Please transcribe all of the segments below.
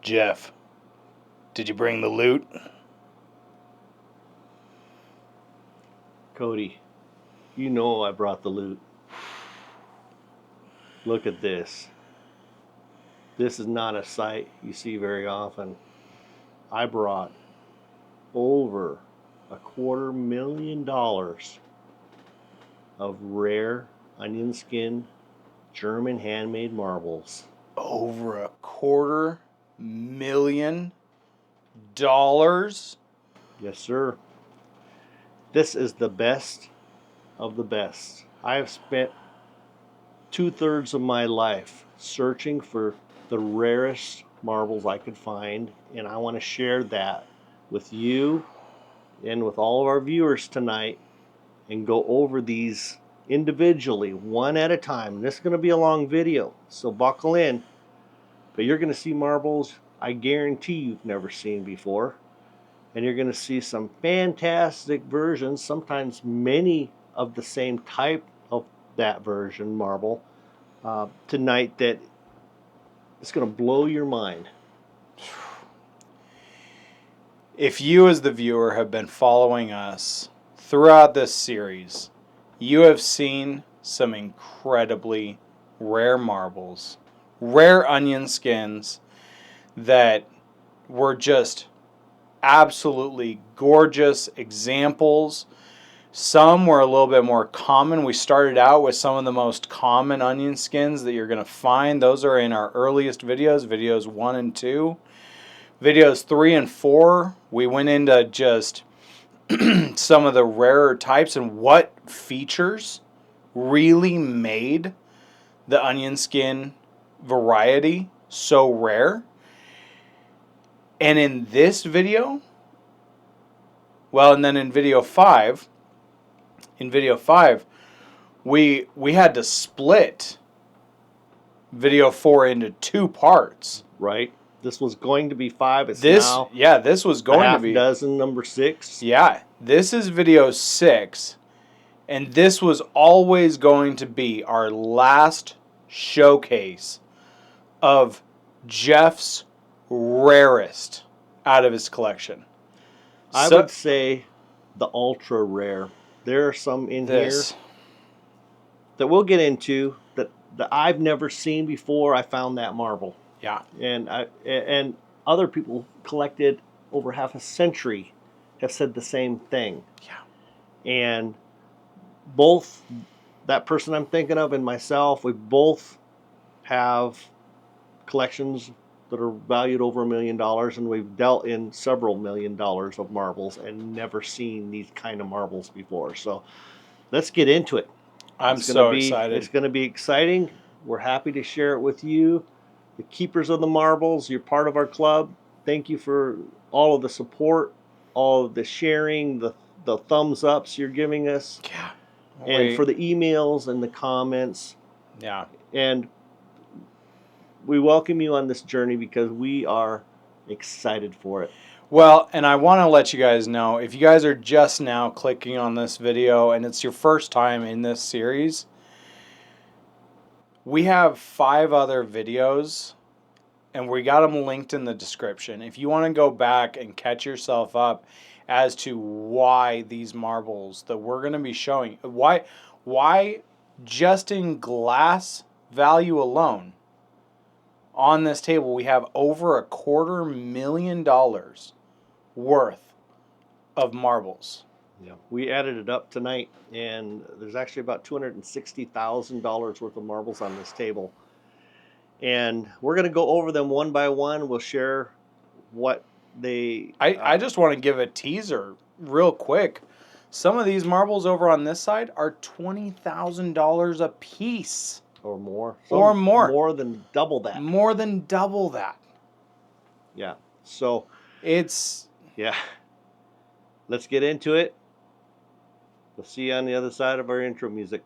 Jeff, did you bring the loot? Cody, you know I brought the loot. Look at this. This is not a sight you see very often. I brought over $250,000 of rare Onionskin German handmade marbles. Over $250,000? Yes, sir. This is the best of the best. I have spent 2/3 of my life searching for the rarest marbles I could find, and I want to share that with you and with all of our viewers tonight and go over these individually, one at a time. This is going to be a long video, so buckle in. But you're going to see marbles I guarantee you've never seen before. And you're going to see some fantastic versions, sometimes many of the same type of that version marble tonight that is going to blow your mind. If you as the viewer have been following us throughout this series, you have seen some incredibly rare marbles, rare Onionskins that were just absolutely gorgeous examples. Some were a little bit more common. We started out with some of the most common Onionskins that you're going to find. Those are in our earliest videos, videos 1 and 2. Videos 3 and 4, we went into just some of the rarer types and what features really made the Onionskin variety so rare. And in this video, well, and then in video 5, we had to split video 4 into 2 parts. Right? This was going to be 5. It's This was going to be a dozen, number 6. Yeah, this is video 6, and this was always going to be our last showcase of Jeff's rarest out of his collection. I would say the ultra rare. There are some in here that we'll get into that I've never seen before I found that marble. Yeah. And other people collected over half a century have said the same thing. Yeah. And both that person I'm thinking of and myself, we both have collections that are valued over $1 million, and we've dealt in several $1 million of marbles and never seen these kind of marbles before. So let's get into it. I'm so excited. It's going to be exciting. We're happy to share it with you. The keepers of the marbles, you're part of our club. Thank you for all of the support, all of the sharing, the thumbs ups you're giving us. Yeah. And for the emails and the comments. Yeah. And we welcome you on this journey because we are excited for it. Well, and I want to let you guys know, if you guys are just now clicking on this video and it's your first time in this series, we have 5 other videos, and we got them linked in the description. If you want to go back and catch yourself up as to why these marbles that we're going to be showing, why just in glass value alone on this table we have over $250,000 worth of marbles. Yeah, we added it up tonight, and there's actually about $260,000 worth of marbles on this table. And we're going to go over them one by one. We'll share what they... I just want to give a teaser real quick. Some of these marbles over on this side are $20,000 a piece. Or more. Or more. More than double that. More than double that. Yeah. So... It's... Yeah. Let's get into it. We'll see you on the other side of our intro music.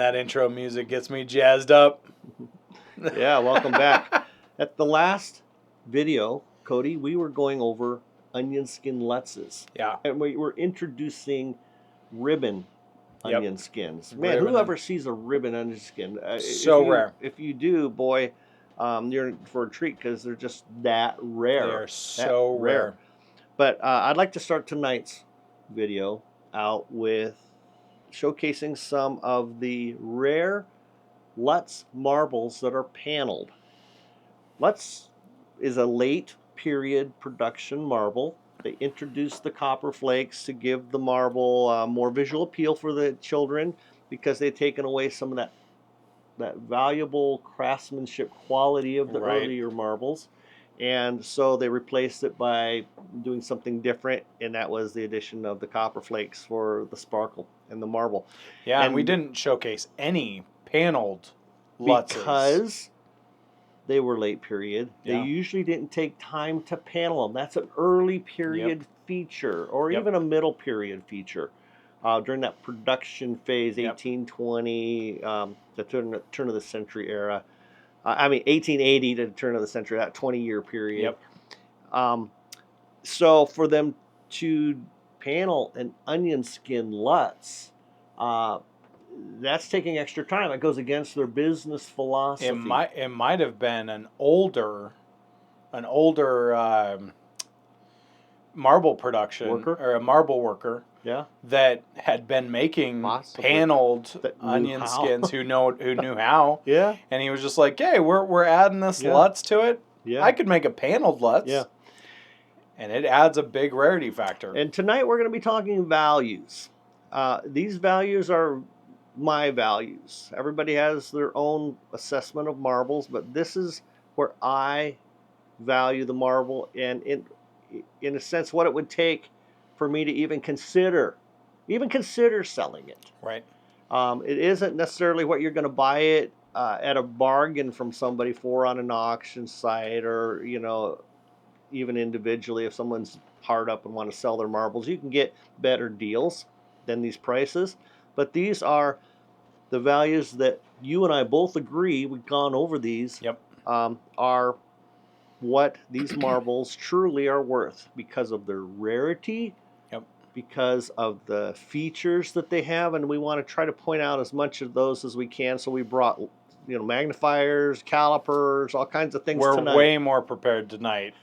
that intro music gets me jazzed up. Yeah, welcome back. At the last video, Cody, we were going over Onionskin Lutzes. Yeah. And we were introducing ribbon Yep. Onionskins. Man, Ribbon whoever sees a ribbon Onionskin? So rare. If you do, boy, you're in for a treat because they're just that rare. They are so rare. But I'd like to start tonight's video out with showcasing some of the rare Lutz marbles that are paneled. Lutz is a late period production marble. They introduced the copper flakes to give the marble more visual appeal for the children because they'd taken away some of that valuable craftsmanship quality of the earlier marbles. And so they replaced it by doing something different, and that was the addition of the copper flakes for the sparkle and the marble. Yeah, and we didn't showcase any paneled Lutzes. Because they were late period. Yeah. They usually didn't take time to panel them. That's an early period feature, or even a middle period feature. During that production phase, 1820, the turn of the century era. 1880 to the turn of the century, that 20-year period. So for them to panel an Onionskin Lutz, that's taking extra time. It goes against their business philosophy. It might have been an older marble production worker? or a marble worker. Yeah. That had been making paneled Onionskins who knew how. Yeah. And he was just like, hey, we're adding this Lutz to it. Yeah. I could make a paneled Lutz. Yeah. And it adds a big rarity factor. And tonight we're going to be talking values. These values are my values. Everybody has their own assessment of marbles, but this is where I value the marble, and in a sense what it would take for me to even consider selling it. Right. It isn't necessarily what you're going to buy it at a bargain from somebody for on an auction site, or even individually. If someone's hard up and want to sell their marbles, you can get better deals than these prices. But these are the values that you and I both agree, we've gone over these, are what these marbles truly are worth because of their rarity, because of the features that they have, and we want to try to point out as much of those as we can. So we brought magnifiers, calipers, all kinds of things tonight. We're way more prepared tonight.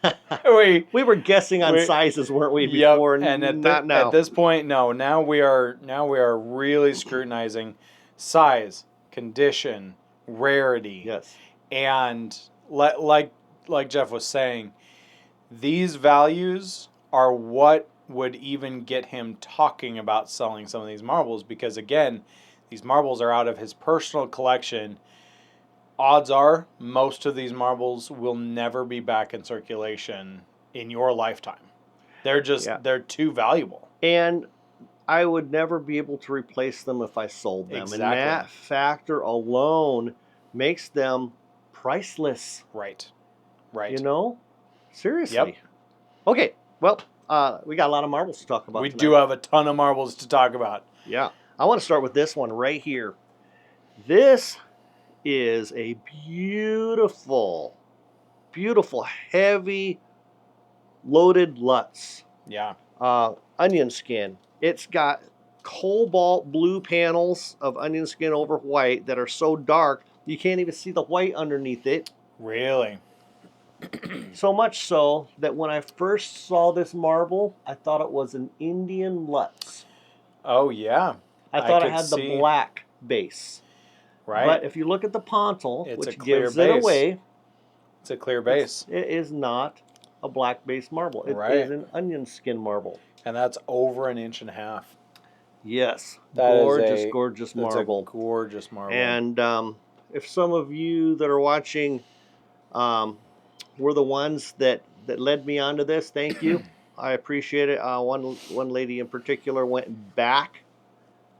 we were guessing on sizes, weren't we, before? And now. At this point, no. Now we are really scrutinizing size, condition, rarity. Yes. And like Jeff was saying, these values are what would even get him talking about selling some of these marbles, because again, these marbles are out of his personal collection. Odds are most of these marbles will never be back in circulation in your lifetime. They're they're too valuable. And I would never be able to replace them if I sold them. Exactly. And that factor alone makes them priceless. Right. Seriously. Yep. Okay, well, we got a lot of marbles to talk about We tonight. do have a ton of marbles to talk about. Yeah. I want to start with this one right here. This is a beautiful, beautiful, heavy, loaded Lutz. Yeah. Onionskin. It's got cobalt blue panels of Onionskin over white that are so dark you can't even see the white underneath it. Really? So much so that when I first saw this marble, I thought it was an Indian Lutz. Oh, yeah. I thought it had the black base. Right. But if you look at the Pontil, It's which a clear gives base. it away, It's a clear base. it is not a black base marble. It is an Onionskin marble. And that's over 1.5 inches. Yes. That is gorgeous marble. That's a gorgeous marble. And if some of you that are watching were the ones that led me onto this, thank you. I appreciate it. One lady in particular went back.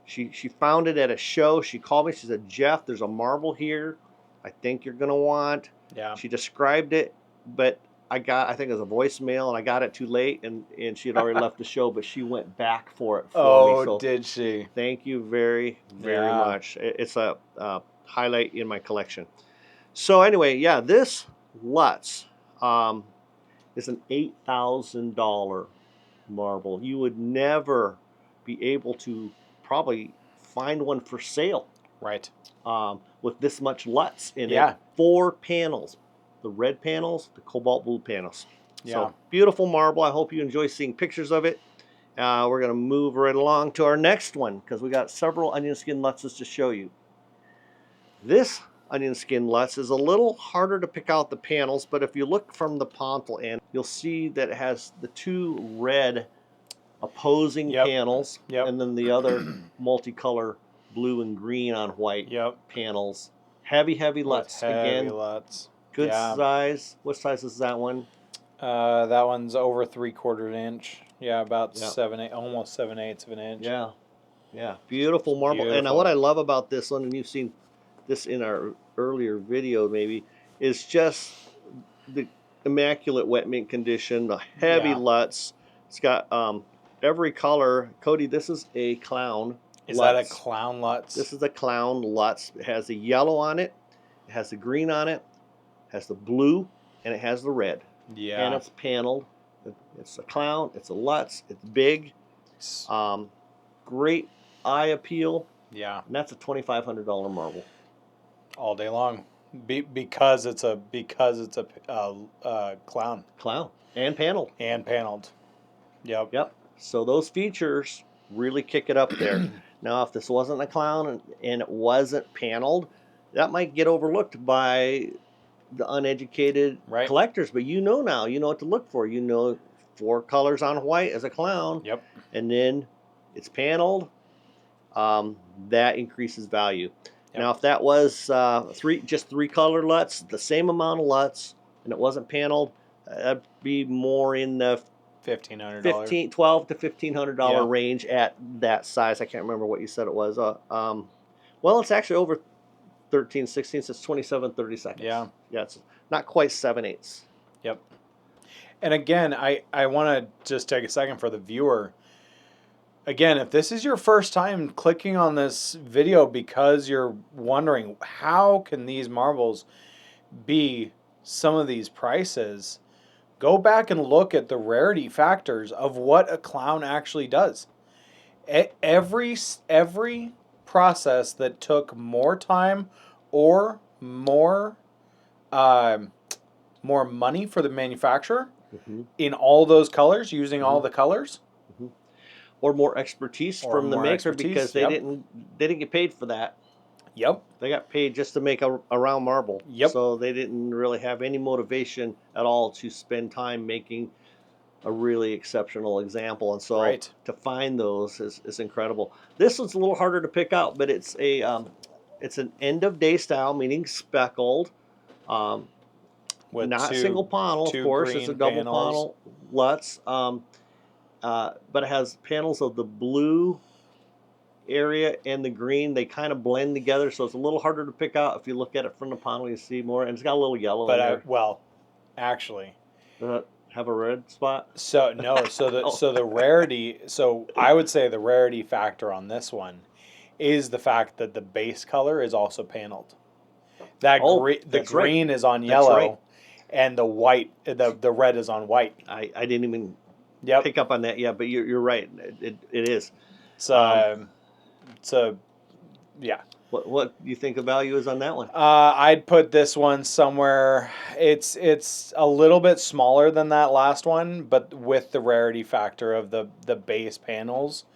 She found it at a show. She called me. She said, Jeff, there's a marble here I think you're going to want. Yeah. She described it, but I think it was a voicemail, and I got it too late, and she had already left the show, but she went back for it for me. Oh, So did she? thank you very, very Yeah. much. It's a highlight in my collection. So anyway, yeah, this Lutz is an $8,000 marble. You would never be able to probably find one for sale Right. with this much Lutz in Yeah. it. 4 panels. The red panels, the cobalt blue panels. Yeah. So beautiful marble. I hope you enjoy seeing pictures of it. We're going to move right along to our next one because we got several Onionskin Lutzes to show you. This Onionskin Lutz is a little harder to pick out the panels, but if you look from the Pontil end, you'll see that it has the 2 red opposing panels, and then the other multicolor blue and green on white panels. Heavy Lutz again. Lutz. Good size. What size is that one? That one's over 3/4 inch. Yeah, about 7/8, almost 7/8 of an inch. Yeah, yeah, beautiful marble. Beautiful. And what I love about this one, and you've seen this in our earlier video maybe, is just the immaculate wet mint condition, the heavy Lutz. It's got every color. Cody, this is a clown. Is that a clown Lutz? This is a clown Lutz. It has the yellow on it, it has the green on it, has the blue, and it has the red. Yeah. And it's paneled. It's a clown. It's a Lutz. It's big. Great eye appeal. Yeah. And that's a $2,500 marble. All day long, because it's a clown. Clown and paneled. And paneled. Yep. Yep. So those features really kick it up there. Now, if this wasn't a clown and it wasn't paneled, that might get overlooked by the uneducated collectors. But you know now, you know what to look for. You know 4 colors on white as a clown. Yep. And then it's paneled. That increases value. Yep. Now, if that was just 3 color Lutz, the same amount of Lutz, and it wasn't paneled, that'd be more in the $1,500, $12 to $1,500 range at that size. I can't remember what you said it was. Well, it's actually over 13/16. It's 27/32. Yeah, it's not quite 7/8. Yep. And again, I want to just take a second for the viewer. Again, if this is your first time clicking on this video because you're wondering how can these marbles be some of these prices, go back and look at the rarity factors of what a clown actually does. Every process that took more time or more money for the manufacturer in all those colors, using all the colors, or more expertise from the maker, because they didn't get paid for that. Yep. They got paid just to make a round marble. Yep. So they didn't really have any motivation at all to spend time making a really exceptional example. And so to find those is incredible. This one's a little harder to pick out, but it's an end of day style, meaning speckled. Not single panel, of course. It's a double panel Lutz. But it has panels of the blue area and the green. They kind of blend together, so it's a little harder to pick out. If you look at it from the panel, you see more, and it's got a little yellow in there. Well, actually, have a red spot. So no, so the rarity. So I would say the rarity factor on this one is the fact that the base color is also paneled. The green is on yellow, and the white, the red is on white. I didn't even pick up on that yet, but you're right. It is. So, yeah. What do you think the value is on that one? I'd put this one somewhere. It's a little bit smaller than that last one, but with the rarity factor of the base panels,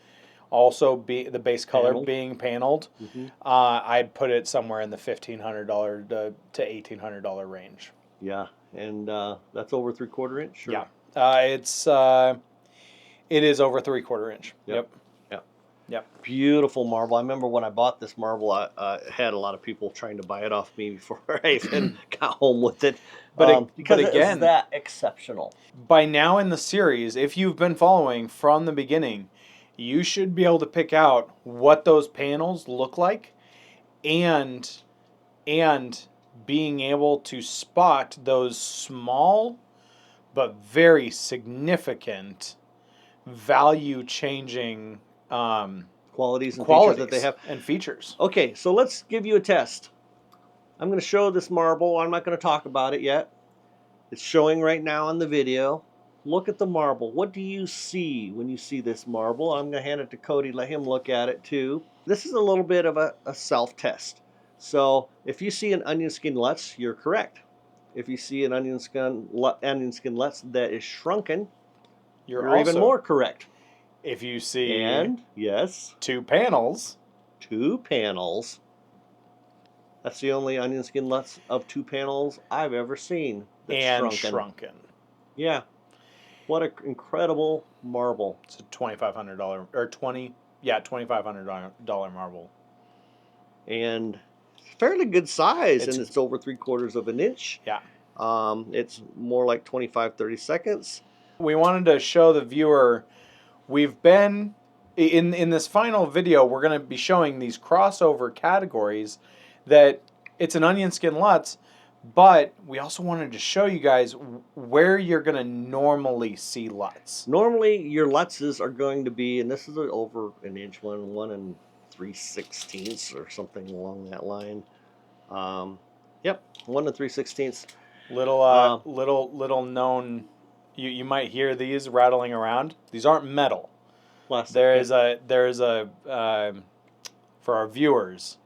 also the base color being paneled, I'd put it somewhere in the $1,500 to $1,800 range. Yeah, and that's over 3/4 inch. Sure. Yeah, it is over 3/4 inch. Yep. Yep. Beautiful marble. I remember when I bought this marble, I had a lot of people trying to buy it off me before I even got home with it. Because it's that exceptional. By now in the series, if you've been following from the beginning, you should be able to pick out what those panels look like, and being able to spot those small but very significant value-changing Qualities and qualities features that they have. and features. Okay, so let's give you a test. I'm going to show this marble. I'm not going to talk about it yet. It's showing right now on the video. Look at the marble. What do you see when you see this marble? I'm going to hand it to Cody, let him look at it too. This is a little bit of a self-test. So if you see an Onionskin Lutz, you're correct. If you see an Onionskin Lutz that is shrunken, you're even more correct. If you see yes, two panels, that's the only Onionskin Lutz of 2 panels I've ever seen that's shrunken. Yeah. What an incredible marble. It's a $2,500 or $2,500 marble. And fairly good size, and it's over 3/4 of an inch. Yeah. It's more like 25-30 seconds. We wanted to show the viewer, we've been, in this final video, we're going to be showing these crossover categories that it's an Onionskin Lutz, but we also wanted to show you guys where you're going to normally see Lutz. Normally, your Lutzes are going to be, and this is over an inch, 1 3/16 or something along that line. Yep, 1 3/16. Little known. You might hear these rattling around. These aren't metal. Plastic. There's a for our viewers,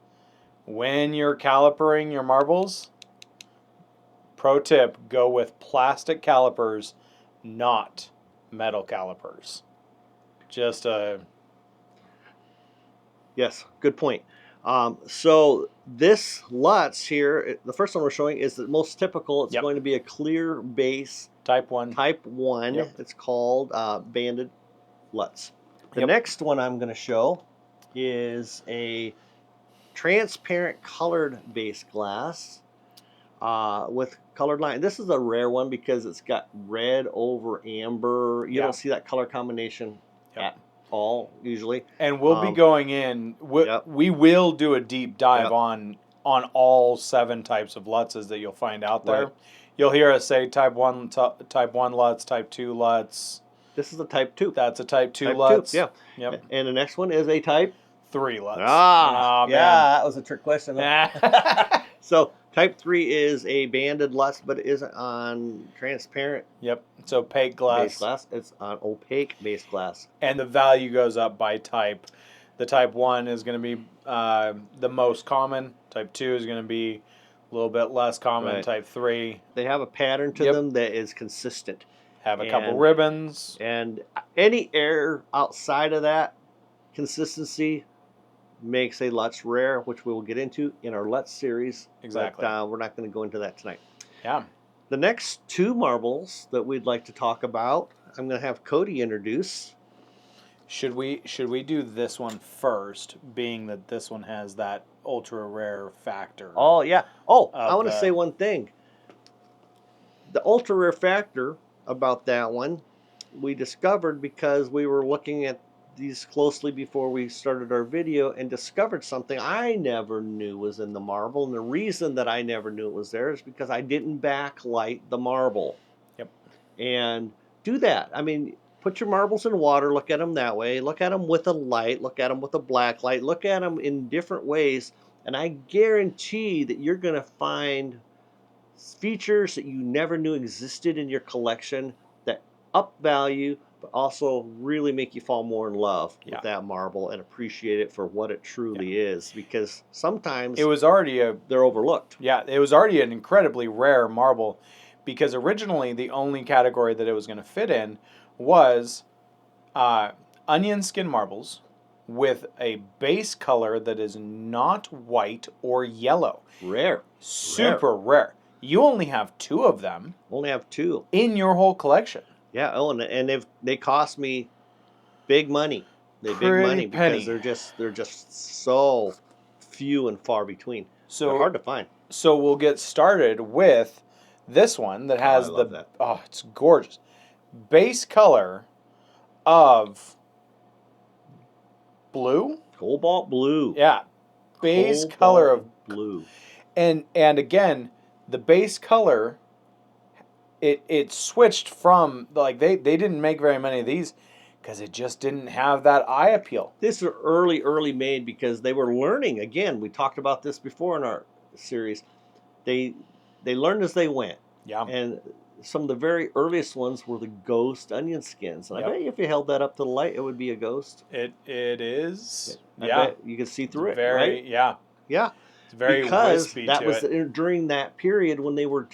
when you're calipering your marbles, pro tip, go with plastic calipers, not metal calipers. Just a... Yes, good point. So this Lutz here, the first one we're showing is the most typical. It's going to be a clear base. Type 1. Type 1. Yep. It's called banded Lutz. The next one I'm going to show is a transparent colored base glass with colored line. This is a rare one because it's got red over amber. You don't see that color combination at all usually. And we'll be going in. We will do a deep dive on all 7 types of Lutzes that you'll find out there. Right. You'll hear us say type 1 Lutz, type 2 Lutz. This is a type 2. That's a type 2 Lutz. 2, yeah. Yep. And the next one is a type 3 Lutz. Ah, oh, yeah, that was a trick question. So type 3 is a banded Lutz, but it isn't on transparent. Yep, it's opaque glass. Base glass. It's on opaque base glass. And the value goes up by type. The type 1 is going to be the most common. Type 2 is going to be a little bit less common. Right. Type 3. They have a pattern to them that is consistent. Have a couple ribbons. And any error outside of that consistency makes a Lutz rare, which we will get into in our Lutz series. Exactly. But we're not going to go into that tonight. Yeah. The next 2 marbles that we'd like to talk about, I'm going to have Cody introduce. Should we do this one first, being that this one has that ultra rare factor? Oh, yeah. Oh, I want to say one thing. The ultra rare factor about that one, we discovered because we were looking at these closely before we started our video and discovered something I never knew was in the marble. And the reason that I never knew it was there is because I didn't backlight the marble. Yep. And do that. I mean, put your marbles in water, look at them that way, look at them with a light, look at them with a black light, look at them in different ways, and I guarantee that you're going to find features that you never knew existed in your collection that up value, but also really make you fall more in love with that marble and appreciate it for what it truly is, because sometimes it was already they're overlooked. Yeah, it was already an incredibly rare marble, because originally the only category that it was going to fit in was Onionskin marbles with a base color that is not white or yellow. Rare. Super rare. You only have 2 of them. Only have 2 in your whole collection. Yeah. Oh, and they cost me big money. Big money because they're just so few and far between. So they're hard to find. So we'll get started with this one that has it's gorgeous. Base color of blue. Cobalt blue. Yeah. Base color of blue. And again, the base color it switched from, like, they didn't make very many of these because it just didn't have that eye appeal. These are early made because they were learning. Again, we talked about this before in our series. They learned as they went. Yeah. And some of the very earliest ones were the ghost onion skins. And Yep. I bet you if you held that up to the light, it would be a ghost. It is. I Yeah. bet you could see through it, Very, right? yeah. Yeah. It's very Because wispy that to was it. during that period when they were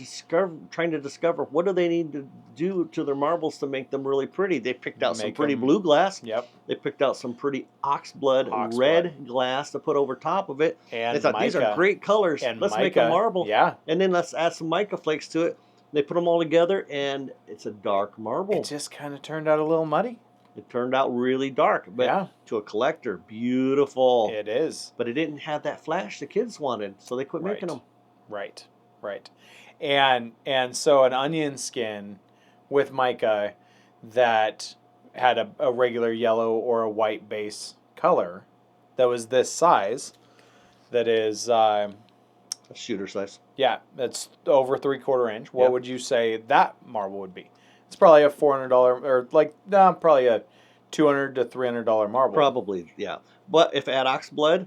trying to discover what do they need to do to their marbles to make them really pretty. They picked out some Make pretty them- blue glass. Yep. They picked out some pretty oxblood Oxblood. red glass to put over top of it. And They thought these are mica. great colors. And Let's make a mica, marble. Yeah. And then let's add some mica flakes to it. They put them all together, and it's a dark marble. It just kind of turned out a little muddy. It turned out really dark, but Yeah. to a collector, beautiful. It is. But it didn't have that flash the kids wanted, so they quit making them. Right. Right. And so an onion skin with mica that had a regular yellow or a white base color that was this size, that is, A shooter size. yeah, that's over 3/4 inch. What Yep. would you say that marble would be? It's probably a $400 or probably a $200 to $300 marble. Probably, yeah. But if add oxblood,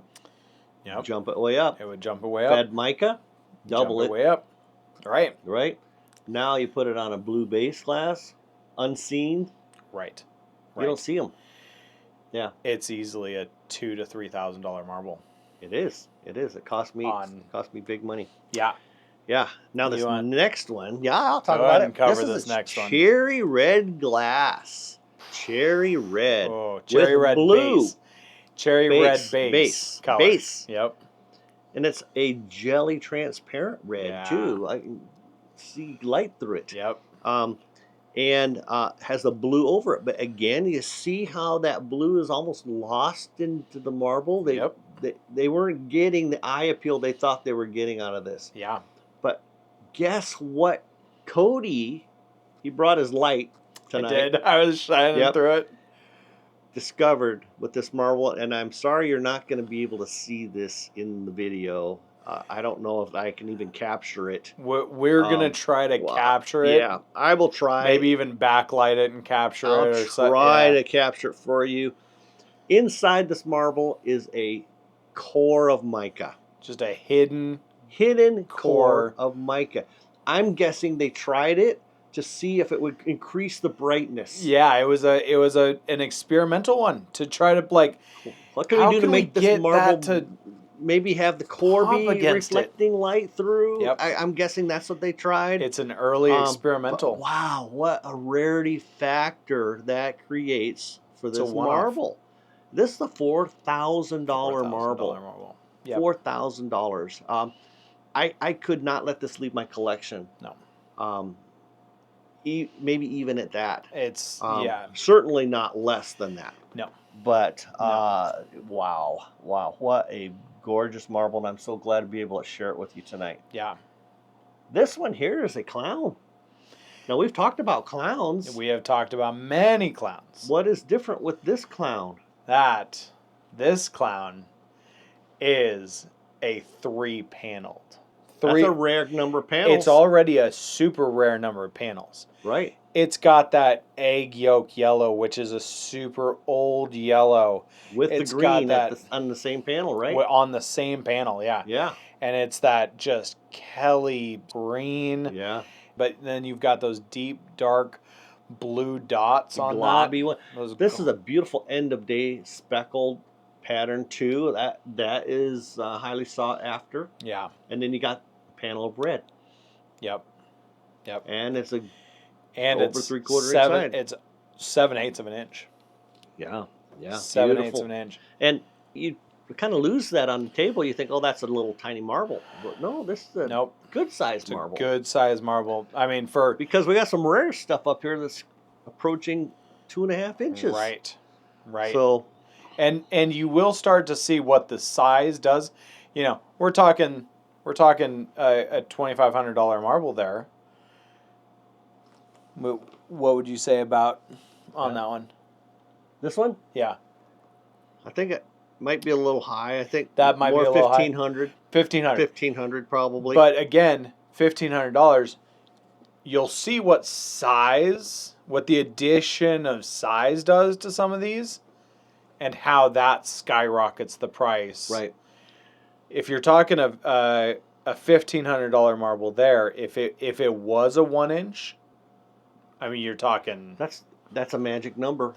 Yep. jump it way up. It would jump it way up. Add mica, double jump it, way up. Right. right? Now you put it on a blue base glass, unseen. Right. You don't see them. Yeah, It's easily a $2,000 to $3,000 marble. it is. It is. It cost me On- big money. Yeah. Yeah. Now this You want- next one. Yeah, I'll talk Go about ahead it. and cover is this a next one. Cherry red glass. Cherry red. Oh, cherry with red blue base. Cherry red base. Base. Color. Base. Yep. And it's a jelly transparent red Yeah. too. I can see light through it. Yep. And has the blue over it. But again, you see how that blue is almost lost into the marble. Yep. They weren't getting the eye appeal they thought they were getting out of this. Yeah. But guess what? Cody, he brought his light tonight. I did. I was shining Yep. through it. Discovered with this marble, and I'm sorry you're not going to be able to see this in the video. I don't know if I can even capture it. We're gonna try to Well, capture it. Yeah, I will try. Maybe even backlight it and capture I'll it. Or so, try yeah. to capture it for you. Inside this marble is a core of mica. Just a hidden. Hidden Core. core of mica. I'm guessing they tried it to see if it would increase the brightness. Yeah, it was an experimental one to try to like. What can How we do to can we make this get marble that to maybe have the core pop be against it? reflecting light through? Yep. I'm guessing that's what they tried. It's an early But experimental. wow, what a rarity factor that creates for It's a this one-off. marble. This is a $4,000 $4,000 marble. marble. Yep. $4,000. I could not let this leave my collection. No. Maybe even at that. It's yeah. Certainly not less than that. No. But wow, what a gorgeous marble, and I'm so glad to be able to share it with you tonight. Yeah. This one here is a clown. Now we've talked about clowns. We have talked about many clowns. What is different with this clown? This clown is a 3-paneled. That's a rare number of panels. It's already a super rare number of panels. right. It's got that egg yolk yellow, which is a super old yellow. With It's the got green that- on the same panel, right? On the same panel, yeah. Yeah. And it's that just Kelly green. Yeah. But then you've got those deep, dark blue dots on Globby one. that. Those This is a beautiful end of day speckled pattern too. That is highly sought after. Yeah. And then you got a panel of red, Yep. and it's a And Over it's 3/4 inch seven. side. It's 7/8 of an inch. yeah 7/8 beautiful. of an inch. And you kind of lose that on the table. You think, oh, that's a little tiny marble. But no, this is a Nope. good sized It's a marble. good size marble. I mean, for Because we got some rare stuff up here that's approaching 2.5 inches. right. So And you will start to see what the size does. You know, we're talking a $2,500 marble there. What would you say about on that one? this one, Yeah, I think it might be a little high. I think That might be more a little high. 1,500. 1,500. 1,500 probably. But again, $1,500. you'll see what the addition of size does to some of these, and how that skyrockets the price. Right. If you're talking a $1,500 marble there, if it was a 1-inch, I mean, you're talking. That's a magic number.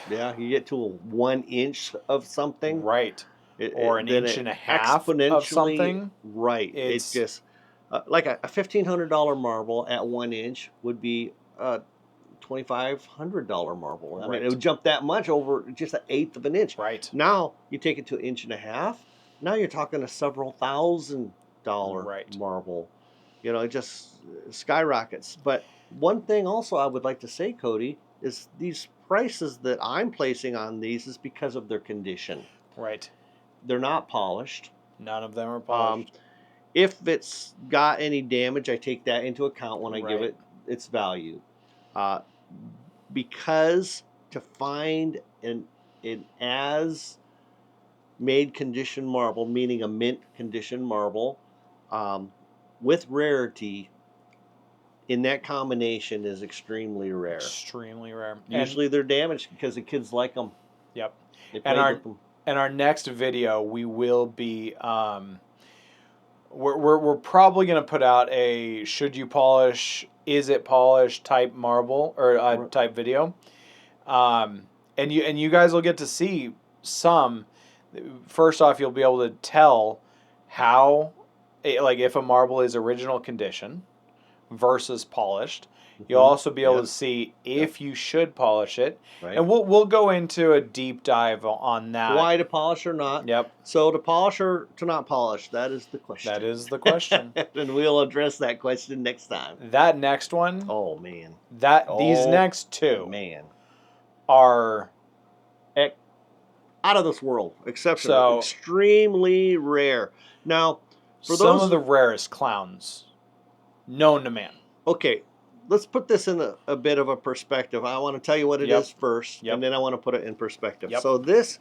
Yeah. You get to a 1 inch of something, Right. Or an inch and a half of something. Right. It's just like a $1,500 marble at 1 inch would be a $2,500 marble. I mean, it would jump that much over just an eighth of an inch. Right. Now you take it to an inch and a half. Now you're talking a several $1,000 marble. You know, it just skyrockets. But one thing also I would like to say, Cody, is these prices that I'm placing on these is because of their condition. Right. They're not polished. None of them are polished. If it's got any damage, I take that into account when I give it its value. Because to find an as made condition marble, meaning a mint condition marble, with rarity in that combination is extremely rare. Extremely rare. Usually they're damaged because the kids like them. Yep. And our next video, we will be we're probably going to put out a should you polish, is it polished type marble or type video. And you guys will get to see some. First off, you'll be able to tell how, like, if a marble is original condition versus polished. You'll also be able to see if you should polish it. Right. And we'll go into a deep dive on that. Why to polish or not. Yep. So to polish or to not polish, that is the question. That is the question. And we'll address that question next time. That next one. Oh, man. These next two. Man. Are out of this world. Exceptional. So, extremely rare. Now, for some of the rarest clowns known to man. Okay. Let's put this in a bit of a perspective. I want to tell you what it is first, and then I want to put it in perspective. So this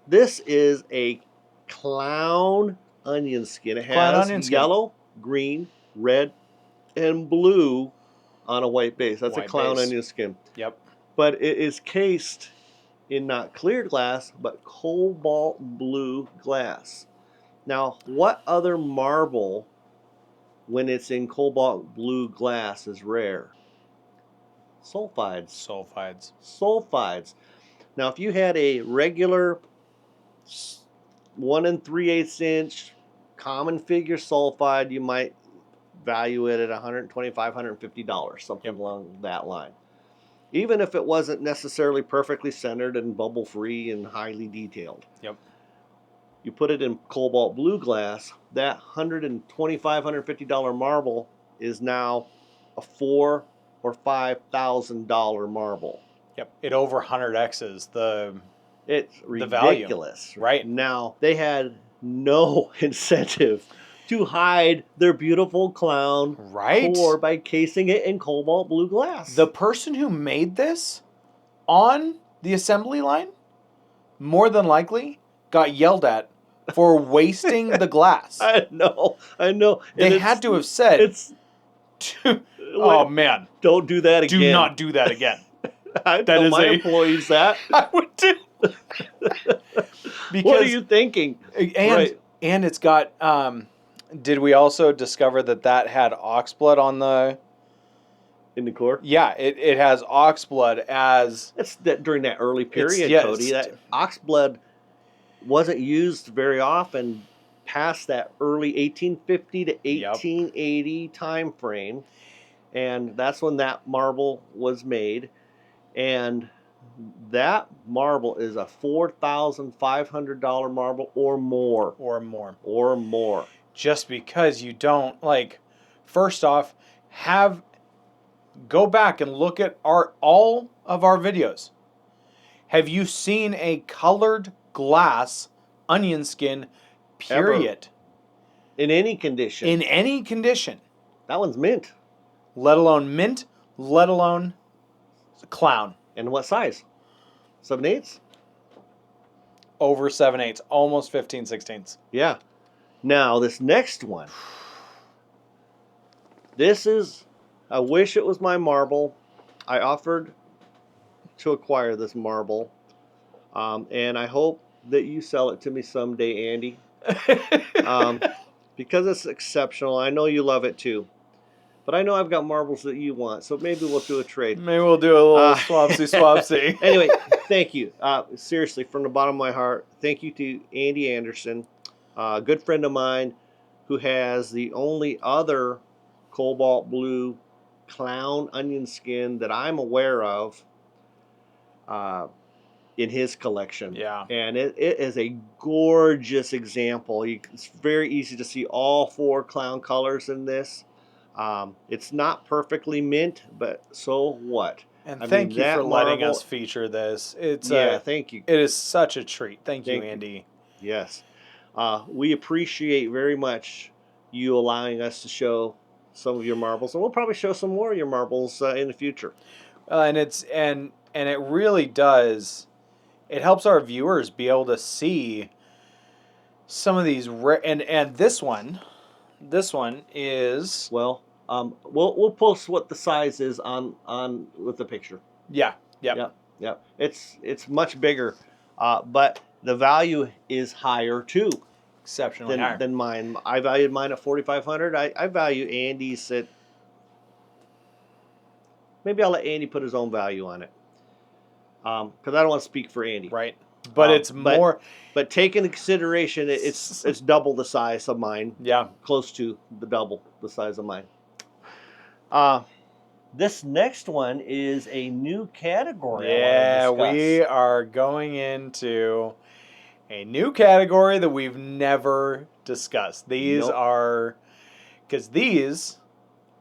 is a clown onion skin. It has yellow, green, red, and blue on a white base. That's a clown onion skin. Yep. But it is cased in not clear glass, but cobalt blue glass. Now, what other marble, when it's in cobalt blue glass, is rare? Sulfides. Now, if you had a regular 1 3/8 inch common figure sulfide, you might value it at $125, $150, something along that line. Even if it wasn't necessarily perfectly centered and bubble free and highly detailed. Yep. You put it in cobalt blue glass, that $125, $150 marble is now a $4,000 or $5,000 marble. Yep. It over 100x's it's ridiculous. Value. Right. Now, they had no incentive to hide their beautiful clown core by casing it in cobalt blue glass. The person who made this on the assembly line, more than likely, got yelled at for wasting the glass. I know. They had to have said, oh man, don't do that again. Do not do that again. I tell my employees that. I would do. What are you thinking? And it's got... did we also discover that had Oxblood in the core? Yeah, it has Oxblood as... It's during that early period, Cody. That Oxblood wasn't used very often past that early 1850 to 1880 time frame. And that's when that marble was made. And that marble is a $4,500 marble or more. Or more. Just because you don't, first off, go back and look at all of our videos. Have you seen a colored glass onion skin, period? Ever. In any condition. In any condition. That one's mint. Let alone mint, let alone clown. And what size? 7/8? Over 7/8, almost 15/16. Yeah. Now, this next one. This is I wish it was my marble. I offered to acquire this marble, and I hope that you sell it to me someday, Andy, because it's exceptional. I know you love it too, but I know I've got marbles that you want, so maybe we'll do a trade. Maybe we'll do a little swapsy. Anyway, thank you. Seriously, from the bottom of my heart, thank you to Andy Anderson, a good friend of mine who has the only other cobalt blue clown onion skin that I'm aware of in his collection. Yeah. And it is a gorgeous example. It's very easy to see all 4 clown colors in this. It's not perfectly mint, but so what? And thank you for letting us feature this. Thank you. It is such a treat. Thank you, Andy. Yes. We appreciate very much you allowing us to show some of your marbles, and we'll probably show some more of your marbles in the future. And it really does. It helps our viewers be able to see some of these and this one is we'll post what the size is on with the picture. Yeah. Yep. It's much bigger, but the value is higher too. Exceptionally higher than mine. I valued mine at $4,500. I value Andy's at. Maybe I'll let Andy put his own value on it, because I don't want to speak for Andy. Right, but it's more. But take into consideration, it's double the size of mine. Yeah, close to double the size of mine. This next one is a new category. Yeah, we are going into a new category that we've never discussed. These are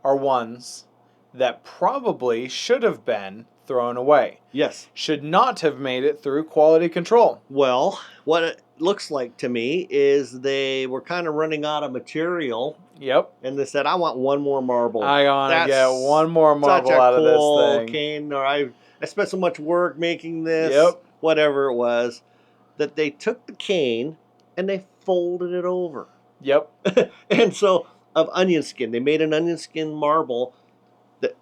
ones that probably should have been thrown away. Yes. Should not have made it through quality control. Well, what it looks like to me is they were kind of running out of material. Yep. And they said, I want one more marble. I want to get one more marble out of this thing. Cane, or I spent so much work making this. Yep. Whatever it was, that they took the cane and they folded it over. Yep. And so of onionskin, they made an onionskin marble that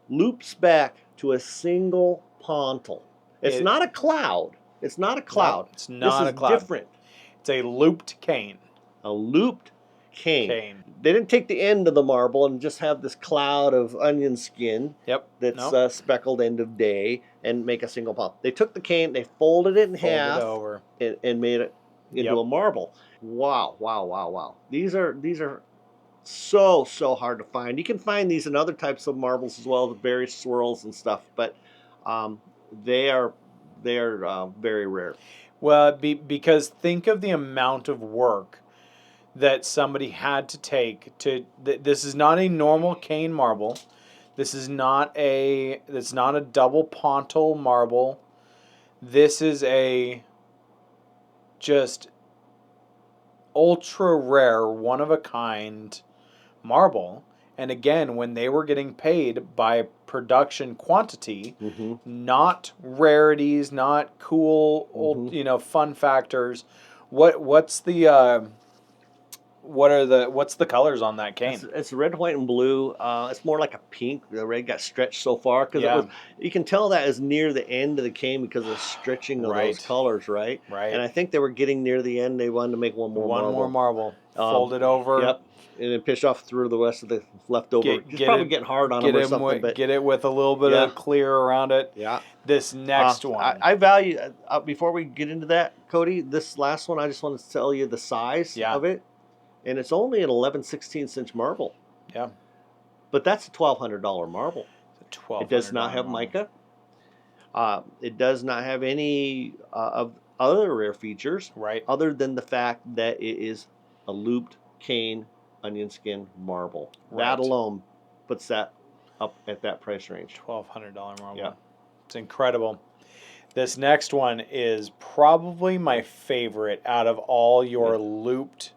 loops back to a single pontil. It's not a cloud. It's not a cloud. No, it's not a cloud. This is different. It's a looped cane. A looped cane. They didn't take the end of the marble and just have this cloud of onion skin. Yep. That's speckled end of day and make a single pontil. They took the cane, they folded it in half over. And made it into a marble. Wow. These are so hard to find. You can find these in other types of marbles as well, the various swirls and stuff, but they are very rare. Well, because think of the amount of work that somebody had to take to. This is not a normal cane marble. This is not a double pontil marble. This is a just ultra rare, one of a kind marble. And again, when they were getting paid by production quantity, not rarities, not cool old fun factors. What's the colors on that cane? It's red, white, and blue. It's more like a pink. The red got stretched so far because you can tell that is near the end of the cane because of the stretching of those colors, right? Right. And I think they were getting near the end. They wanted to make one more marble. Fold it over. Yep. And then push off through the rest of the leftover. It's probably getting hard on them or something. Get it with a little bit of clear around it. Yeah. This next one. I value, before we get into that, Cody, this last one, I just want to tell you the size of it. And it's only an 11/16 inch marble. Yeah. But that's a $1,200 marble. It does not have mica. It does not have any of other rare features. Right. Other than the fact that it is a looped cane onionskin marble. Right. That alone puts that up at that price range. $1,200 marble. Yeah. It's incredible. This next one is probably my favorite out of all your looped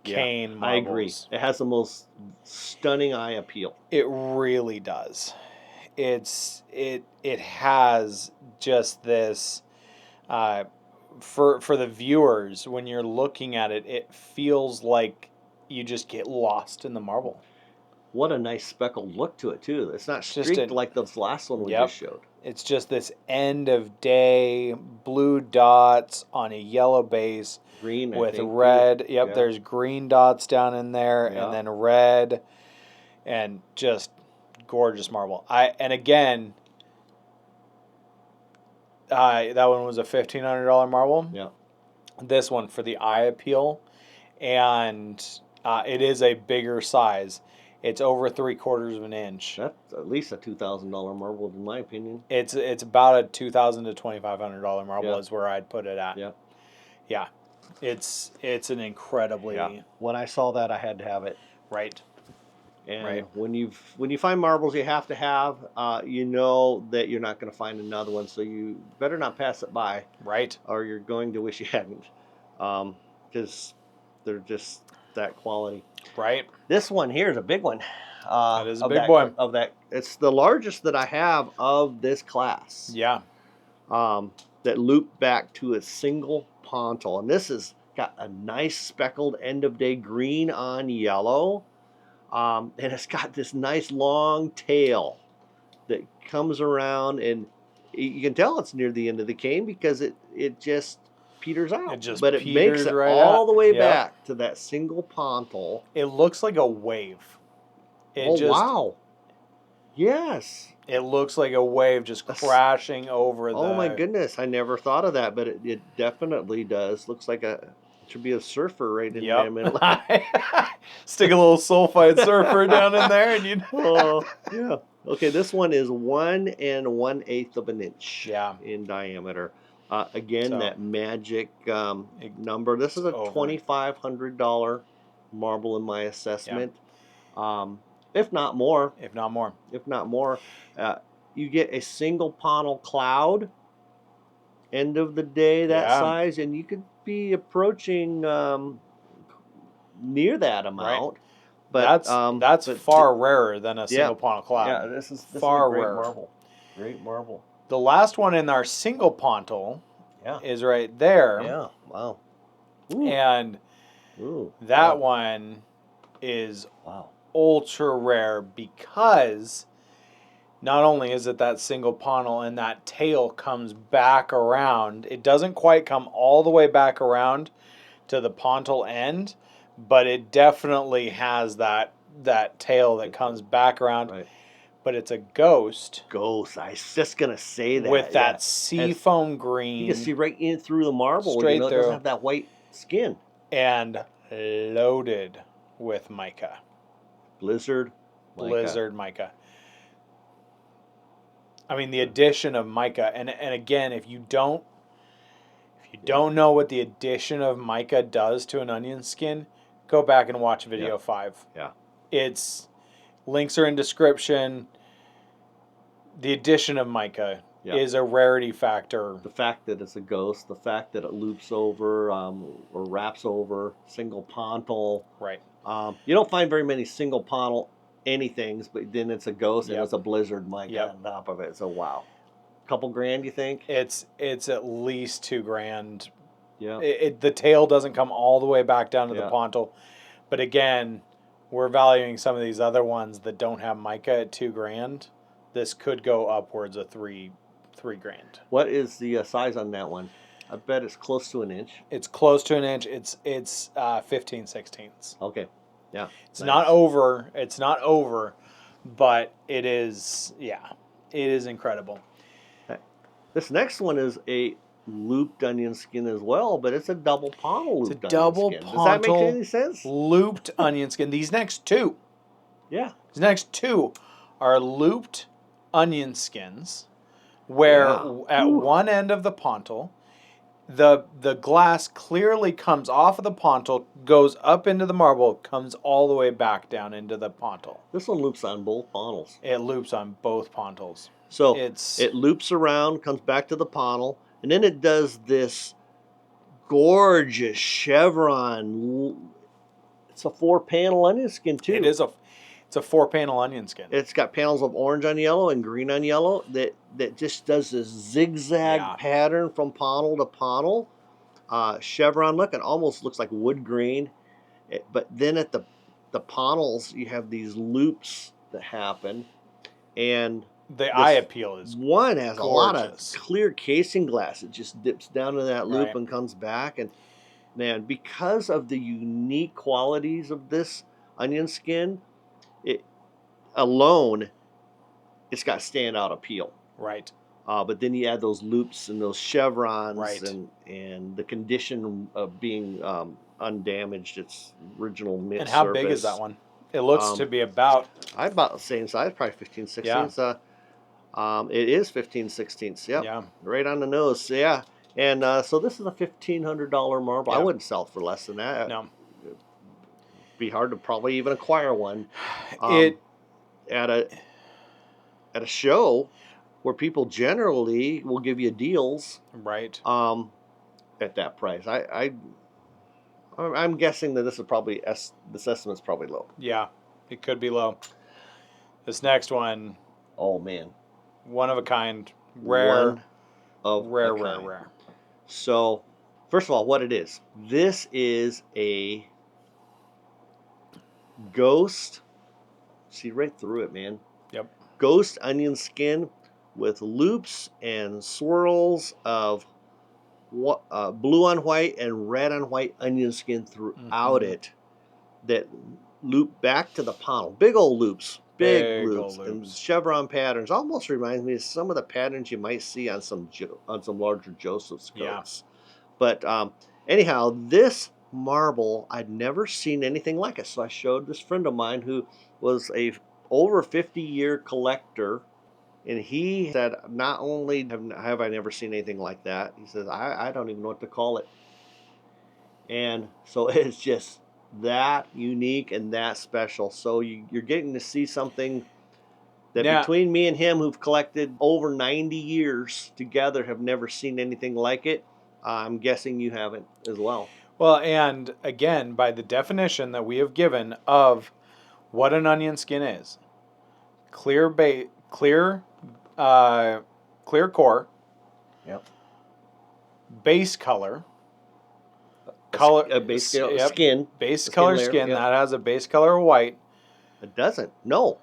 cane marbles. I agree. It has the most stunning eye appeal. It really does. It has just this for the viewers, when you're looking at it, it feels like you just get lost in the marble. What a nice speckled look to it too. It's not Just streaked like the last one we Yep. just showed. It's just this end of day blue dots on a yellow base Green, I with think, red. too. Yep, Yeah. there's green dots down in there, Yeah. and then red, and just gorgeous marble. And again, that one was a $1,500 marble. Yeah. This one for the eye appeal, and it is a bigger size. It's over 3/4 of an inch. That's at least a $2,000 marble, in my opinion. It's about a $2,000 to $2,500 marble Yeah. is where I'd put it at. Yeah. Yeah, it's an incredibly When I saw that, I had to have it. right. And Right. when you find marbles you have to have, you know that you're not going to find another one, so you better not pass it by, Right. or you're going to wish you hadn't, because they're just that quality. Right. This one here is a big one. That is a of big that, boy. Of that, it's the largest that I have of this class. Yeah. That looped back to a single pontil, and this has got a nice speckled end of day green on yellow, and it's got this nice long tail that comes around, and you can tell it's near the end of the cane because it just peters out. It just but it peters makes it right all out. the way Yep. back to that single pontil. It looks like a wave. Wow! Yes. It looks like a wave just crashing over the. Oh my goodness! I never thought of that, but it definitely does. Looks like should be a surfer right in the middle. Stick a little sulfide surfer down in there, and you. Oh yeah. Okay, this one is 1 1/8 of an inch. Yeah. In diameter. Again, So, that magic number. This is a $2,500 marble in my assessment. If not more. If not more. If not more. You get a single pontil cloud. End of the day, that size, and you could be approaching near that amount. Right. But that's far rarer than a single pontil cloud. Yeah, this is far a great rarer. marble. Great marble. The last one in our single pontil Yeah. is right there. Yeah. Wow. Ooh. And Ooh. that one is Wow. ultra rare because not only is it that single pontil and that tail comes back around, it doesn't quite come all the way back around to the pontil end, but it definitely has that tail that comes back around. Right. But it's a ghost. Ghost. I was just gonna say that. With that seafoam green. You can see right in through the marble. Straight It through. doesn't have that white skin. And loaded with mica. Blizzard. Blizzard mica. I mean, the addition of mica, and again, if you don't know what the addition of mica does to an onion skin, go back and watch video 5. Yeah. It's links are in description. The addition of mica is a rarity factor. The fact that it's a ghost, the fact that it loops over or wraps over, single pontil. Right. You don't find very many single pontil anythings, but then it's a ghost and it's a blizzard mica on top of it. So wow. Couple grand, you think? It's at least $2,000. Yeah. The tail doesn't come all the way back down to the pontil, but again, we're valuing some of these other ones that don't have mica at $2,000. This could go upwards of $3,000. What is the size on that one? I bet it's close to an inch. It's close to an inch. It's 15/16. Okay. Yeah. It's not over. It's not over, but it is. Yeah, it is incredible. This next one is a looped onion skin as well, but it's a double pontil looped It's a double onion skin. Does that make any sense? Looped onion skin. These next two. Yeah. These next two are looped onion skins, where at one end of the pontil, the glass clearly comes off of the pontil, goes up into the marble, comes all the way back down into the pontil. This one loops on both pontils. It loops on both pontils. So it loops around, comes back to the pontil, and then it does this gorgeous chevron. It's a 4-panel onion skin too. It's a 4-panel onion skin. It's got panels of orange on yellow and green on yellow that just does this zigzag pattern from pontil to pontil. Chevron look. It almost looks like wood grain. But then at the the Pontils, you have these loops that happen, and The eye appeal is one has a lot of gorgeous. clear casing glass. It just dips down to that loop Right. and comes back. And man, because of the unique qualities of this onion skin, it alone, it's got standout appeal. Right. But then you add those loops and those chevrons, Right. and the condition of being undamaged, its original mint And how surface. big is that one? It looks to be about... I'm about the same size, probably 15 16ths. Yeah. It is 15 16ths. Yep. Yeah. Right on the nose. Yeah. And so this is a $1,500 marble. Yeah. I wouldn't sell it for less than that. No. It'd be hard to probably even acquire one. At a show where people generally will give you deals. Right. At that price. I'm guessing that this is probably this estimate's probably low. Yeah. It could be low. This next one, Oh man. one of a kind, rare, One of rare, a rare, kind. rare. So, first of all, what it is. This is a ghost. See right through it, man. Yep. Ghost onion skin with loops and swirls of blue on white and red on white onion skin throughout it that loop back to the Pontil. Big old loops. Big loops. And chevron patterns. Almost reminds me of some of the patterns you might see on some larger Joseph's coats. Yeah. But anyhow, this marble, I'd never seen anything like it. So I showed this friend of mine who was a over 50-year collector. And he said, not only have I never seen anything like that, he says, I don't even know what to call it. And so it's just that unique and that special. So you're getting to see something that between me and him, who've collected over 90 years together, have never seen anything like it. I'm guessing you haven't as well. Well, and again, by the definition that we have given of what an onion skin is, clear core. Yep. Base color. A base skin. Base color skin that has a base color of white. It doesn't. No.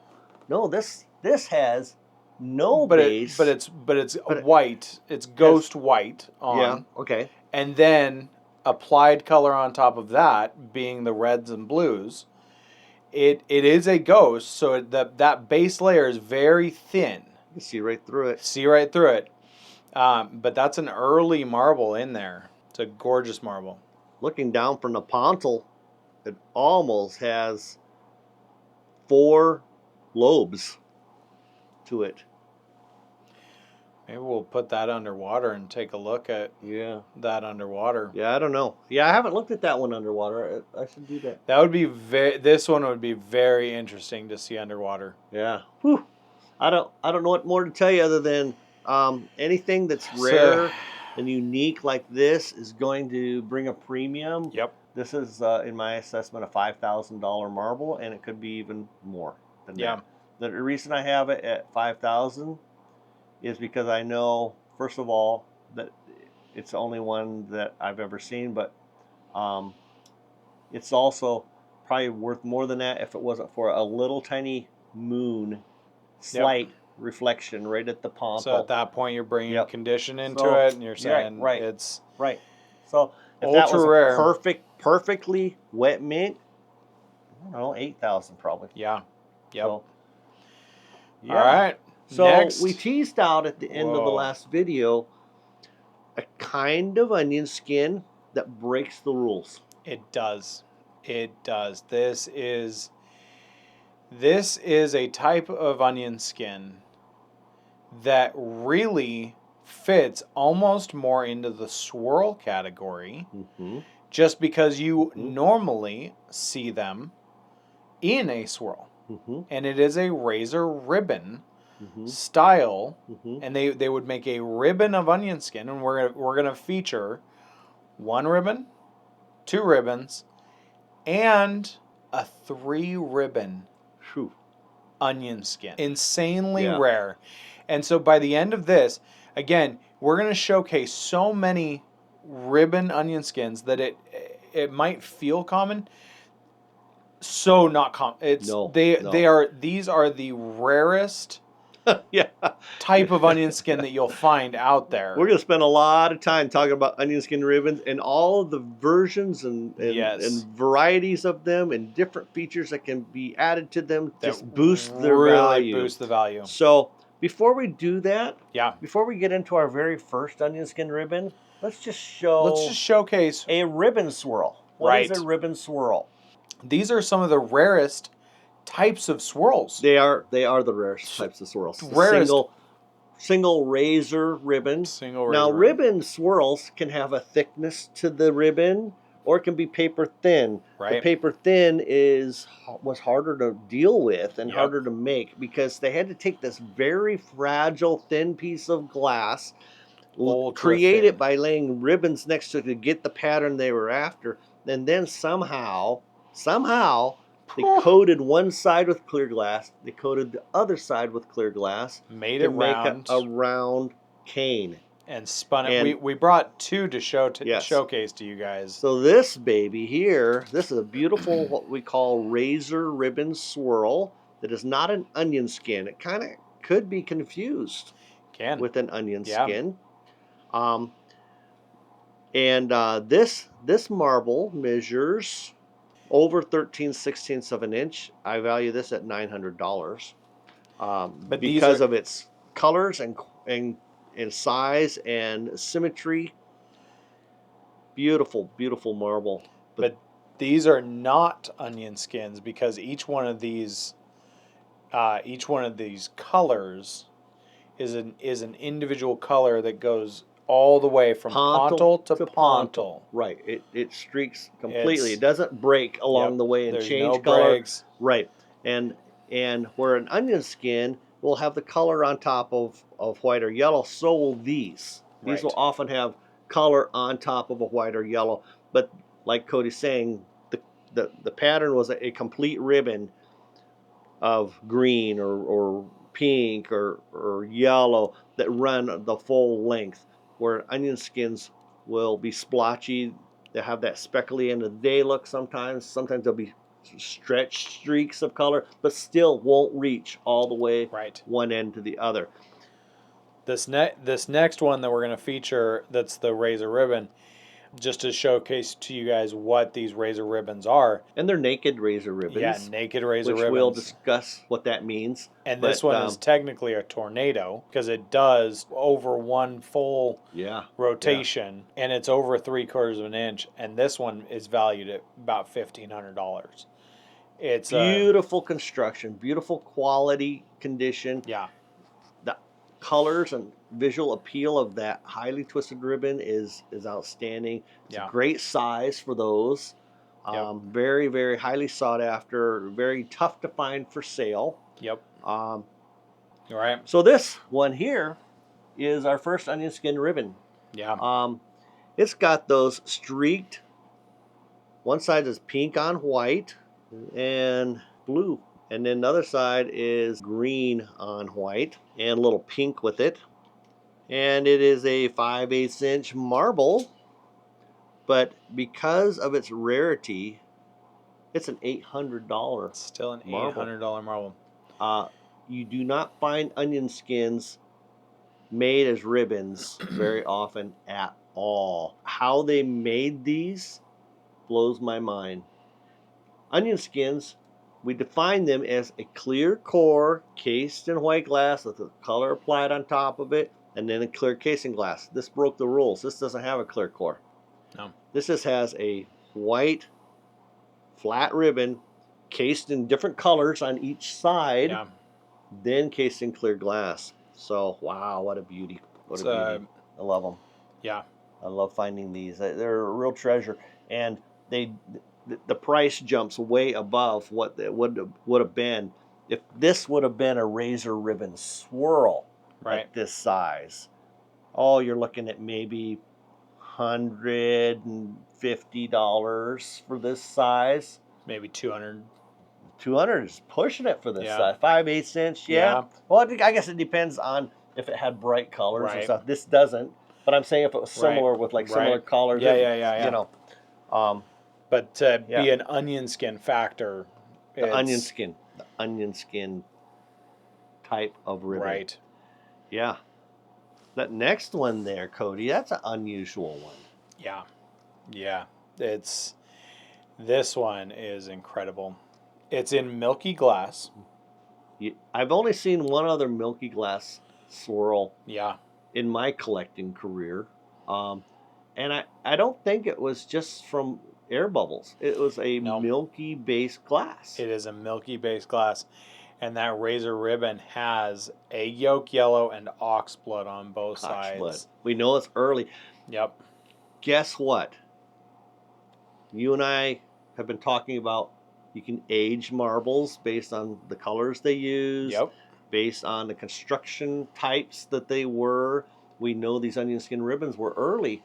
This has no base. But it's white. It's ghost white on. Yeah. Okay. And then applied color on top of that, being the reds and blues. It is a ghost, so that base layer is very thin. You see right through it. But that's an early marble in there. It's a gorgeous marble. Looking down from the Pontil, it almost has 4 lobes to it. Maybe we'll put that underwater and take a look at that underwater. Yeah, I don't know. Yeah, I haven't looked at that one underwater. I should do that. That would be this one would be very interesting to see underwater. Yeah. Whew. I don't know what more to tell you other than anything that's rare and unique like this is going to bring a premium. Yep. This is, in my assessment, a $5,000 marble, and it could be even more than that. The reason I have it at $5,000 is because I know, first of all, that it's the only one that I've ever seen, but it's also probably worth more than that if it wasn't for a little tiny moon, slight reflection right at the Pontil. So at that point, you're bringing condition into it, and you're saying it's right. So if ultra that was rare, perfectly wet mint, I don't know, $8,000 probably. Yeah. Yep. So, All right. So next. we teased out at the end of the last video a kind of onion skin that breaks the rules. It does. It does. This is a type of onion skin that really fits almost more into the swirl category, just because you normally see them in a swirl. And it is a razor ribbon style, and they would make a ribbon of onion skin, and we're gonna feature 1 ribbon, 2 ribbons, and a 3 ribbon onion skin. Insanely rare. And so by the end of this, again, we're gonna showcase so many ribbon onion skins that it might feel common. so not it's No, they no. they are these are the rarest Yeah. type of onion skin that you'll find out there. We're going to spend a lot of time talking about onion skin ribbons and all of the versions and Yes. varieties of them and different features that can be added to them That just boost their really value. boost the value. So before we do that, Yeah. before we get into our very first onion skin ribbon, let's just showcase a ribbon swirl. What is a ribbon swirl? These are some of the rarest types of swirls. They are the rarest types of swirls. Rarest. Single razor ribbon. Single razor now, ribbon. ribbon swirls can have a thickness to the ribbon, or it can be paper thin. Right. The paper thin was harder to deal with and Yep. harder to make because they had to take this very fragile, thin piece of glass, create it by laying ribbons next to it to get the pattern they were after, and then somehow they coated one side with clear glass. They coated the other side with clear glass. Made to it round. Make a round cane. And spun it. We brought two to showcase to you guys. So this baby here, this is a beautiful what we call razor ribbon swirl that is not an onion skin. It kind of could be confused with an onion skin. This marble measures over 13/16 of an inch. I value this at $900 because of its colors and size and symmetry. Beautiful, beautiful marble. But these are not onion skins because each one of these colors is an individual color that goes all the way from Pontil to Pontil. Right. It streaks completely. It doesn't break along the way and change color. Breaks. Right. And where an onion skin will have the color on top of white or yellow, so will these. These will often have color on top of a white or yellow. But like Cody's saying, the pattern was a complete ribbon of green or pink or yellow that run the full length, where onion skins will be splotchy. They have that speckly end of the day look sometimes. Sometimes they'll be stretched streaks of color, but still won't reach all the way one end to the other. This next one that we're going to feature, that's the razor ribbon, just to showcase to you guys what these razor ribbons are. And they're naked razor ribbons. Yeah, naked razor ribbons. Which we'll discuss what that means. And this one is technically a tornado because it does over one full rotation, and it's over 3/4 of an inch. And this one is valued at about $1,500. It's beautiful construction, beautiful quality condition. Yeah. The colors and visual appeal of that highly twisted ribbon is outstanding. It's a great size for those. Very, very highly sought after, very tough to find for sale. Yep. All right. So this one here is our first onion skin ribbon. Yeah. It's got those streaked, one side is pink on white and blue. And then the other side is green on white and a little pink with it. And it is a 5/8 inch marble, but because of its rarity, it's an $800. It's still an $800 marble. You do not find onion skins made as ribbons very often at all. How they made these blows my mind. Onion skins, we define them as a clear core cased in white glass with the color applied on top of it, and then a clear casing glass. This broke the rules. This doesn't have a clear core. No. This just has a white flat ribbon cased in different colors on each side, then cased in clear glass. So, wow, what a beauty. What a beauty. I love them. Yeah. I love finding these. They're a real treasure. And the price jumps way above what it would have been if this would have been a razor ribbon swirl at this size. Oh, you're looking at maybe $150 for this size. Maybe 200. 200 is pushing it for this size. 5/8 inch, Well, I guess it depends on if it had bright colors and stuff. This doesn't. But I'm saying if it was similar with like similar colors. Yeah. You know. But to be an onion skin factor, The Onionskin. The Onionskin type of ribbon. Right. Yeah. That next one there, Cody, that's an unusual one. Yeah. Yeah. This one is incredible. It's in milky glass. I've only seen one other milky glass swirl Yeah. in my collecting career. And I don't think it was just from air bubbles. It was a milky based glass. It is a milky based glass. And that razor ribbon has egg yolk yellow and oxblood on both sides. We know it's early. Yep. Guess what? You and I have been talking about you can age marbles based on the colors they use, Yep. based on the construction types that they were. We know these Onionskin ribbons were early.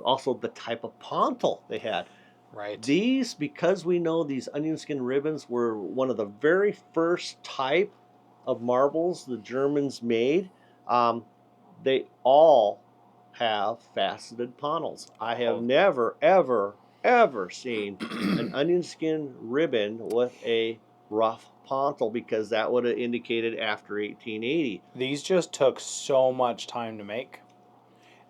Also, the type of pontil they had. Right. These, because we know these Onionskin ribbons were one of the very first type of marbles the Germans made, they all have faceted pontils. I have never, ever, ever seen an Onionskin ribbon with a rough pontil, because that would have indicated after 1880. These just took so much time to make.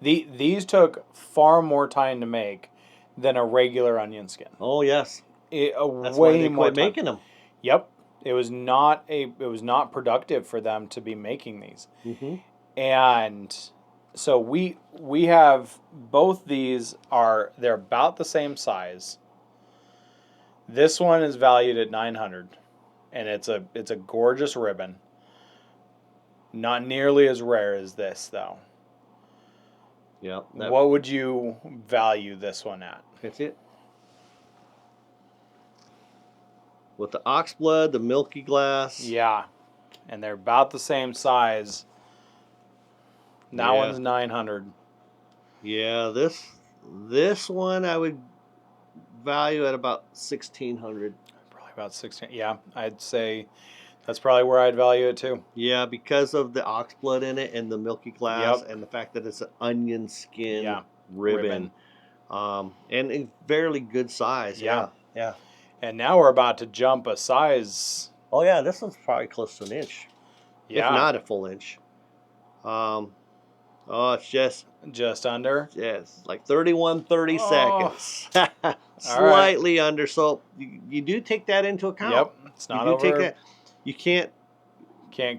These took far more time to make than a regular Onionskin. Oh yes, that's way why they more quit time. making them. Yep, it was not productive for them to be making these, and so we have both these they're about the same size. This one is valued at $900, and it's a gorgeous ribbon. Not nearly as rare as this though. Yeah. What would you value this one at? That's it. With the Oxblood, the milky glass. Yeah, and they're about the same size. That one's $900. Yeah, this one I would value at about $1,600. Probably about 16. Yeah, I'd say that's probably where I'd value it too. Yeah, because of the Oxblood in it and the milky glass, and the fact that it's an Onionskin ribbon. And in fairly good size. Yeah. And now we're about to jump a size. Oh yeah, this one's probably close to an inch, if not a full inch. It's just under. Yes, like 30 seconds. Slightly under. So you do take that into account. Yep, it's not over. Take that. You can't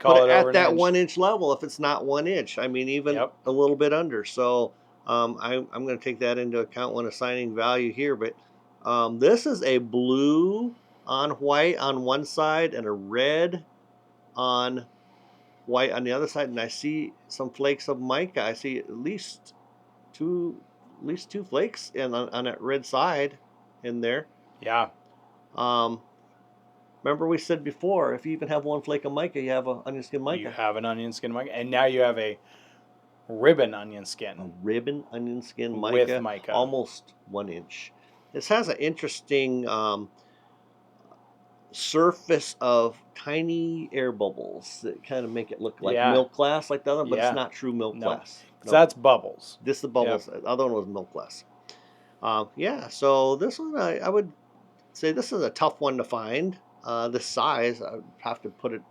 call it at over that an 1 inch level if it's not 1 inch. I mean, even a little bit under. So I'm going to take that into account when assigning value here. But this is a blue on white on one side and a red on white on the other side, and I see some flakes of mica. I see at least two flakes on that red side in there. Yeah. Remember we said before, if you even have one flake of mica, you have an Onionskin mica. You have an Onionskin mica, and now you have a ribbon Onionskin. A ribbon Onionskin mica with mica, almost 1 inch. This has an interesting surface of tiny air bubbles that kind of make it look like milk glass, like the other, but it's not true milk glass. No. That's bubbles. This is the bubbles. The other one was milk glass. So this one, I would say this is a tough one to find. This size, I would have to put it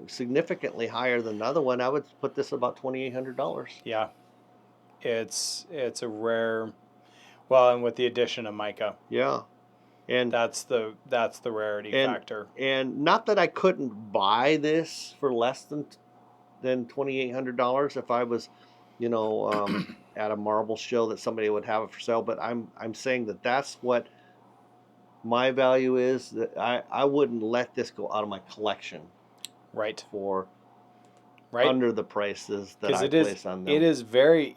significantly higher than the other one. I would put this about $2,800. Yeah, it's a rare. Well, and with the addition of mica. Yeah. And that's the rarity factor. And not that I couldn't buy this for less than $2,800 if I was, at a marble show that somebody would have it for sale. But I'm saying that that's what my value is. That I wouldn't let this go out of my collection. Right. For under the prices that I place on them. It is very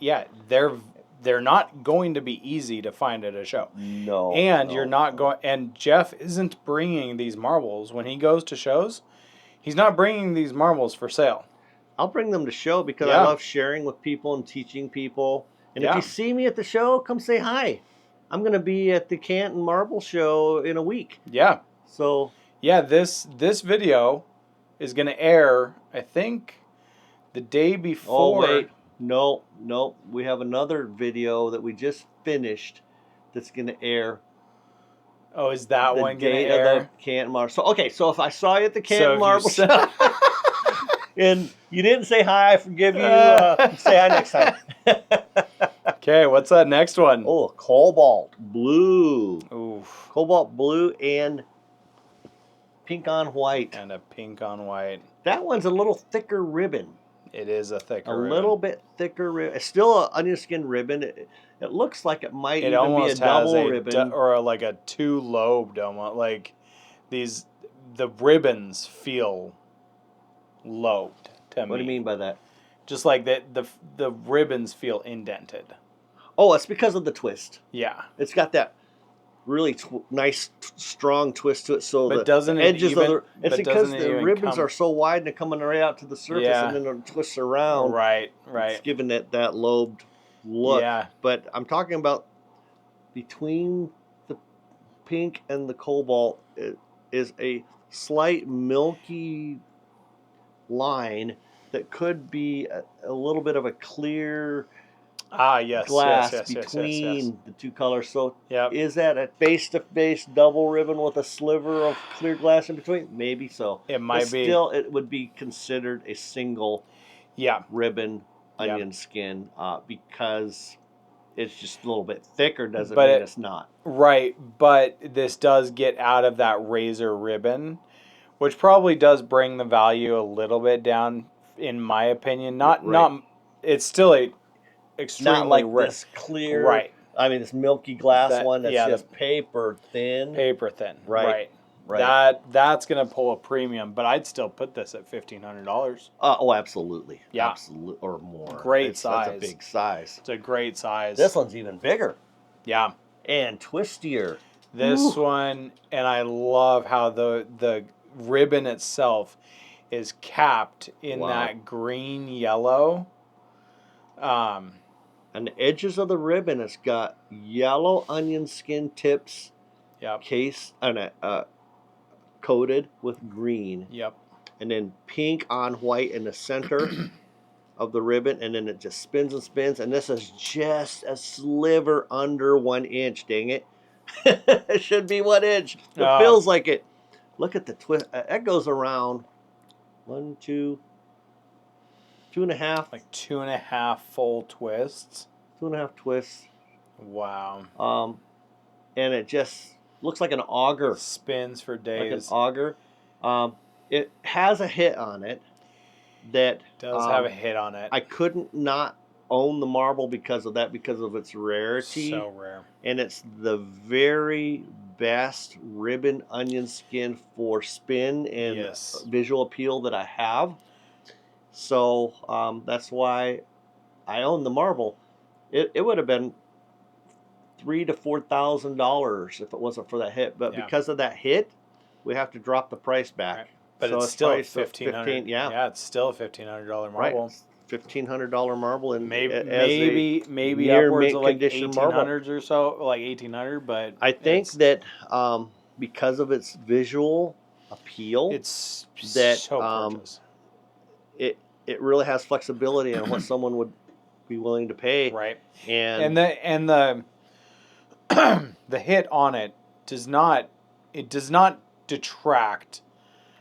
They're not going to be easy to find at a show. No. And you're not going. And Jeff isn't bringing these marbles when he goes to shows. He's not bringing these marbles for sale. I'll bring them to show because I love sharing with people and teaching people. And if you see me at the show, come say hi. I'm going to be at the Canton Marble Show in a week. Yeah. So. Yeah, this video is going to air, I think, the day before. Oh, wait. No. We have another video that we just finished that's going to air Oh, is that the one gonna date air? of the Canton Marble. So okay, so if I saw you at the So Canton if Marble you Shop and you didn't say hi, I forgive you. Say hi next time. Okay, what's that next one? Oh, Cobalt Blue. Oof. Cobalt Blue and pink on white. And a pink on white. That one's a little thicker ribbon. It is a thicker A ribbon. little bit thicker ribbon. It's still an onionskin ribbon. It looks like it might It even be a almost has double ribbon. or like a two-lobed almost. Like the ribbons feel lobed to me. What do you mean by that? Just like the ribbons feel indented. Oh, it's because of the twist. Yeah. It's got that really nice, strong twist to it. So But the doesn't it edges even- of the... It's but because doesn't it the even ribbons come- are so wide and they're coming right out to the surface, Yeah. and then it twists around. Right. It's giving it that lobed look. Yeah. But I'm talking about between the pink and the cobalt, it is a slight milky line that could be a little bit of a clear Yes. glass yes. between the two colors. So Yep. is that a face-to-face double ribbon with a sliver of clear glass in between? Maybe so. It might But be. still, it would be considered a single Yeah. ribbon Yep. onion skin because it's just a little bit thicker. Doesn't But mean it- it's not. Right, but this does get out of that razor ribbon, which probably does bring the value a little bit down, in my opinion. Not. It's still a extremely Not like rare. this clear. Right. I mean, this milky glass That- one that's yeah, just paper thin. Paper thin. Right. That's gonna pull a premium, but I'd still put this at $1,500. Oh, absolutely. Yeah. Absolutely, or more. Great That's size. a big size. It's a great size. This one's even bigger Yeah. and twistier. This Ooh. one, and I love how the ribbon itself is capped in Wow. that green yellow. And the edges of the ribbon, it's got yellow onion skin tips, Yep. coated with green, Yep. and then pink on white in the center of the ribbon, and then it just spins and spins. And this is just a sliver under 1 inch. Dang it! It should be 1 inch. It Oh. feels like it. Look at the twist. That goes around 1, 2, 2.5, Like 2.5 full twists. 2.5 twists. Wow. And it just looks like an auger. Spins for Like an days. auger. It has a hit on it that Does have a hit on it. I couldn't not own the marble because of that, because of its rarity. So rare. And it's the very best ribbon onion skin for spin and Yes. visual appeal that I have. So that's why I own the marble. It would have been $3,000 to $4,000 if it wasn't for that hit. But Yeah. because of that hit, we have to drop the price back. Right. But So it's still priced at 1,500. Yeah, It's still a $1,500 right. marble. $1,500 marble, and Maybe near upwards mint of like condition marble. 1,800s or so, like 1,800. But I think it's- that because of its visual appeal, it's that, so gorgeous. it really has flexibility on what someone would be willing to pay. Right. And And the the hit on it does not detract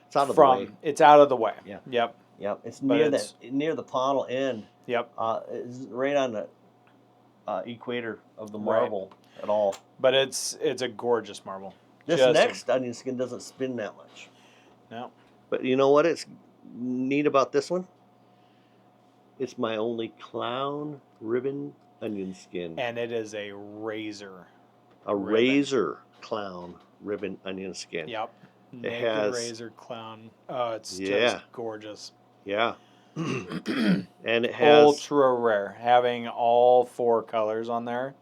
it's out of from the way. it's out of the way. Yeah. Yep. Yep, it's But near it's- near the pontil end. Yep. It's right on the equator of the Right. marble at all. But it's a gorgeous marble. This Just a- next onion skin doesn't spin that much. No. But you know what? It's neat about this one. It's my only clown ribbon onion skin. And it is a razor. A ribbon. razor clown ribbon onion skin. Yep. Naked has- razor clown. Oh, it's Yeah. just gorgeous. Yeah. And it has Ultra rare. Having all 4 colors on there.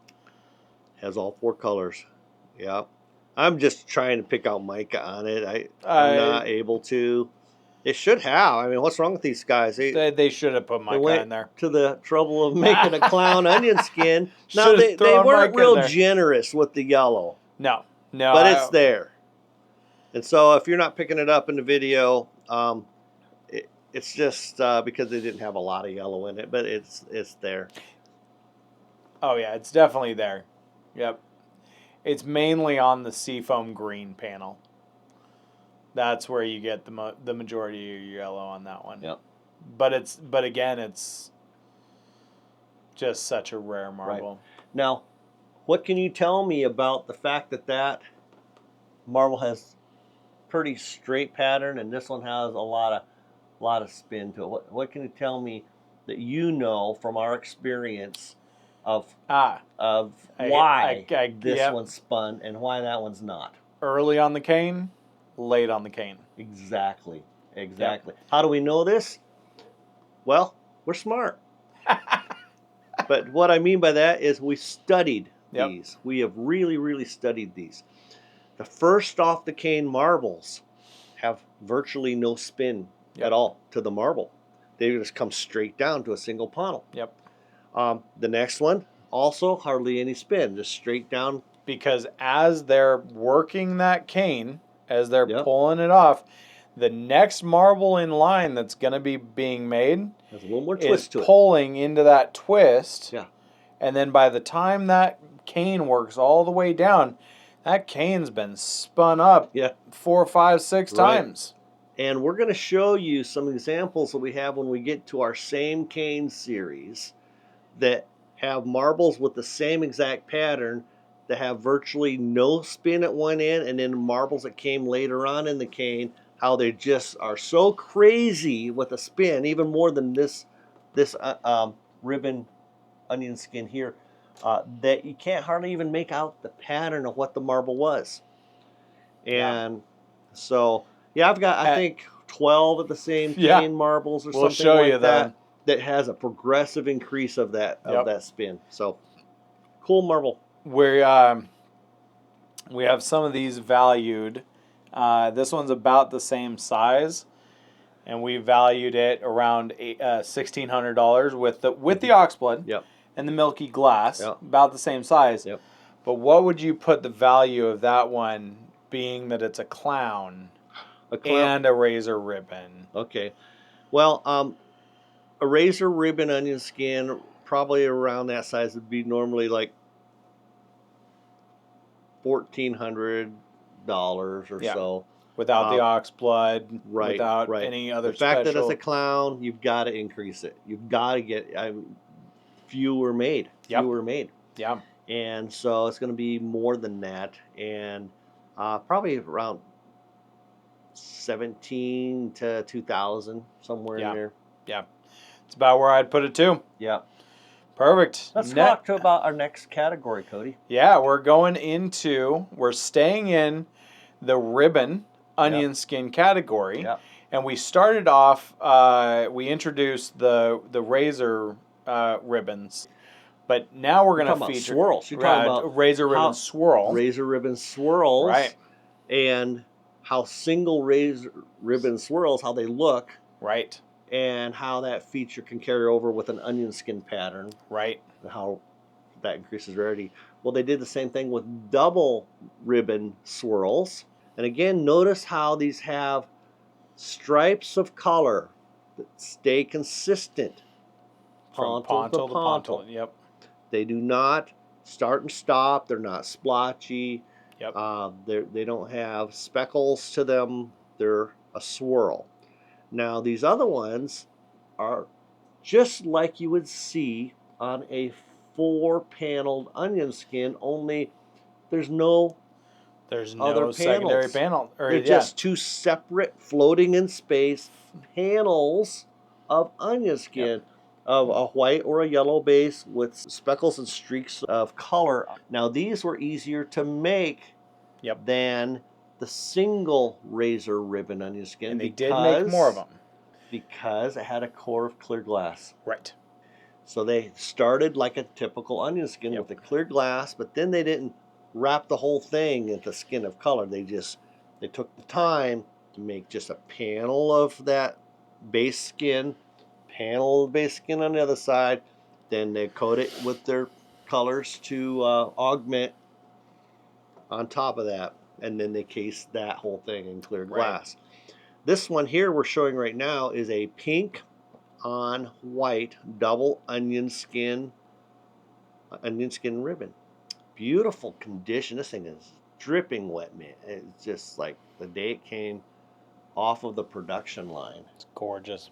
all 4 colors. Yeah. I'm just trying to pick out Mica on it. I'm I- not able to. It should have. I mean, what's wrong with these guys? They should have put Mica went in there. to the trouble of making a clown onion skin. Now, Should've they thrown weren't Mica in real there. generous with the yellow, No. No. but it's there. And so if you're not picking it up in the video, it's just because they didn't have a lot of yellow in it, but it's there. Oh yeah, it's definitely there. Yep. It's mainly on the seafoam green panel. That's where you get the majority of your yellow on that one. Yep. But again, it's just such a rare marble. Right. Now, what can you tell me about the fact that that marble has pretty straight pattern and this one has a lot of spin to it? What can you tell me that you know from our experience of why this one's spun and why that one's not? Early on the cane, late on the cane. Exactly. Yep. How do we know this? Well, we're smart. But what I mean by that is we studied these. We have really, really studied these. The first off the cane marbles have virtually no spin at all to the marble. They just come straight down to a single Pontil. Yep. The next one, also hardly any spin, just straight down. Because as they're working that cane, as they're pulling it off, the next marble in line that's going to be being made has a little more twist to it. Pulling into that twist. Yeah. And then by the time that cane works all the way down, that cane's been spun up 4, 5, 6 times. And we're going to show you some examples that we have when we get to our same cane series that have marbles with the same exact pattern that have virtually no spin at one end, and then marbles that came later on in the cane, how they just are so crazy with a spin, even more than this ribbon onion skin here, that you can't hardly even make out the pattern of what the marble was. And so, I've got, I think, 12 of the same cane marbles or something like that. That has a progressive increase of that spin. So, cool marble. We have some of these valued. This one's about the same size, and we valued it around $1,600 with the Oxblood and the milky glass, about the same size. But what would you put the value of that one, being that it's a clown and a razor ribbon? Okay, well, a razor ribbon onion skin, probably around that size, would be normally like $1,400 or so. Without the Oxblood, without any other special. The fact that it's a clown, you've got to increase it. You've got to get fewer made. Yeah. And so it's going to be more than that. And probably around 17 to 2,000, somewhere in there. Yeah. It's about where I'd put it too. Yeah. Perfect. Let's talk about our next category, Cody. Yeah, we're staying in the ribbon onion skin category. And we started off, we introduced the razor ribbons. But now we're going to feature swirls. You're talking about razor ribbon swirl. Razor ribbon swirls. Right. And how single razor ribbon swirls, how they look. Right. And how that feature can carry over with an onion skin pattern. Right. And how that increases rarity. Well, they did the same thing with double ribbon swirls. And again, notice how these have stripes of color that stay consistent. From Pontil to Pontil. Yep. They do not start and stop. They're not splotchy. Yep. They don't have speckles to them. They're a swirl. Now, these other ones are just like you would see on a 4-paneled onion skin, only there's no other secondary panel. They're just two separate, floating in space panels of onion skin of a white or a yellow base with speckles and streaks of color. Now, these were easier to make than the single razor ribbon onion skin. And they did make more of them. Because it had a core of clear glass. Right. So they started like a typical onion skin with the clear glass, but then they didn't wrap the whole thing in the skin of color. They took the time to make just a panel of that base skin, panel of the base skin on the other side, then they coat it with their colors to augment on top of that. And then they case that whole thing in clear glass. This one here we're showing right now is a pink on white double onion skin ribbon. beautiful condition. This thing is dripping wet, man. It's just like the day it came off of the production line. It's gorgeous.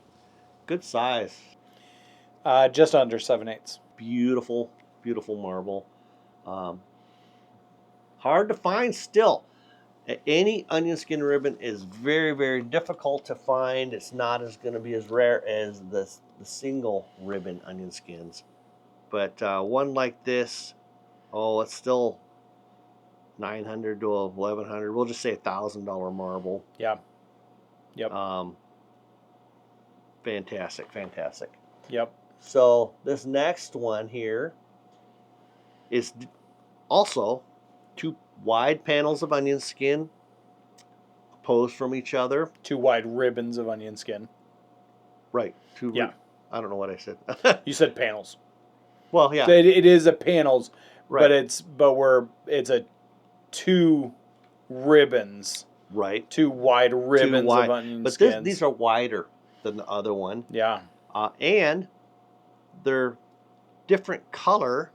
Good size. Just under 7/8. Beautiful, beautiful marble. Hard to find still. Any onionskin ribbon is very, very difficult to find. It's not going to be as rare as the single ribbon onionskins. But one like this, oh, it's still $900 to $1,100. We'll just say $1,000 marble. Yeah. Yep. Fantastic, fantastic. Yep. So this next one here is also 2 wide panels of onionskin opposed from each other. 2 wide ribbons of onionskin. Right. Yeah. I don't know what I said. You said panels. Well, yeah. It is a panels, Right. but it's a 2 ribbons. Right. 2 wide ribbons of onionskins. But these are wider than the other one. Yeah. And they're different color,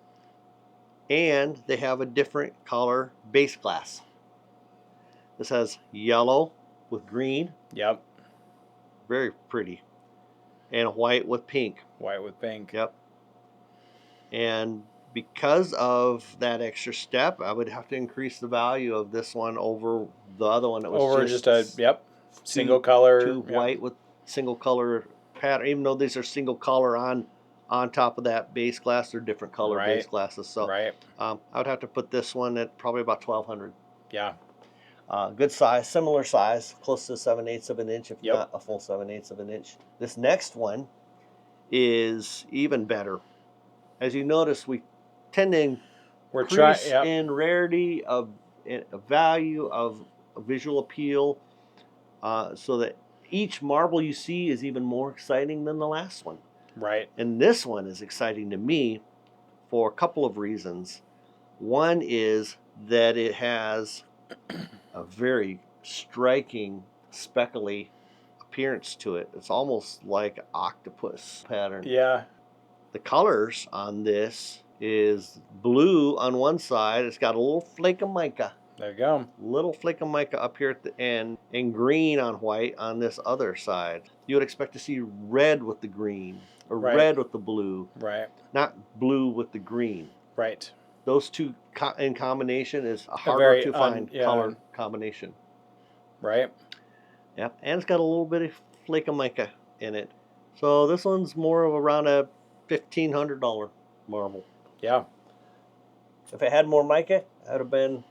and they have a different color base glass. This has yellow with green. Yep. Very pretty. And white with pink. White with pink. Yep. And because of that extra step, I would have to increase the value of this one over the other one that was over just a single color. 2 white with single color pattern. Even though these are single color on top of that base glass, they're different color base glasses. So I would have to put this one at probably about $1,200. Yeah. Good size, similar size, close to 7/8 of an inch, if not a full 7/8 of an inch. This next one is even better. As you notice, we tend to increase in rarity of value of visual appeal, so that each marble you see is even more exciting than the last one. Right. And this one is exciting to me for a couple of reasons. One is that it has a very striking speckly appearance to it. It's almost like an octopus pattern. Yeah. The colors on this is blue on one side. It's got a little flake of mica. There you go. Little flake of mica up here at the end, and green on white on this other side. You would expect to see red with the green, or red with the blue. Right. Not blue with the green. Right. Those two in combination is a harder to find color combination. Right. Yep. And it's got a little bit of flake of mica in it. So this one's more of around a $1,500 marble. Yeah. If it had more mica, it would have been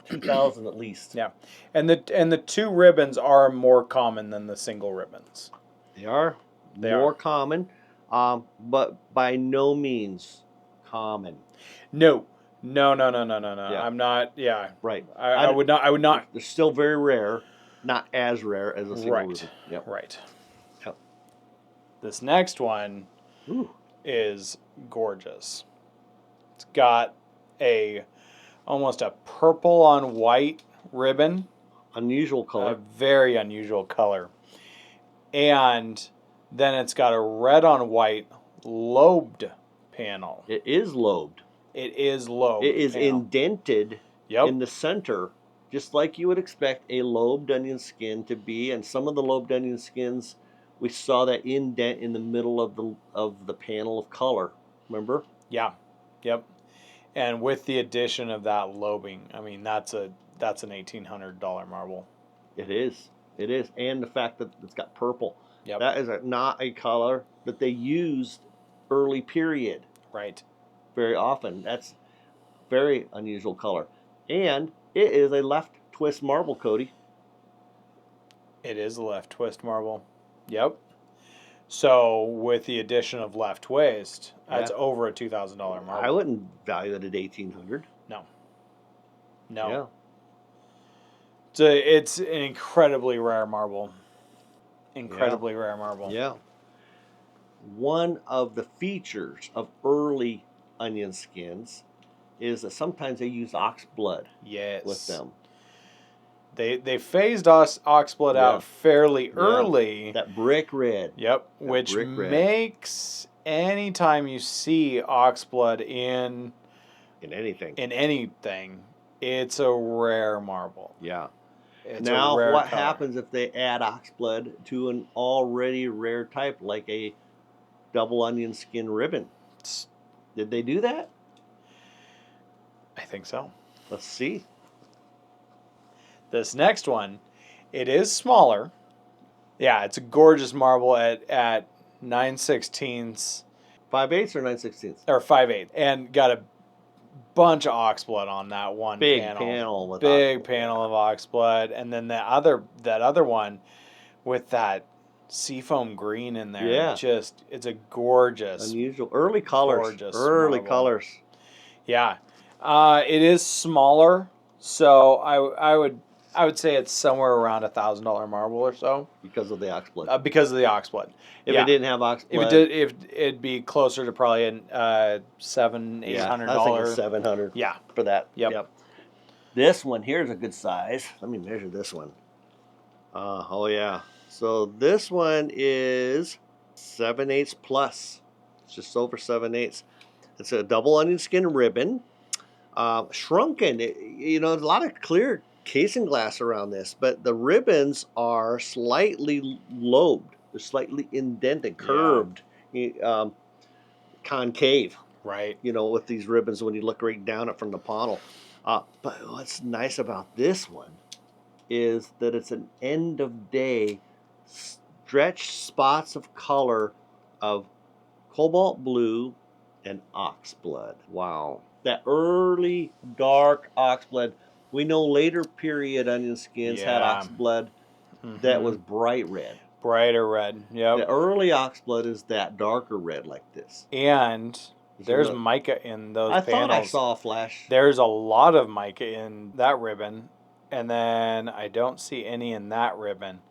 $2,000 at least. Yeah. And the 2 ribbons are more common than the single ribbons. They are more common, but by no means common. No. Yeah. I'm not. Yeah. Right. I would not. They're still very rare, not as rare as a single ribbon. Yep. Right. Yep. This next one is gorgeous. It's got almost a purple on white ribbon. Unusual color. A very unusual color. And then it's got a red on white lobed panel. It is lobed. It is lobed. It is indented in the center, just like you would expect a lobed onionskin to be. And some of the lobed onionskins, we saw that indent in the middle of the panel of color. Remember? Yeah. Yep. And with the addition of that lobing, I mean, that's an $1,800 marble. It is. It is. And the fact that it's got purple. Yep. That is not a color that they used early period. Right. Very often. That's very unusual color. And it is a left twist marble, Cody. It is a left twist marble. Yep. So with the addition of left twist, that's over a $2,000 marble. I wouldn't value it at $1,800. No. Yeah. It's an incredibly rare marble. Incredibly rare marble. Yeah. One of the features of early onionskins is that sometimes they use oxblood with them. They phased Oxblood out fairly early. That brick red. Yep. Which makes anytime you see Oxblood in in anything. In anything, it's a rare marble. Yeah. It's Now, a rare what color. happens if they add Oxblood to an already rare type like a double Onionskin ribbon? Did they do that? I think so. Let's see. This next one, it is smaller. Yeah, it's a gorgeous marble at 9/16 5/8 or 9/16? or 5/8, and got a bunch of oxblood on that one Big panel. panel with Big Oxblood, panel of oxblood, and then that other one with that seafoam green in there. Yeah. Just it's a gorgeous, unusual early colors. gorgeous Early marble. colors. Yeah, it is smaller, so I would say it's somewhere around $1,000 marble or so Because of the Oxblood. because of the oxblood. If it didn't have Oxblood, if it did, if it'd be closer to probably $700, $800. I was thinking 700. Yeah. For that. Yep. This one here's a good size. Let me measure this one. Oh yeah. So this one is 7/8 plus. It's just over 7/8. It's a double Onionskin ribbon. Shrunken. There's a lot of clear casing glass around this, but the ribbons are slightly lobed. They're slightly indented, curved, concave. Right. With these ribbons when you look right down it from the Pontil. But what's nice about this one is that it's an end of day stretched spots of color of cobalt blue and oxblood. Wow. That early dark oxblood. We know later period Onionskins had oxblood that was bright red. Brighter red. Yep. The early oxblood is that darker red like this. And there's mica in those panels. I thought I saw a flash. There's a lot of mica in that ribbon, and then I don't see any in that ribbon.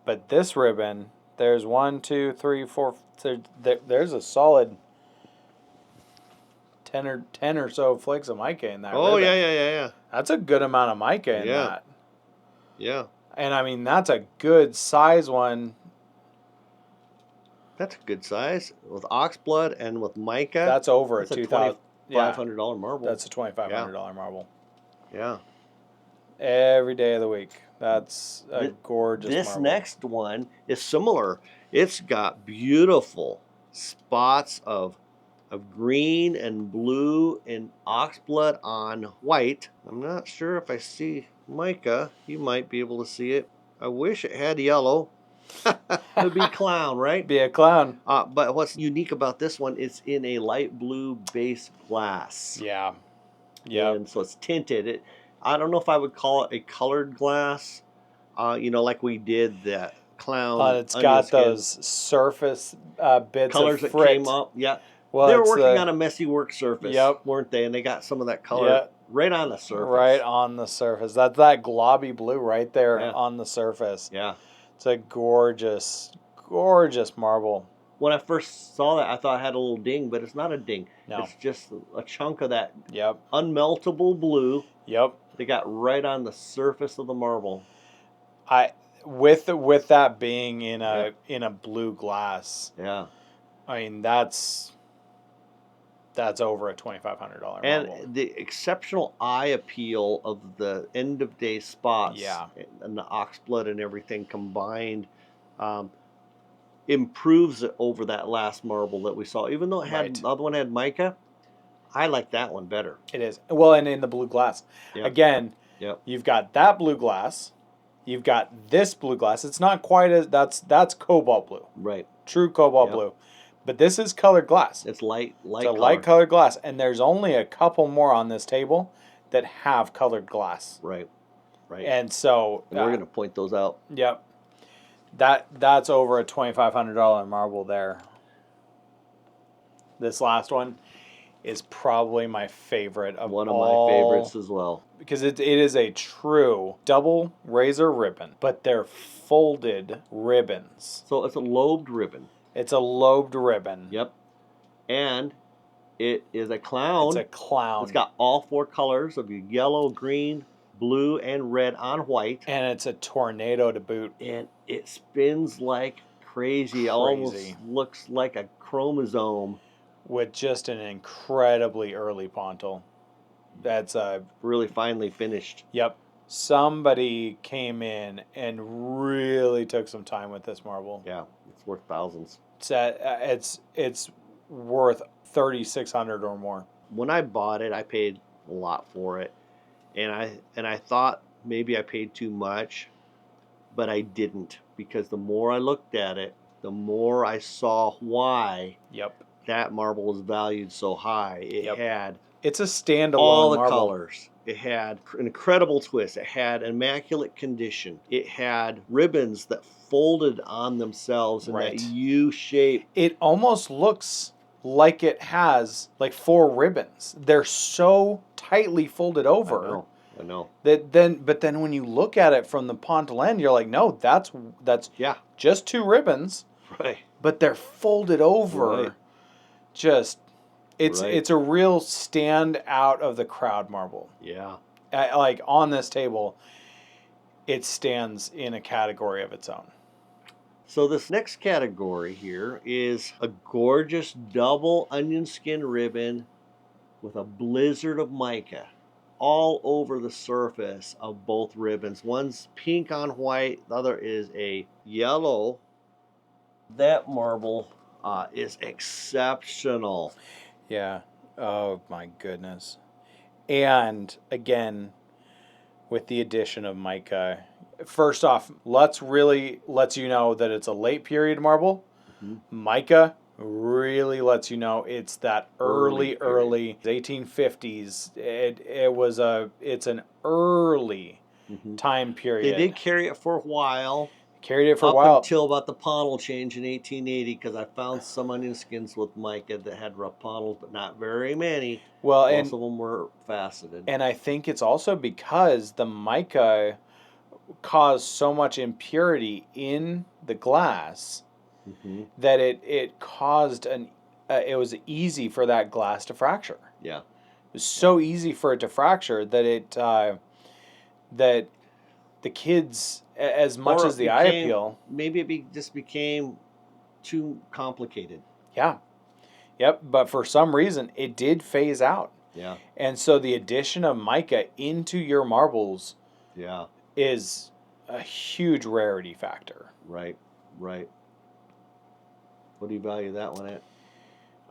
But this ribbon, there's 1, 2, 3, 4. There's a solid 10 or so flakes of mica in that ribbon. Oh, yeah. That's a good amount of mica in that. Yeah. And I mean, that's a good size one. That's a good size. With oxblood and with mica. That's over that's a $2,500 marble. That's a $2,500 marble. Yeah. Every day of the week. That's a gorgeous This marble. next one is similar. It's got beautiful spots of green and blue and oxblood on white. I'm not sure if I see mica. You might be able to see it. I wish it had yellow. It'd be clown, right? Be a clown. But what's unique about this one, it's in a light blue base glass. Yeah. Yeah. And so it's tinted. I don't know if I would call it a colored glass. Like we did that clown. It's got those surface bits colors of that frit. came up. Yeah. Well, they were working on a messy work surface, Yep. weren't they? And they got some of that color right on the surface. Right on the surface. That's that globby blue right there on the surface. Yeah. It's a gorgeous, gorgeous marble. When I first saw that, I thought it had a little ding, but it's not a ding. No. It's just a chunk of that Yep. unmeltable blue. Yep. They got right on the surface of the marble. With that being in a blue glass. Yeah. I mean that's over a $2,500 marble. And the exceptional eye appeal of the end of day spots and the oxblood and everything combined improves it over that last marble that we saw. Even though the other one had mica, I like that one better. It is. Well, and in the blue glass. Yep. Again, you've got that blue glass. You've got this blue glass. It's not quite as that's cobalt blue. Right. True cobalt blue. But this is colored glass. It's light It's a light colored glass, and there's only a couple more on this table that have colored glass. Right. Right. And so we're going to point those out. Yep. That's over a $2,500 marble there. This last one is probably my favorite of one of all, my favorites as well. Because it is a true double razor ribbon, but they're folded ribbons. So it's a lobed ribbon. It's a lobed ribbon. Yep. And it is a clown. It's a clown. It's got all four colors of yellow, green, blue, and red on white. And it's a tornado to boot. And it spins like crazy. It almost looks like a chromosome. With just an incredibly early Pontil. That's really finely finished. yep. Somebody came in and really took some time with this marble. Yeah, it's worth thousands. It's worth 3,600 or more. When I bought it, I paid a lot for it, and I thought maybe I paid too much, but I didn't, because the more I looked at it, the more I saw why Yep. that marble was valued so high. It Yep. had It's a standalone all the marble. colors. It had an incredible twist. It had immaculate condition. It had ribbons that folded on themselves in Right. that U shape. It almost looks like it has like 4 ribbons. They're so tightly folded over. I know. But then when you look at it from the Pontil end, you're like, no, that's Yeah. just 2 ribbons, Right. but they're folded over. Right. Just Right. it's a real stand out of the crowd marble. Yeah. Like on this table, it stands in a category of its own. So this next category here is a gorgeous double onion skin ribbon with a blizzard of mica all over the surface of both ribbons. One's pink on white, the other is a yellow. That marble is exceptional. Yeah. Oh my goodness. And again, with the addition of mica, first off, Lutz really lets you know that it's a late period marble. Mm-hmm. Mica really lets you know it's that early 1850s. It's an early time period. They did carry it for a while. Carried it for a while. Until about the Pontil change in 1880, because I found some Onionskins with mica that had rough Pontils, but not very many. Well, Most of them were faceted. And I think it's also because the mica caused so much impurity in the glass that it caused it was easy for that glass to fracture. Yeah. It was so easy for it to fracture that that the kids, as much as the eye appeal, maybe it just became too complicated. Yeah. Yep. But for some reason, it did phase out. Yeah. And so the addition of mica into your marbles is a huge rarity factor. Right. Right. What do you value that one at?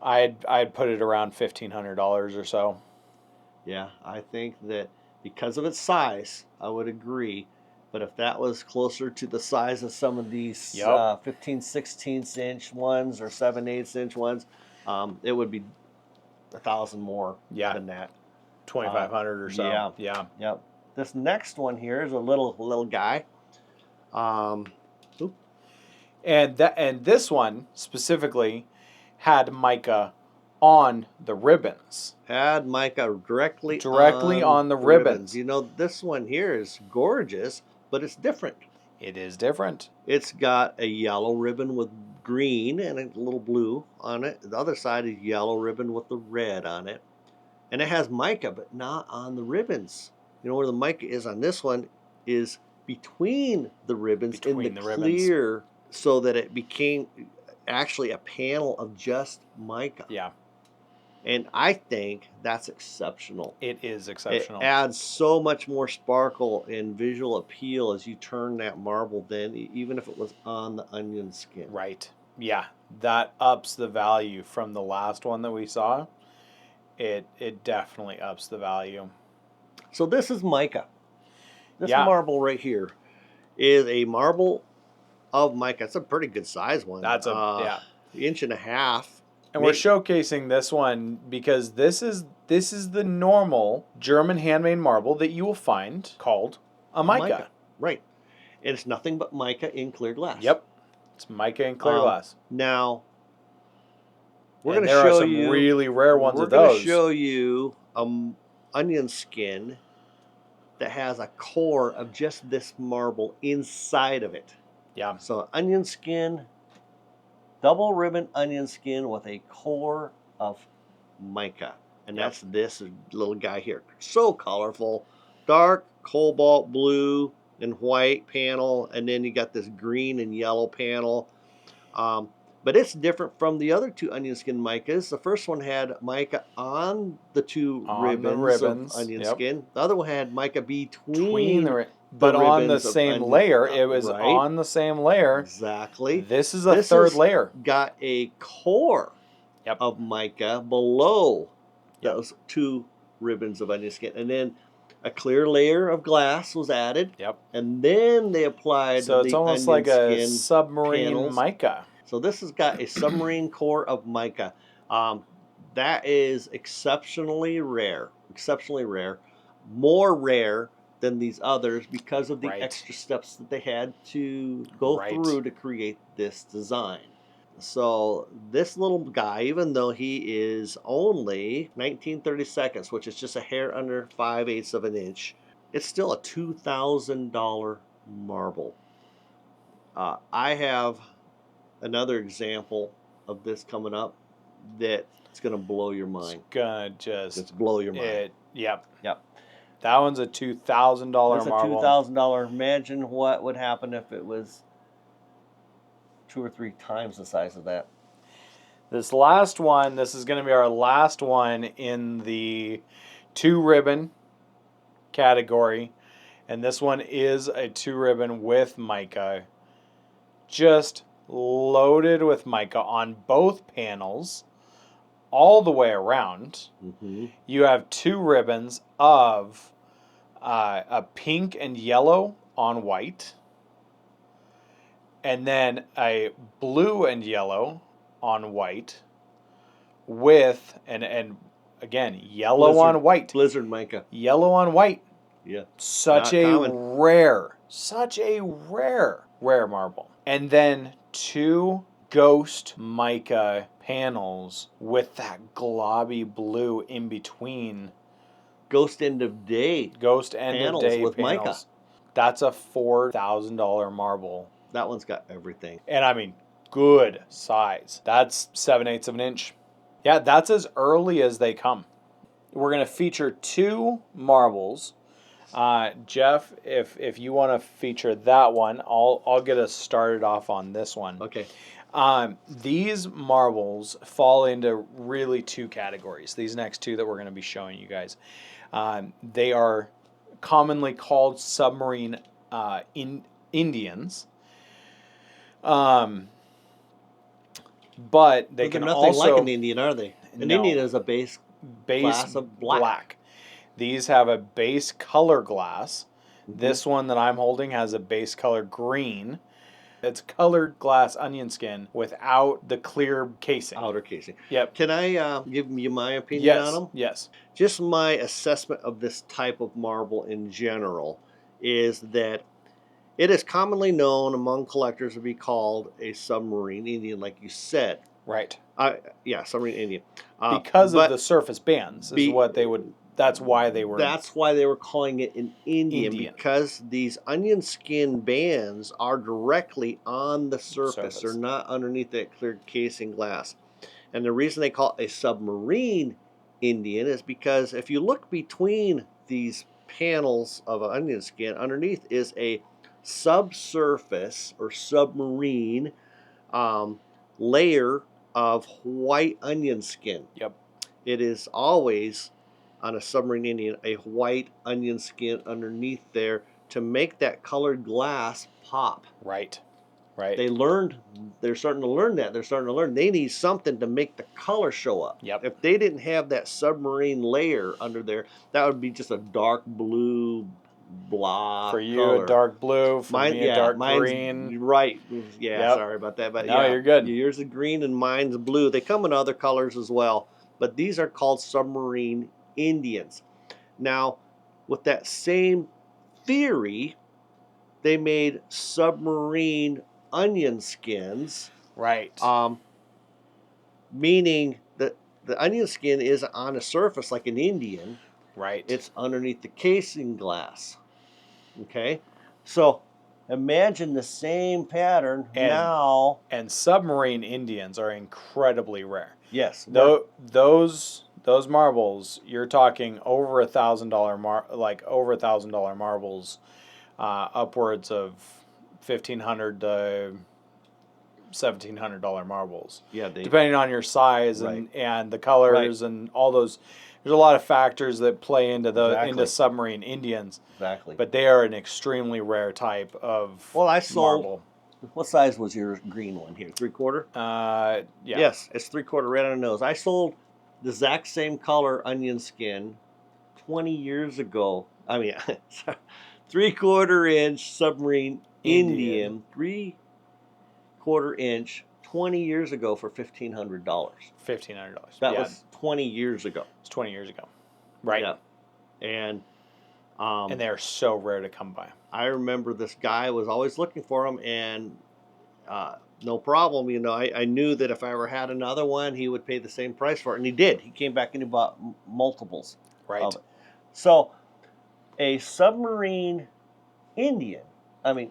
I'd put it around $1,500 or so. Yeah, I think that because of its size, I would agree. But if that was closer to the size of some of these 15/16 inch ones or 7/8 inch ones, it would be 1,000 more than that. 2,500 or so. Yeah. Yep. This next one here is a little guy. And this one specifically had mica on the ribbons. Had mica directly on the ribbons. You know, this one here is gorgeous, but it's different. It is different. It's got a yellow ribbon with green and a little blue on it. The other side is yellow ribbon with the red on it. And it has mica, but not on the ribbons. You know where the mica is on this one is between the ribbons in the clear, so that it became actually a panel of just mica. Yeah. And I think that's exceptional. It is exceptional. It adds so much more sparkle and visual appeal as you turn that marble than even if it was on the onion skin. Right. Yeah. That ups the value from the last one that we saw. It definitely ups the value. So this is mica. This marble right here is a marble of mica. It's a pretty good size one. That's inch and a half. And we're showcasing this one because this is the normal German handmade marble that you will find called a mica. Right. And it's nothing but mica in clear glass. Yep. It's mica in clear glass. Now, we're going to show show some you really rare ones of those. We're going to show you an onion skin that has a core of just this marble inside of it. Yeah. So onion skin, double ribbon onion skin with a core of mica. And that's this little guy here. So colorful. Dark cobalt blue and white panel. And then you got this green and yellow panel. But it's different from the other two Onionskin micas. The first one had mica on the two On the ribbons of ribbons, Onionskin. The other one had mica between between but the on the ribbons of same onion. layer. It was Right, on the same layer. exactly. This is a This third has layer. got a core Yep. of mica below Yep. those two ribbons of Onionskin. And then a clear layer of glass was added. Yep. And then they applied So it's the almost like a Onionskin submarine panels. mica. So this has got a submarine core of mica. That is exceptionally rare. Exceptionally rare. More rare than these others because of the Right. extra steps that they had to go Right. through to create this design. So this little guy, even though he is only 19/32, which is just a hair under 5/8 of an inch, it's still a $2,000 marble. I have another example of this coming up that it's going to blow your mind. It's gonna just blow your mind. Yep. Yep. That one's a $2,000 That's a marble. $2,000. Imagine what would happen if it was 2 or 3 times the size of that. This last one, this is going to be our last one in the 2-ribbon category. And this one is a 2-ribbon with mica. Just loaded with mica on both panels all the way around. Mm-hmm. You have 2 ribbons of a pink and yellow on white. And then a blue and yellow on white with, and again, yellow Blizzard. on white. Blizzard mica. Yellow on white. Yeah. Such Not a common. rare marble. And then 2 ghost mica panels with that globby blue in between. Ghost end of day. Ghost end of Panels day with panels. mica. That's a $4,000 marble. That one's got everything. And I mean, good size. That's 7/8 of an inch. Yeah, that's as early as they come. We're going to feature 2 marbles. Jeff, if you want to feature that one, I'll get us started off on this one. Okay. These marbles fall into really 2 categories. These next 2 that we're going to be showing you guys. They are commonly called Submarine Indians. But they can nothing also like an Indian, are they? An No. Indian is a base glass of black. These have a base color glass. Mm-hmm. This one that I'm holding has a base color green. It's colored glass onionskin without the clear casing. Outer casing. Yep. Can I give you my opinion on them? Yes. Just my assessment of this type of marble in general is that it is commonly known among collectors to be called a submarine Indian, like you said. Right. Yeah, submarine Indian. Because of the surface bands is what they would. That's why they were. That's why they were calling it an Indian. Because these onion skin bands are directly on the surface. They're not underneath that clear casing glass. And the reason they call it a submarine Indian is because if you look between these panels of onion skin, underneath is a subsurface or submarine layer of white onion skin. Yep. It is always on a submarine Indian a white onion skin underneath there to make that colored glass pop. Right. Right. They're starting to learn that. They're starting to learn they need something to make the color show up. Yep. If they didn't have that submarine layer under there, that would be just a dark blue blah for you, color. a dark blue. For me, a dark green. Right. Yeah, sorry about that. But no, yeah, you're good. Yours is green and mine's blue. They come in other colors as well. But these are called submarine Indians. Now, with that same theory, they made submarine onion skins. Right. Meaning that the onion skin is on a surface like an Indian. Right. It's underneath the casing glass. Okay? So imagine the same pattern now. And submarine Indians are incredibly rare. Yes. Those marbles, you're talking over $1,000 marbles, upwards of $1,500 to $1,700 marbles. Yeah, Depending on your size Right. and the colors and all those. There's a lot of factors that play into Exactly. Submarine Indians, exactly. but they are an extremely rare type of Well, I sold. marble. What size was your green one here? 3/4. Yeah. Yes, it's 3/4 red on the nose. I sold the exact same color onion skin 20 years ago. I mean, 3/4 inch Submarine Indian, 3/4 inch 20 years ago for $1,500. $1,500. That was 20 years ago. It's 20 years ago. Right. Yeah. And they are so rare to come by. I remember this guy was always looking for them, and no problem. You know, I knew that if I ever had another one, he would pay the same price for it, and he did. He came back and he bought multiples Right. of it. So, a Submarine Indian, I mean,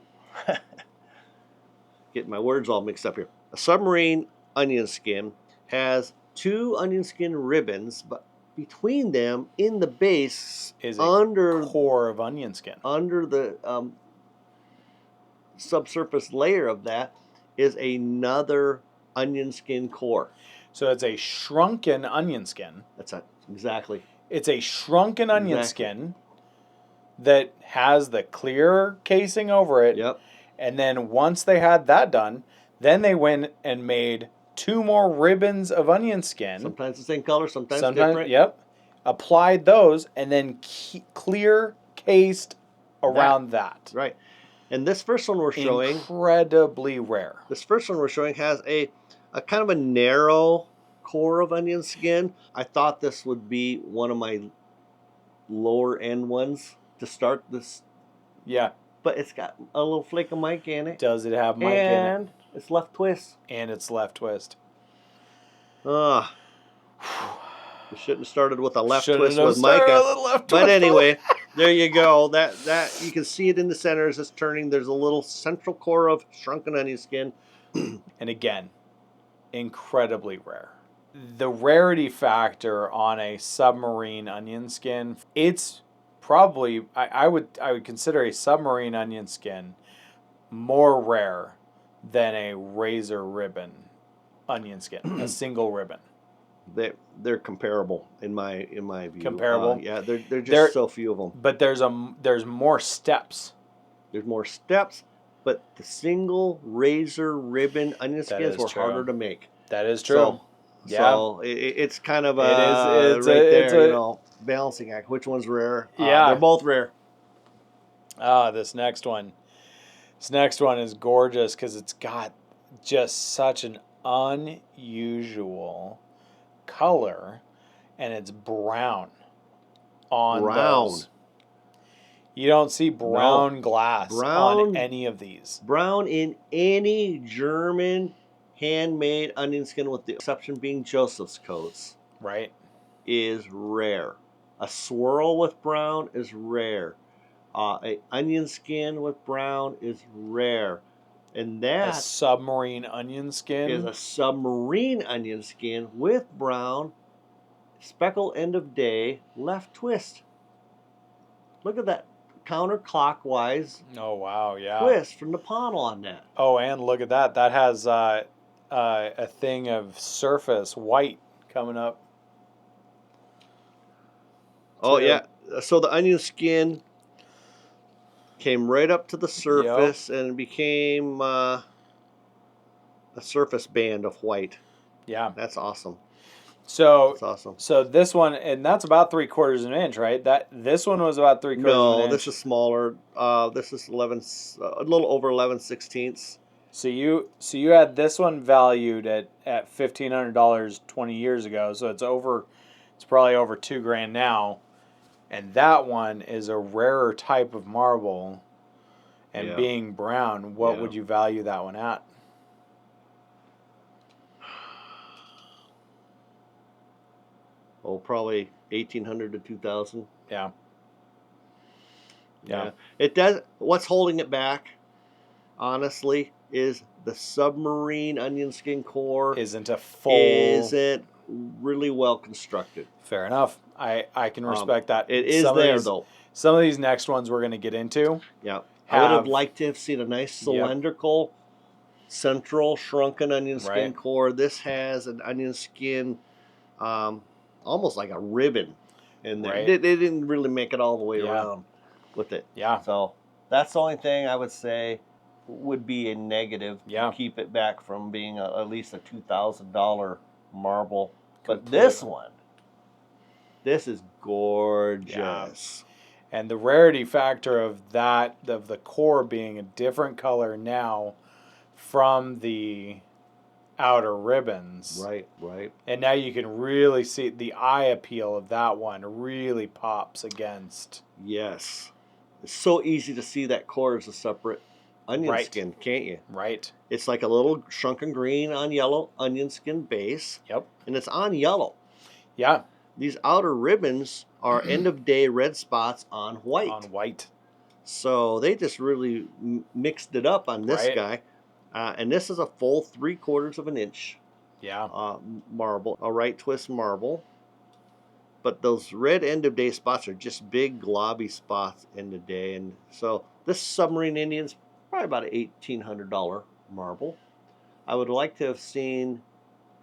getting my words all mixed up here. A Submarine Onionskin has 2 onionskin ribbons, but between them, in the base, Is under core of Onionskin. under the subsurface layer of that is another onionskin core. So it's a shrunken Onionskin. That's it. Exactly. It's a shrunken Onionskin that has the clear casing over it. Yep. And then once they had that done, then they went and made 2 more ribbons of Onionskin. Sometimes the same color, sometimes different. Yep. Applied those and then clear cased around that. Right. And this first one we're showing, incredibly rare. This first one we're showing has a kind of a narrow core of onion skin. I thought this would be one of my lower end ones to start this. Yeah. But it's got a little flake of mica in it. Does it have mica in it? And it's left twist. And it's left twist. We shouldn't have started with a left Shouldn't twist have with started mica. with a left But twist. anyway, there you go. That you can see it in the center as it's turning. There's a little central core of shrunken onion skin. And again, incredibly rare. The rarity factor on a Submarine Onionskin, it's probably I would consider a Submarine Onionskin more rare than a razor ribbon Onionskin, a single ribbon. They're comparable in my view. Comparable? Yeah, they're just so few of them. But there's more steps. There's more steps, but the single razor ribbon onion skins were harder to make. That is true. So it's kind of it's a balancing act. Which one's rare? Yeah, they're both rare. This next one is gorgeous because it's got just such an unusual color, and it's brown on those. You don't see brown glass on any of these. Brown in any German handmade onion skin, with the exception being Joseph's coats, right, is rare. A swirl with brown is rare. A onion skin with brown is rare. And that a Submarine Onionskin is a Submarine onion skin with brown, speckle end of day, left twist. Look at that counterclockwise. Oh wow, yeah. Twist from the panel on that. Oh, and look at that. That has a thing of surface white coming up. Oh yeah. So the onion skin came right up to the surface and became a surface band of white. Yeah, that's awesome. So that's awesome. So this one, and that's about 3/4 of an inch, right? This one was about 3/4 of an inch. No, this is smaller. This is a little over 11/16. So you had this one valued at $1,500 20 years ago. So it's probably over $2,000 now. And that one is a rarer type of marble, and being brown, what would you value that one at? Oh, probably 1,800 to 2,000. Yeah. It does. What's holding it back, honestly, is the Submarine Onionskin core isn't really well constructed. Fair enough. I can respect that. It is there, though. Some of these next ones we're going to get into. Yeah. I would have liked to have seen a nice cylindrical central shrunken onion skin Right. core. This has an onion skin, almost like a ribbon in there. Right. They didn't really make it all the way Yeah. around with it. Yeah. So that's the only thing I would say would be a negative Yeah. to keep it back from being at least a $2,000 marble. But Complete. this one, this is gorgeous. And the rarity factor of that, of the core being a different color now from the outer ribbons. Right, right. And now you can really see the eye appeal of that one really pops against. Yes. It's so easy to see that core as a separate onion Right. skin, can't you? Right. It's like a little shrunken green on yellow onion skin base. Yep. And it's on yellow. Yeah. These outer ribbons are end of day red spots on white. On white. So they just really mixed it up on this Right. guy. And this is a full 3/4 of an inch Yeah. marble, a right twist marble. But those red end of day spots are just big globby spots end of day. And so this Submarine Indians, probably about an $1,800 marble. I would like to have seen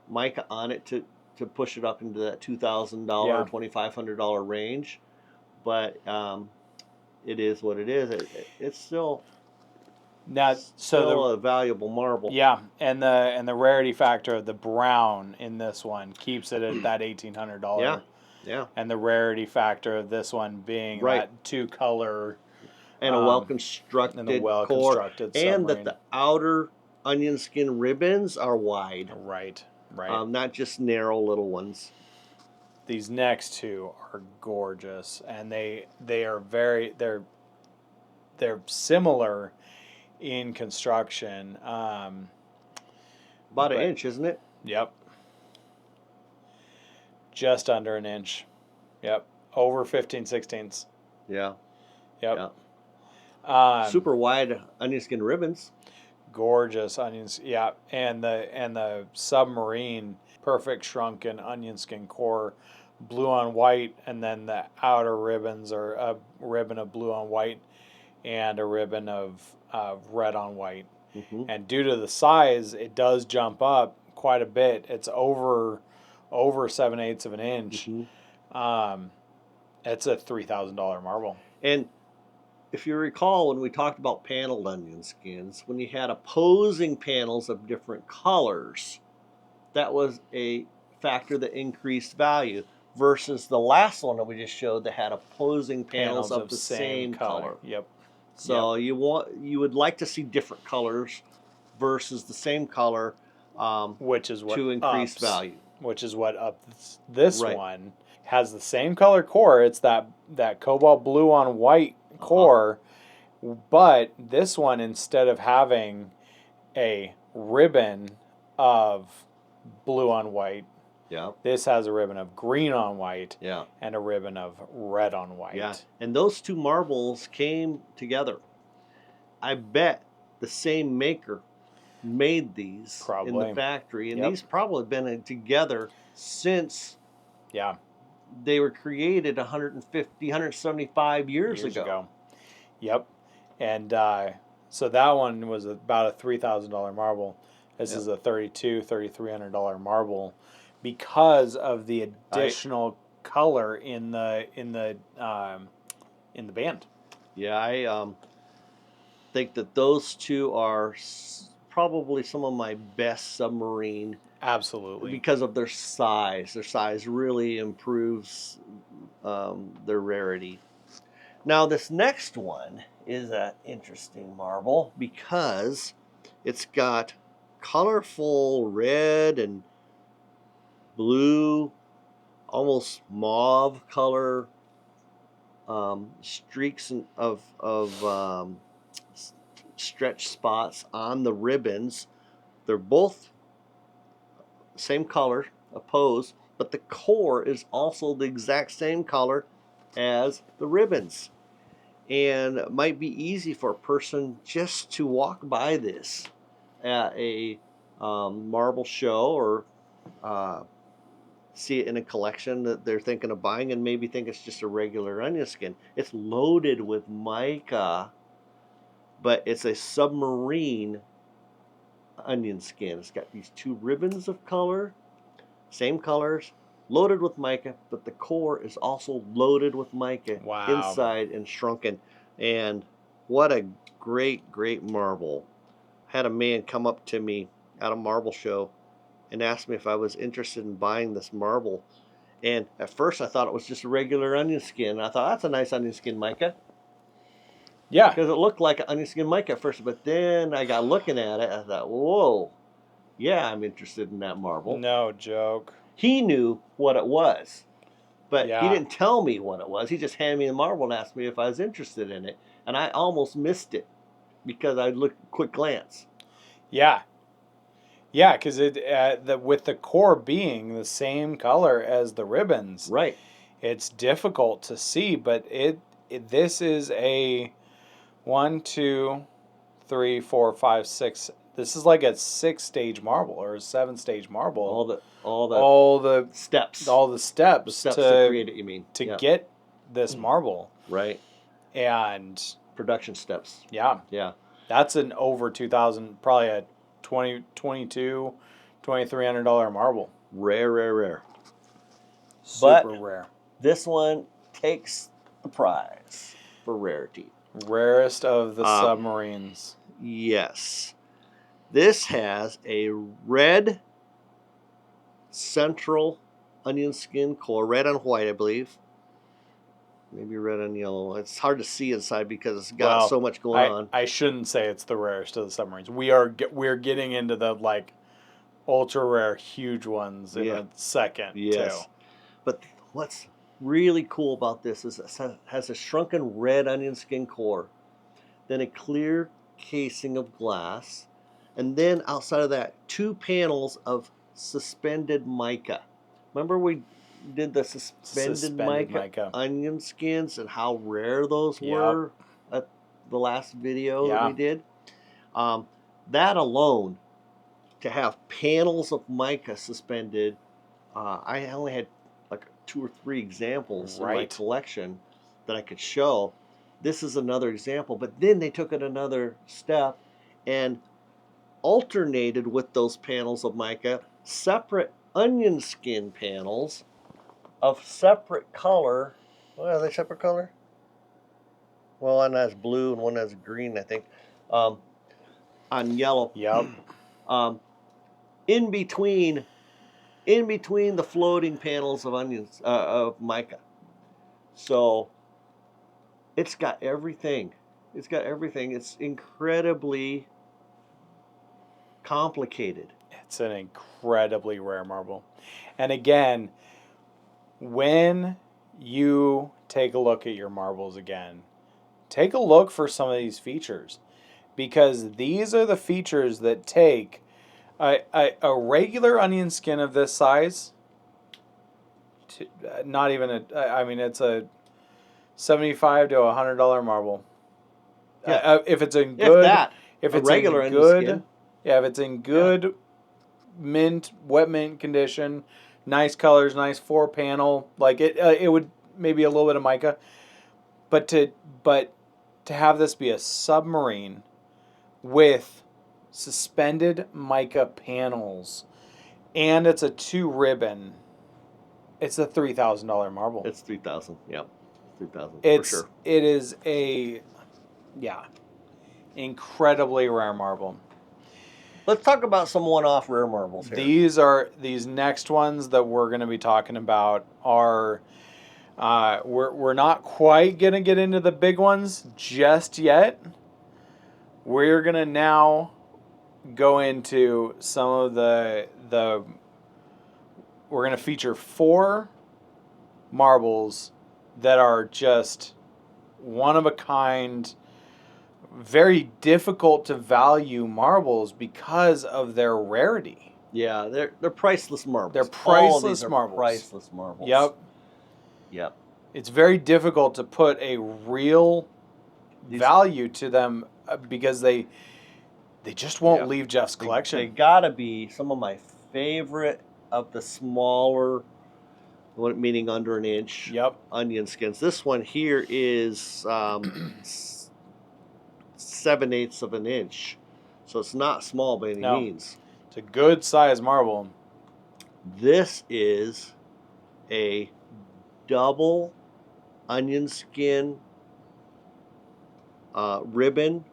Mica on it to push it up into that $2,000, Yeah. $2,500 range. But it is what it is. It's still Now, so a valuable marble. yeah, and the rarity factor of the brown in this one keeps it at that $1,800. Yeah, yeah. And the rarity factor of this one being Right. that 2-color And a well-constructed and the core. well-constructed And that submarine. the outer onion skin ribbons are wide. Right. Right. Not just narrow little ones. These next two are gorgeous, and they are very they're similar in construction. About but- an inch, isn't it? Yep. Just under an inch. Yep. Over 15/16. Yeah. Yep. Super wide onion skin ribbons. Gorgeous onions. Yeah. And the submarine perfect shrunken onion skin core, blue on white, and then the outer ribbons are a ribbon of blue on white and a ribbon of red on white. Mm-hmm. And due to the size, it does jump up quite a bit. It's over 7/8 of an inch. Mm-hmm. It's a $3,000 marble. And if you recall, when we talked about paneled onion skins, when you had opposing panels of different colors, that was a factor that increased value versus the last one that we just showed that had opposing panels of the same color. Yep. So you would like to see different colors versus the same color, which is what to increase ups, value. Which is what ups this Right. one has the same color core. It's that cobalt blue on white core, but this one, instead of having a ribbon of blue on white, Yeah. this has a ribbon of green on white Yeah. and a ribbon of red on white. Yeah. And those two marbles came together. I bet the same maker made these in Probably. the factory, and Yep. these probably been together since Yeah. they were created 150, 175 years ago. Yep. And so that one was about a $3,000 marble. This is a $3,300 marble because of the additional color in the band. Yeah, I think that those two are probably some of my best submarine. Absolutely. Because of their size. Their size really improves their rarity. Now, this next one is an interesting marble because it's got colorful red and blue, almost mauve color streaks of stretch spots on the ribbons. They're both same color, opposed, but the core is also the exact same color as the ribbons. And it might be easy for a person just to walk by this at a marble show or see it in a collection that they're thinking of buying and maybe think it's just a regular onion skin. It's loaded with mica, but it's a submarine Onionskin. It's got these two ribbons of color, same colors, loaded with mica, but the core is also loaded with mica inside and shrunken. And what a great, great marble. I had a man come up to me at a marble show and asked me if I was interested in buying this marble. And at first I thought it was just a regular onionskin. I thought, that's a nice onionskin mica. Yeah. Because it looked like an onionskin mica at first, but then I got looking at it, I thought, whoa, yeah, I'm interested in that marble. No joke. He knew what it was, but Yeah. he didn't tell me what it was. He just handed me the marble and asked me if I was interested in it. And I almost missed it because I looked quick glance. Yeah. Yeah, because with the core being the same color as the ribbons, Right. it's difficult to see. But this is a 1, 2, 3, 4, 5, 6. This is like a 6-stage marble or a 7-stage marble. All the steps. All the steps. The steps to create it, you mean? To get this marble. Right. And production steps. Yeah. Yeah. That's an over 2,000, probably a $2,300 marble. Rare. Super rare. This one takes the prize for rarity. Rarest of the submarines. Yes. This has a red central onionskin core, red on white, I believe. Maybe red on yellow. It's hard to see inside because it's got so much going on. I shouldn't say it's the rarest of the submarines. We're getting into the like ultra rare, huge ones in a second. Yes. Too. But what's really cool about this is it has a shrunken red onionskin core, then a clear casing of glass, and then outside of that, 2 panels of suspended mica. Remember we did the suspended mica onionskins and how rare those were at the last video that we did? That alone, to have panels of mica suspended, I only had like 2 or 3 examples in my collection that I could show. This is another example, but then they took it another step and alternated with those panels of mica separate onionskin panels of separate color. Well, are they separate color? Well, one has blue and one has green, I think. On yellow. Yep. In between the floating panels of of mica. So it's got everything. It's got everything. It's incredibly complicated. It's an incredibly rare marble. And again, when you take a look at your marbles again, take a look for some of these features, because these are the features that take a regular onion skin of this size to, not even I mean, it's a $75 to $100 marble. Yeah. If it's in good, if it's regular in good, skin. Yeah, if it's in good wet mint condition, nice colors, nice 4-panel, like it would maybe a little bit of mica, but to have this be a submarine with suspended mica panels, and it's a 2-ribbon, it's a $3,000 marble. It's $3,000. Yep, $3,000 for sure. It is a incredibly rare marble. Let's talk about some one-off rare marbles here. These next ones that we're going to be talking about are we're not quite going to get into the big ones just yet. We're going to now go into some of the we're going to feature 4 marbles that are just one of a kind, very difficult to value marbles because of their rarity. Yeah, they're priceless marbles. They're priceless marbles. Priceless marbles. Yep. It's very difficult to put a real value to them because they just won't leave Jeff's collection. They gotta be some of my favorite of the smaller, meaning under an inch, onionskins. This one here is 7/8 of an inch. So it's not small by any No. means. It's a good size marble. This is a double Onionskin ribbon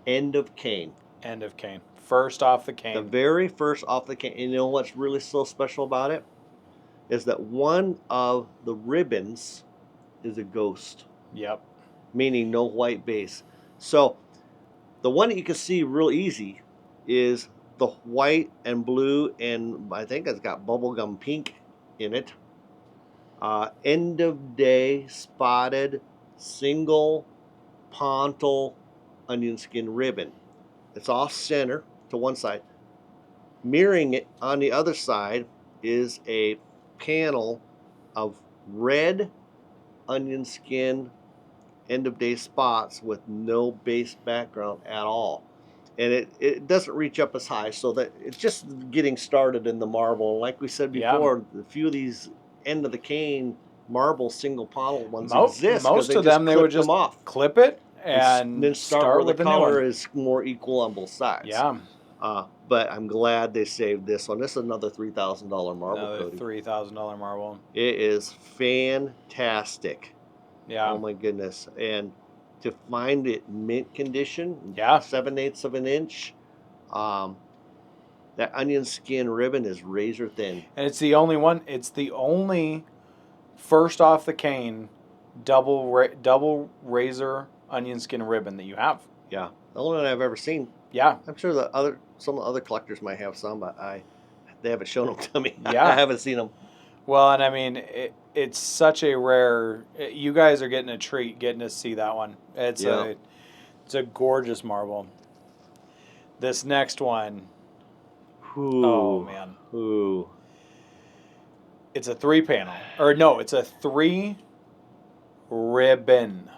end of cane. End of cane. First off the The cane. very first off the cane. And you know what's really so special about it? Is that one of the ribbons is a ghost. Yep. Meaning no white base. So the one that you can see real easy is the white and blue, and I think it's got bubblegum pink in it. End of day spotted single Pontil Onionskin ribbon. It's off center to one side. Mirroring it on the other side is a panel of red Onionskin end of day spots with no base background at all. And it doesn't reach up as high, so that it's just getting started in the marble. Like we said before, a few of these end of the cane marble single Pontil ones exist. Most of them, they would just clip it and then start where with the color is more equal on both sides. Yeah. But I'm glad they saved this one. This is another $3,000 marble. Another $3,000 marble. It is fantastic. Yeah. Oh my goodness. And to find it mint condition, 7/8 of an inch, that Onionskin ribbon is razor thin. And it's the only one. It's the only first off the cane double razor Onionskin ribbon that you have. Yeah, the only one I've ever seen. Yeah, I'm sure some of the other collectors might have some, but they haven't shown them to me. Yeah, I haven't seen them. Well, and I mean, it's such a rare. You guys are getting a treat getting to see that one. It's a gorgeous marble. This next one. Ooh. Oh man. Ooh. It's a 3-panel, or no, it's a 3 ribbon.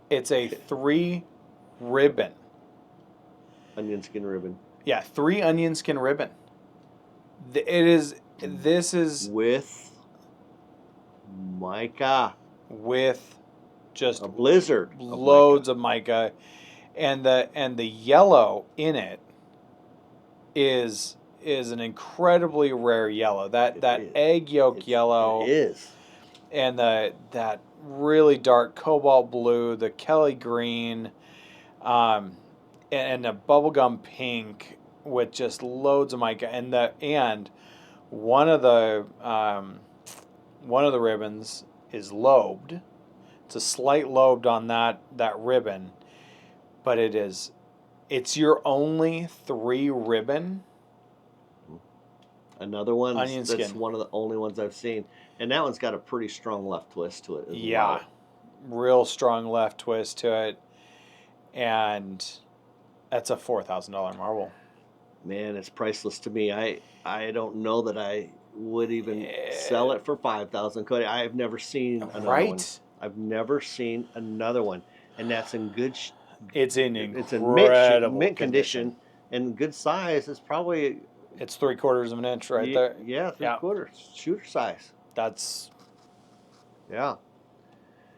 It's a 3 ribbon. Onionskin ribbon. Yeah, 3 Onionskin ribbon. This is with Mica. With just a blizzard. Loads of Mica. And the yellow in it is an incredibly rare yellow. That egg yolk yellow. It is. And that really dark cobalt blue, the Kelly green, and the bubblegum pink with just loads of mica, and one of the ribbons is lobed. It's a slight lobed on that ribbon, but it's your only 3 ribbon. Another one Onionskin. That's one of the only ones I've seen, and that one's got a pretty strong left twist to it as well. Real strong left twist to it, and that's a $4,000 marble. Man, it's priceless to me. I don't know that I would even sell it for $5,000. Cody, I have never seen another one. I've never seen another one, and that's in good. It's in mint condition and good size. It's probably. It's 3/4 of an inch right there. Yeah, 3/4 shooter size. That's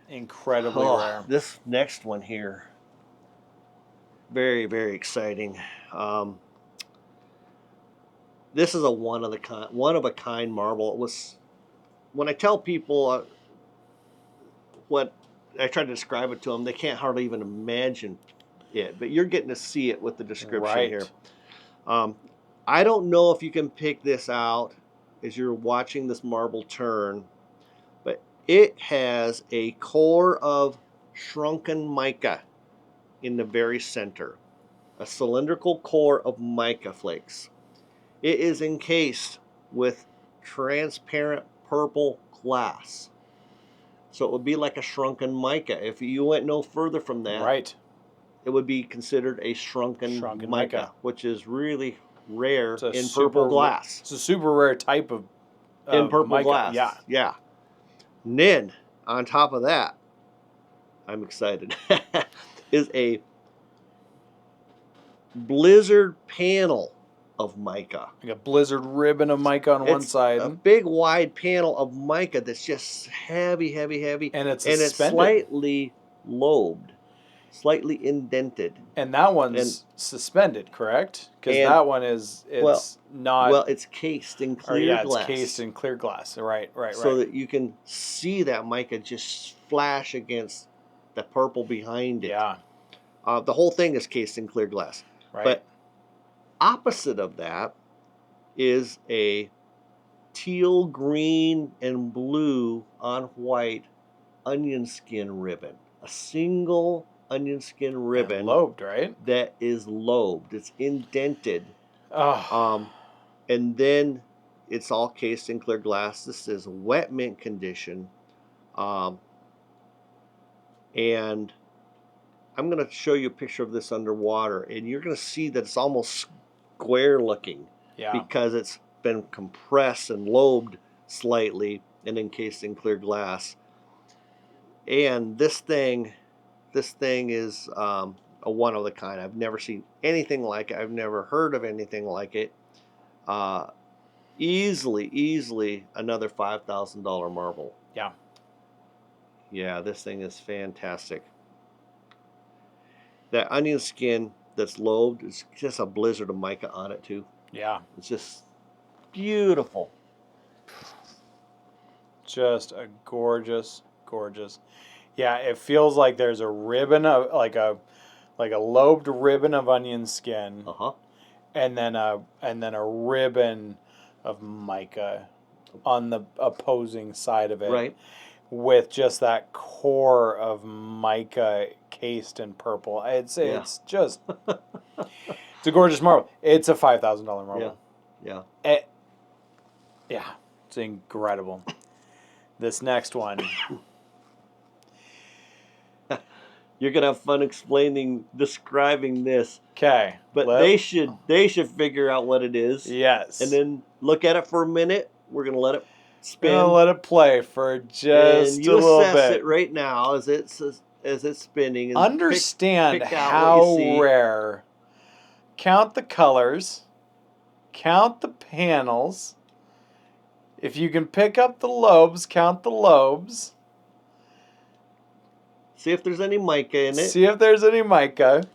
incredibly rare. This next one here, very, very exciting. This is a one of a kind marble. It was, when I tell people what I try to describe it to them, they can't hardly even imagine it. But you're getting to see it with the description here. I don't know if you can pick this out as you're watching this marble turn, but it has a core of shrunken mica in the very center, a cylindrical core of mica flakes. It is encased with transparent purple glass, so it would be like a shrunken mica. If you went no further from that, it would be considered a shrunken mica, which is really rare in purple glass. It's a super rare type of in purple mica. glass. Yeah. And then on top of that, I'm excited, is a blizzard panel of mica. Like a blizzard ribbon of mica on one side. A big wide panel of mica that's just heavy. And it's slightly lobed. slightly indented. And that one's suspended, correct? Because that one is not. Well, it's cased in clear glass. It's cased in clear glass. Right. So that you can see that mica just flash against the purple behind it. Yeah. The whole thing is cased in clear glass. Right. But opposite of that is a teal, green, and blue on white onionskin ribbon. A single onionskin ribbon. And lobed, right? That is lobed. It's indented. Oh. And then it's all cased in clear glass. This is wet mint condition. And I'm going to show you a picture of this underwater, and you're going to see that it's almost square looking. Yeah. Because it's been compressed and lobed slightly and encased in clear glass. And this thing is a one of a kind. I've never seen anything like it. I've never heard of anything like it. Easily another $5,000 marble. Yeah. Yeah, this thing is fantastic. That onion skin that's lobed is just a blizzard of mica on it too. Yeah. It's just beautiful. Just a gorgeous. Yeah, it feels like there's a ribbon of like a lobed ribbon of onion skin. And then a ribbon of mica on the opposing side of it. Right. With just that core of mica cased in purple. It's just it's a gorgeous marble. It's a $5,000 marble. Yeah. It's incredible. This next one. You're gonna have fun describing this. Okay. But they should figure out what it is. Yes. And then look at it for a minute. We're gonna let it spin. Gonna let it play for just a little bit. You assess it right now as it's spinning. And understand pick how rare. Count the colors. Count the panels. If you can pick up the lobes, count the lobes. See if there's any mica in it. See if there's any mica.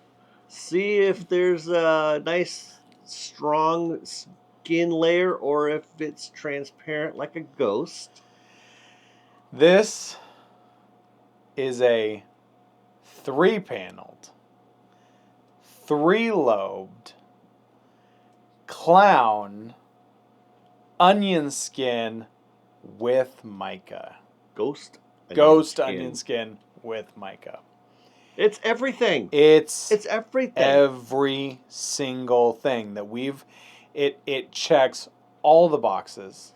See if there's a nice, strong skin layer or if it's transparent like a ghost. This is a 3-paneled, 3-lobed, clown, onion skin with mica. Ghost onion skin with mica. It's everything. It's everything. Every single thing that it checks all the boxes.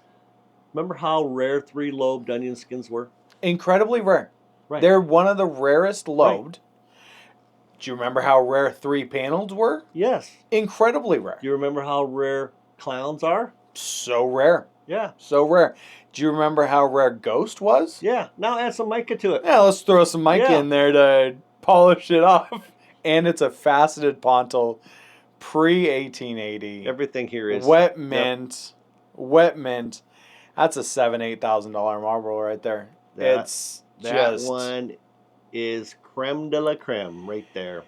Remember how rare 3-lobed onion skins were? Incredibly rare. Right. They're one of the rarest lobed. Right. Do you remember how rare 3-paneled were? Yes. Incredibly rare. Do you remember how rare clowns are? So rare. Yeah. So rare. Do you remember how rare Ghost was? Yeah. Now add some mica to it. Yeah, let's throw some mica in there to polish it off. And it's a faceted Pontil pre-1880. Everything here is wet mint. Yep. Wet mint. That's a $7,000-8,000 marble right there. That one is creme de la creme right there.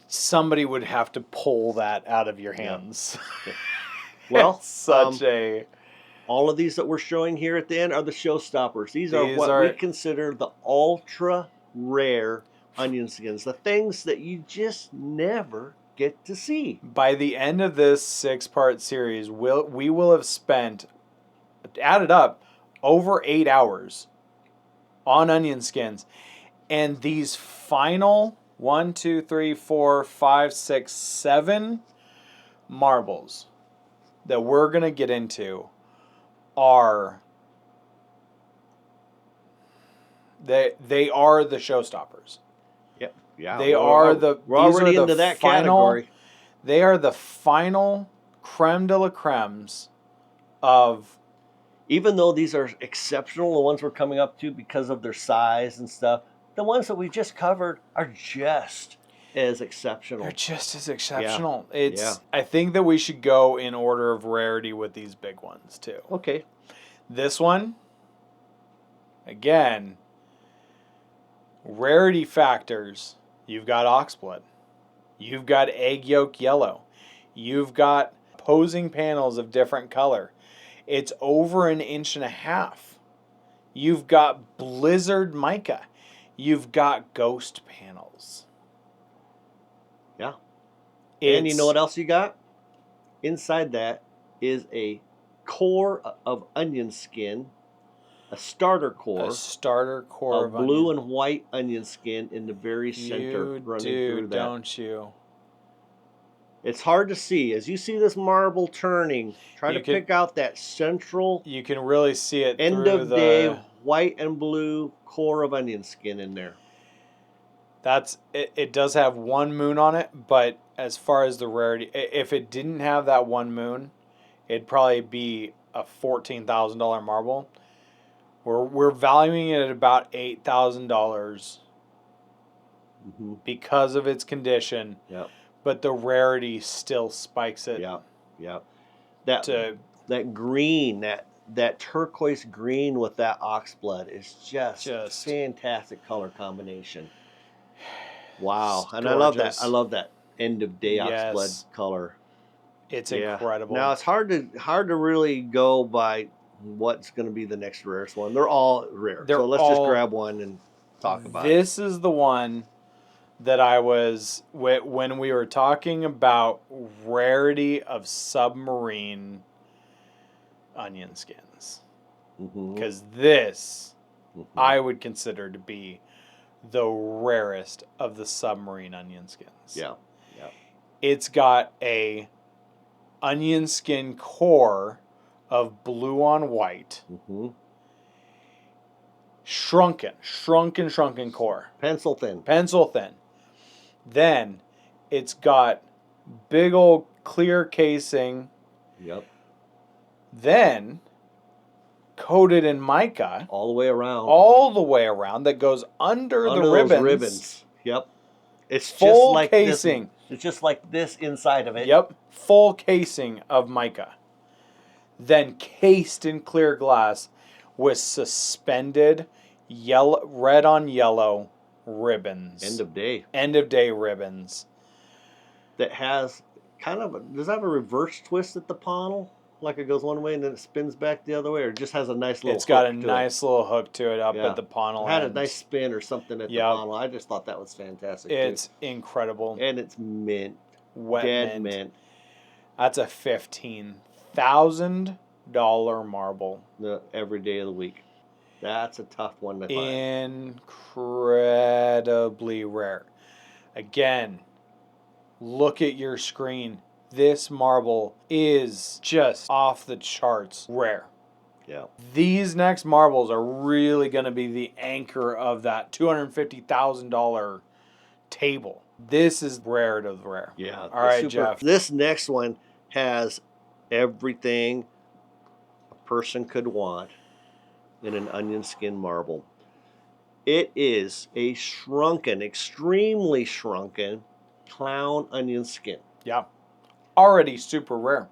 Somebody would have to pull that out of your hands. Yeah. Well, all of these that we're showing here at the end are the showstoppers. These are what we consider the ultra rare onion skins, the things that you just never get to see. By the end of this 6-part series, we will have spent, added up, over 8 hours on onion skins, and these final 1, 2, 3, 4, 5, 6, 7 marbles that we're going to get into are they are the showstoppers. Yep. Yeah. We're already into that category. They are the final creme de la cremes of. Even though these are exceptional, the ones we're coming up to because of their size and stuff, the ones that we just covered are just as exceptional. They're just as exceptional. Yeah. I think that we should go in order of rarity with these big ones too. Okay. This one, again, Rarity factors, you've got Oxblood. You've got egg yolk yellow. You've got opposing panels of different color. It's over 1.5 inches. You've got blizzard mica. You've got ghost panels. Yeah. And you know what else you got? Inside that is a core of onion skin, a starter core. A starter core of blue onion. and white onion skin in the very center running through that. Don't you? It's hard to see. As you see this marble turning, try to pick out that central. You can really see it end through of the day white and blue core of onion skin in there. That's it. It does have one moon on it, but as far as the rarity, if it didn't have that one moon, it'd probably be a $14,000 marble. We're valuing it at about $8,000 because of its condition. Yep. But the rarity still spikes it. Yeah, yeah. That green, that turquoise green with that oxblood is just fantastic color combination. Wow, and I love that. I love that end of day oxblood color. It's incredible. Now it's hard to really go by what's going to be the next rarest one. They're all rare. So let's just grab one and talk about it. This is the one that I was, when we were talking about rarity of submarine onionskins. Because this, I would consider to be the rarest of the submarine onionskins. Yeah, yeah. It's got a onionskin core of blue on white. Shrunken core. Pencil thin. Then it's got big old clear casing. Yep. Then coated in mica. All the way around. All the way around that goes under the ribbons. Yep. It's full just like casing. It's just like this inside of it. Yep. Full casing of mica. Then cased in clear glass with suspended red on yellow ribbons. End of day. End of day ribbons. That has kind of does that have a reverse twist at the pontil? Like it goes one way and then it spins back the other way, or it just has a nice little It's got a nice little hook to it up at the pontil. It had a nice spin or something at the pontil. I just thought that was fantastic. It's incredible. And it's mint. Wet Dead mint. That's a $15,000 marble. Every day of the week. That's a tough one to find. Incredibly rare. Again, look at your screen. This marble is just off the charts rare. Yeah. These next marbles are really going to be the anchor of that $250,000 table. This is rare to the rare. Yeah. All right, Jeff. This next one has everything a person could want in an onion skin marble. It is a shrunken, extremely shrunken clown onion skin. Yeah. Already super rare.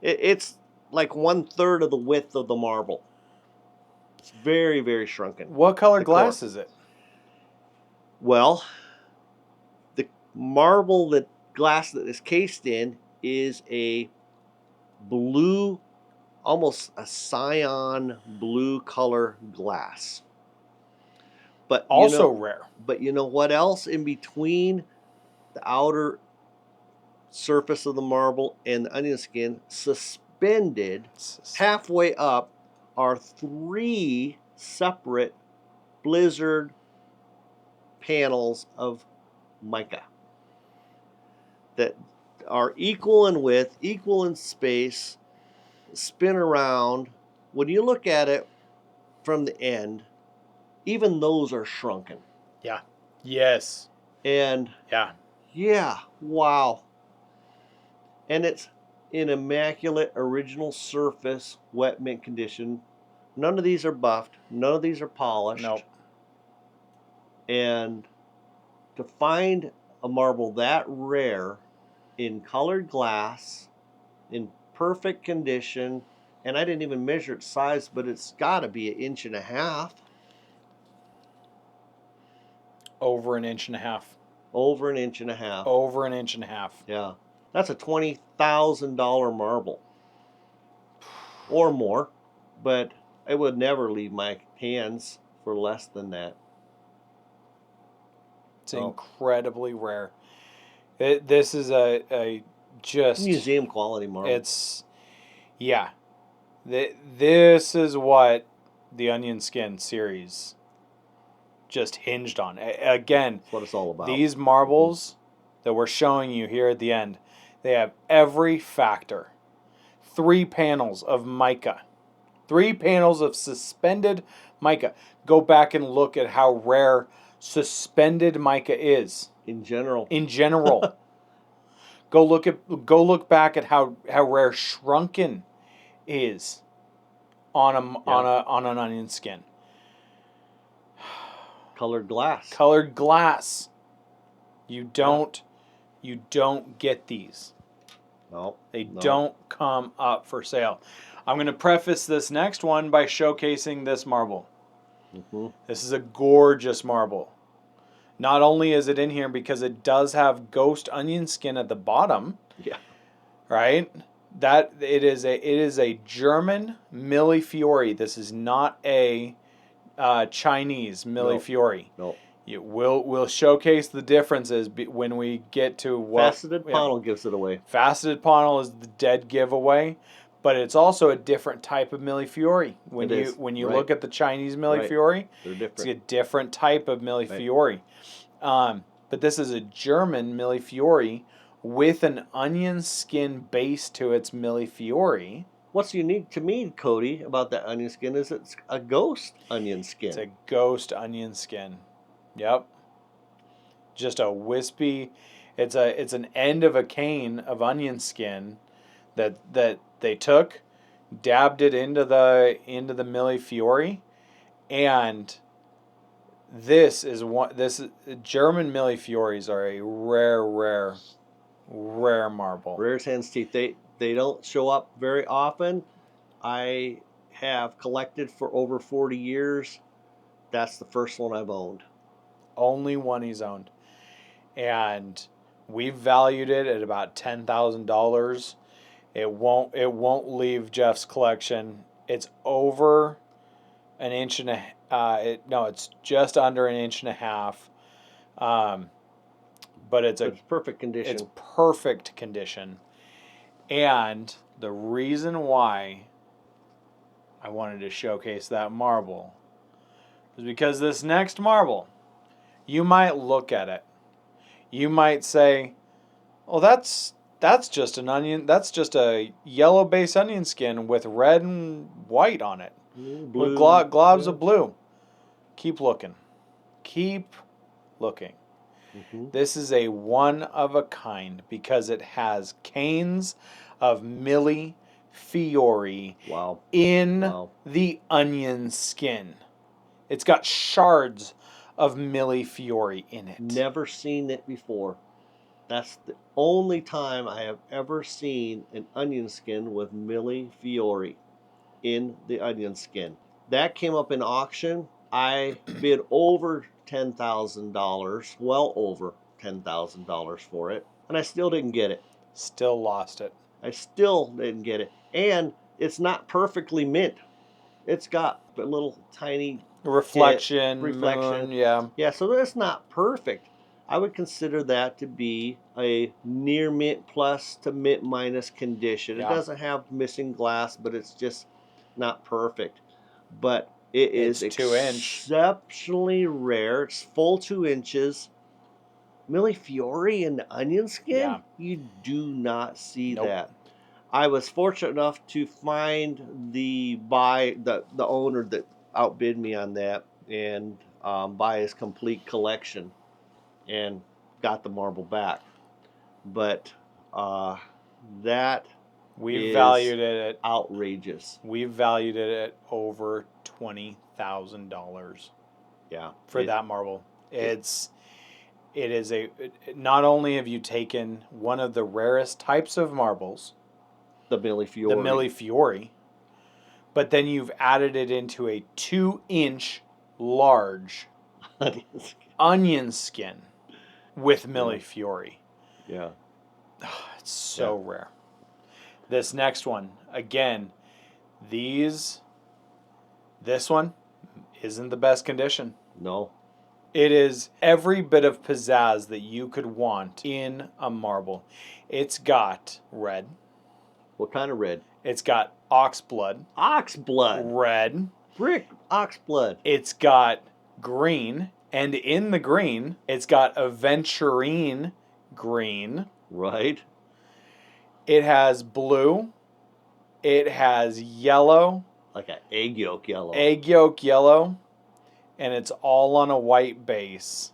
It's like 1/3 of the width of the marble. It's very, very shrunken. What color glass is it? Well, the marble glass that is cased in is a blue, almost a cyan blue color glass. But also rare. But you know what else in between the outer surface of the marble and the onion skin, suspended halfway up, are 3 separate blizzard panels of mica that are equal in width, equal in space, spin around. When you look at it from the end, even those are shrunken. Yeah. Yes. And yeah, wow. And it's in immaculate original surface, wet mint condition. None of these are buffed. None of these are polished. Nope. And to find a marble that rare in colored glass, in perfect condition, and I didn't even measure its size, but it's got to be 1.5 inches. Over an inch and a half. Over an inch and a half. Over an inch and a half. Yeah. That's a $20,000 marble. Or more. But it would never leave my hands for less than that. It's incredibly rare. This is a just... museum quality marble. It's... Yeah. This is what the Onionskin series just hinged on. Again, that's what it's all about. These marbles that we're showing you here at the end, they have every factor. 3 panels of mica. 3 panels of suspended mica. Go back and look at how rare suspended mica is. In general. In general. Go look back at how rare Shrunken is on an Onionskin. Colored glass. Colored glass. You don't get these. No. They don't come up for sale. I'm going to preface this next one by showcasing this marble. Mm-hmm. This is a gorgeous marble. Not only is it in here because it does have ghost onion skin at the bottom. Yeah. Right? That it is a German Millefiori. This is not a Chinese Millefiori. No. We'll showcase the differences when we get to what Faceted Pontil gives it away. Faceted Pontil is the dead giveaway, but it's also a different type of Millefiori. When you look at the Chinese Millefiori, they're different. It's a different type of Millefiori. But this is a German Millefiori with an onion skin base to its Millefiori. What's unique to me, Cody, about that onion skin is it's a ghost onion skin. It's a ghost onion skin. Yep. Just a wispy. It's an end of a cane of onion skin that they took, dabbed it into the Millefiori, and German Millefioris are a rare marble. Rare as hen's teeth. They don't show up very often. I have collected for over 40 years. That's the first one I've owned. Only one he's owned. And we valued it at about $10,000. It won't leave Jeff's collection. It's over an inch and it's just under an inch and a half. But it's perfect condition. It's perfect condition. And the reason why I wanted to showcase that marble is because this next marble, you might look at it. You might say, "Oh, that's just an onion. That's just a yellow base onion skin with red and white on it, blue, with globs of blue." Keep looking. Keep looking. Mm-hmm. This is a one of a kind because it has canes of Millefiori in the onion skin. It's got shards of Millefiori in it. Never seen it before. That's the only time I have ever seen an onion skin with Millefiori in the onion skin. That came up in auction. I bid over $10,000, well over $10,000 for it, and I still didn't get it. Still lost it. I still didn't get it. And it's not perfectly mint. It's got a little tiny reflection. Moon, yeah. Yeah, so that's not perfect. I would consider that to be a near mint plus to mint minus condition. Yeah. It doesn't have missing glass, but it's just not perfect. But it is exceptionally rare. It's full 2 inches. Millefiori in the onion skin? Yeah. You do not see that. I was fortunate enough to find the owner that outbid me on that and buy his complete collection and got the marble back. But that we valued it at outrageous. We valued it at over $20,000. Yeah, for that marble. Not only have you taken one of the rarest types of marbles, the Millefiori, but then you've added it into a 2-inch large Onionskin with Millefiori. Yeah. It's so rare. This next one, again, this one isn't the best condition. No. It is every bit of pizzazz that you could want in a marble. It's got red. What kind of red? It's got Oxblood. Oxblood. Red. Brick Oxblood. It's got green. And in the green, it's got Aventurine green. Right. It has blue. It has yellow. Like an egg yolk yellow. Egg yolk yellow. And it's all on a white base.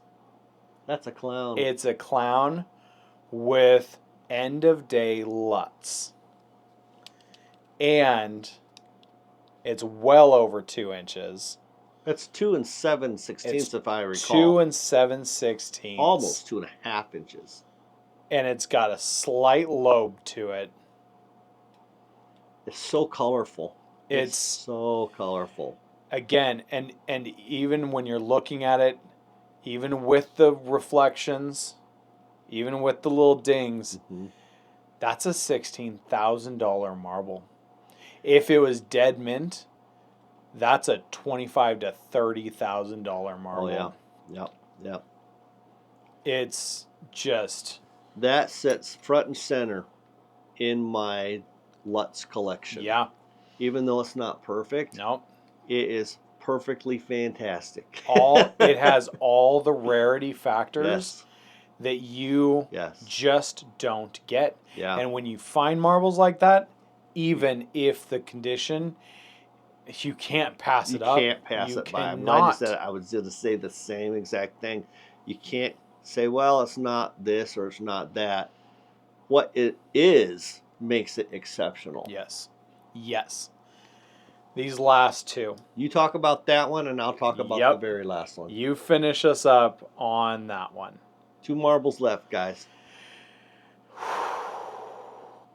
That's a clown. It's a clown with end of day Lutz. And it's well over 2 inches. That's 2 7/16 It's if I recall. 2 7/16. Almost 2.5 inches. And it's got a slight lobe to it. It's so colorful. It's so colorful. Again, and even when you're looking at it, even with the reflections, even with the little dings, that's a $16,000 marble. If it was dead mint, that's a $25,000 to $30,000 marble. Oh yeah, yep. It's just that sits front and center in my Lutz collection. Yeah. Even though it's not perfect. Nope. It is perfectly fantastic. It has all the rarity factors that you just don't get. Yeah. And when you find marbles like that, even if the condition, you can't pass it up. You can't pass it by. I was going to say the same exact thing. You can't say, well, it's not this or it's not that. What it is makes it exceptional. Yes. Yes. These last two. You talk about that one, and I'll talk about the very last one. You finish us up on that one. 2 marbles left, guys.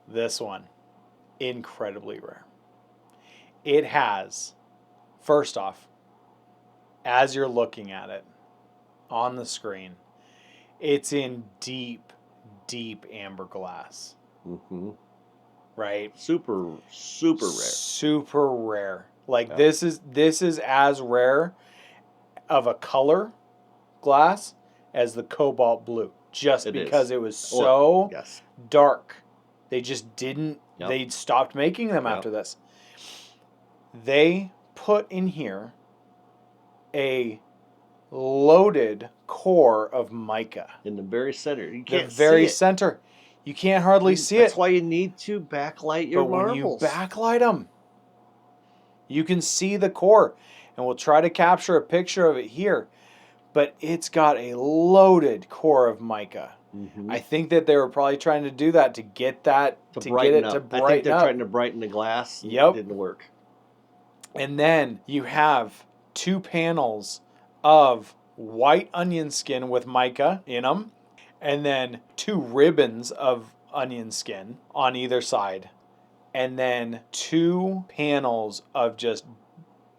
This one, incredibly rare. It has, first off, as you're looking at it on the screen, it's in deep, deep amber glass. Mm-hmm. Right? Super rare. Super rare. Like this is as rare of a color glass as the Cobalt blue. Just because it was so dark. They just didn't they stopped making them after this. They put in here a loaded core of mica. In the very center. You can't the very see it. center. You can't hardly see it. That's why you need to backlight your marbles. When you backlight them, you can see the core. And we'll try to capture a picture of it here. But it's got a loaded core of mica. Mm-hmm. I think that they were probably trying to do that to get that to brighten up. I think they're trying to brighten the glass. Yep. It didn't work. And then you have 2 panels of white onionskin with mica in them. And then 2 ribbons of onionskin on either side. And then 2 panels of just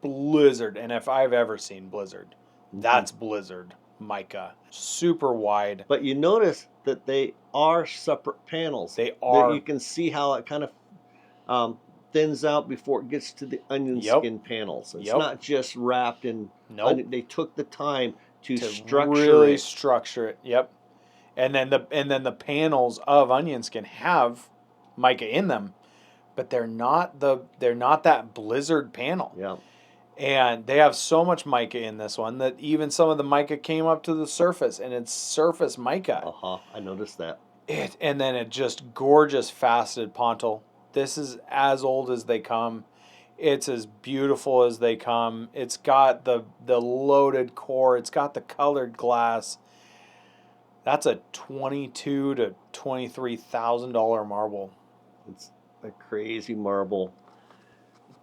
blizzard. And if I've ever seen blizzard, that's blizzard mica. Super wide. But you notice that they are separate panels. They are. That you can see how it kind of thins out before it gets to the onionskin panels. It's not just wrapped in. They took the time to structure it. Yep. And then the panels of onionskin have mica in them, but they're not that blizzard panel. Yeah. And they have so much mica in this one that even some of the mica came up to the surface, and it's surface mica. I noticed that. And then it just gorgeous faceted pontil. This is as old as they come. It's as beautiful as they come. It's got the loaded core. It's got the colored glass. That's a $22,000 to $23,000 marble. It's a crazy marble.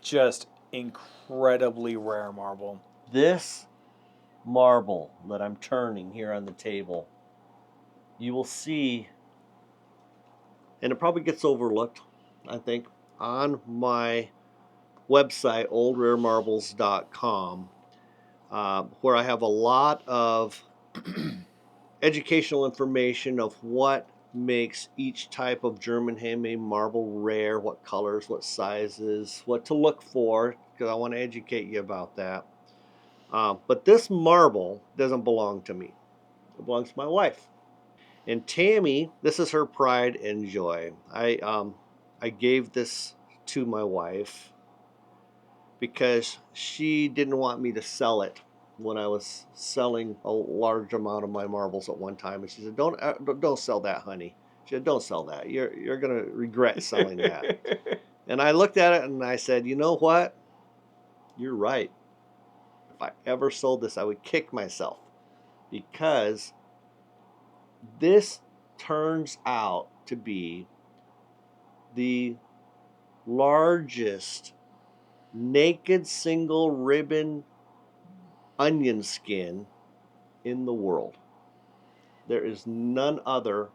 Just incredibly rare marble. This marble that I'm turning here on the table, you will see, and it probably gets overlooked, I think, on my website, oldraremarbles.com. where I have a lot of educational information of what makes each type of German handmade marble rare, what colors, what sizes, what to look for, because I want to educate you about that. But this marble doesn't belong to me. It belongs to my wife. And Tammy, this is her pride and joy. I gave this to my wife because she didn't want me to sell it when I was selling a large amount of my marbles at one time. And she said, don't sell that, honey. She said, don't sell that. You're going to regret selling that. And I looked at it and I said, you know what? You're right. If I ever sold this, I would kick myself, because this turns out to be the largest naked single ribbon onion skin in the world. There is none other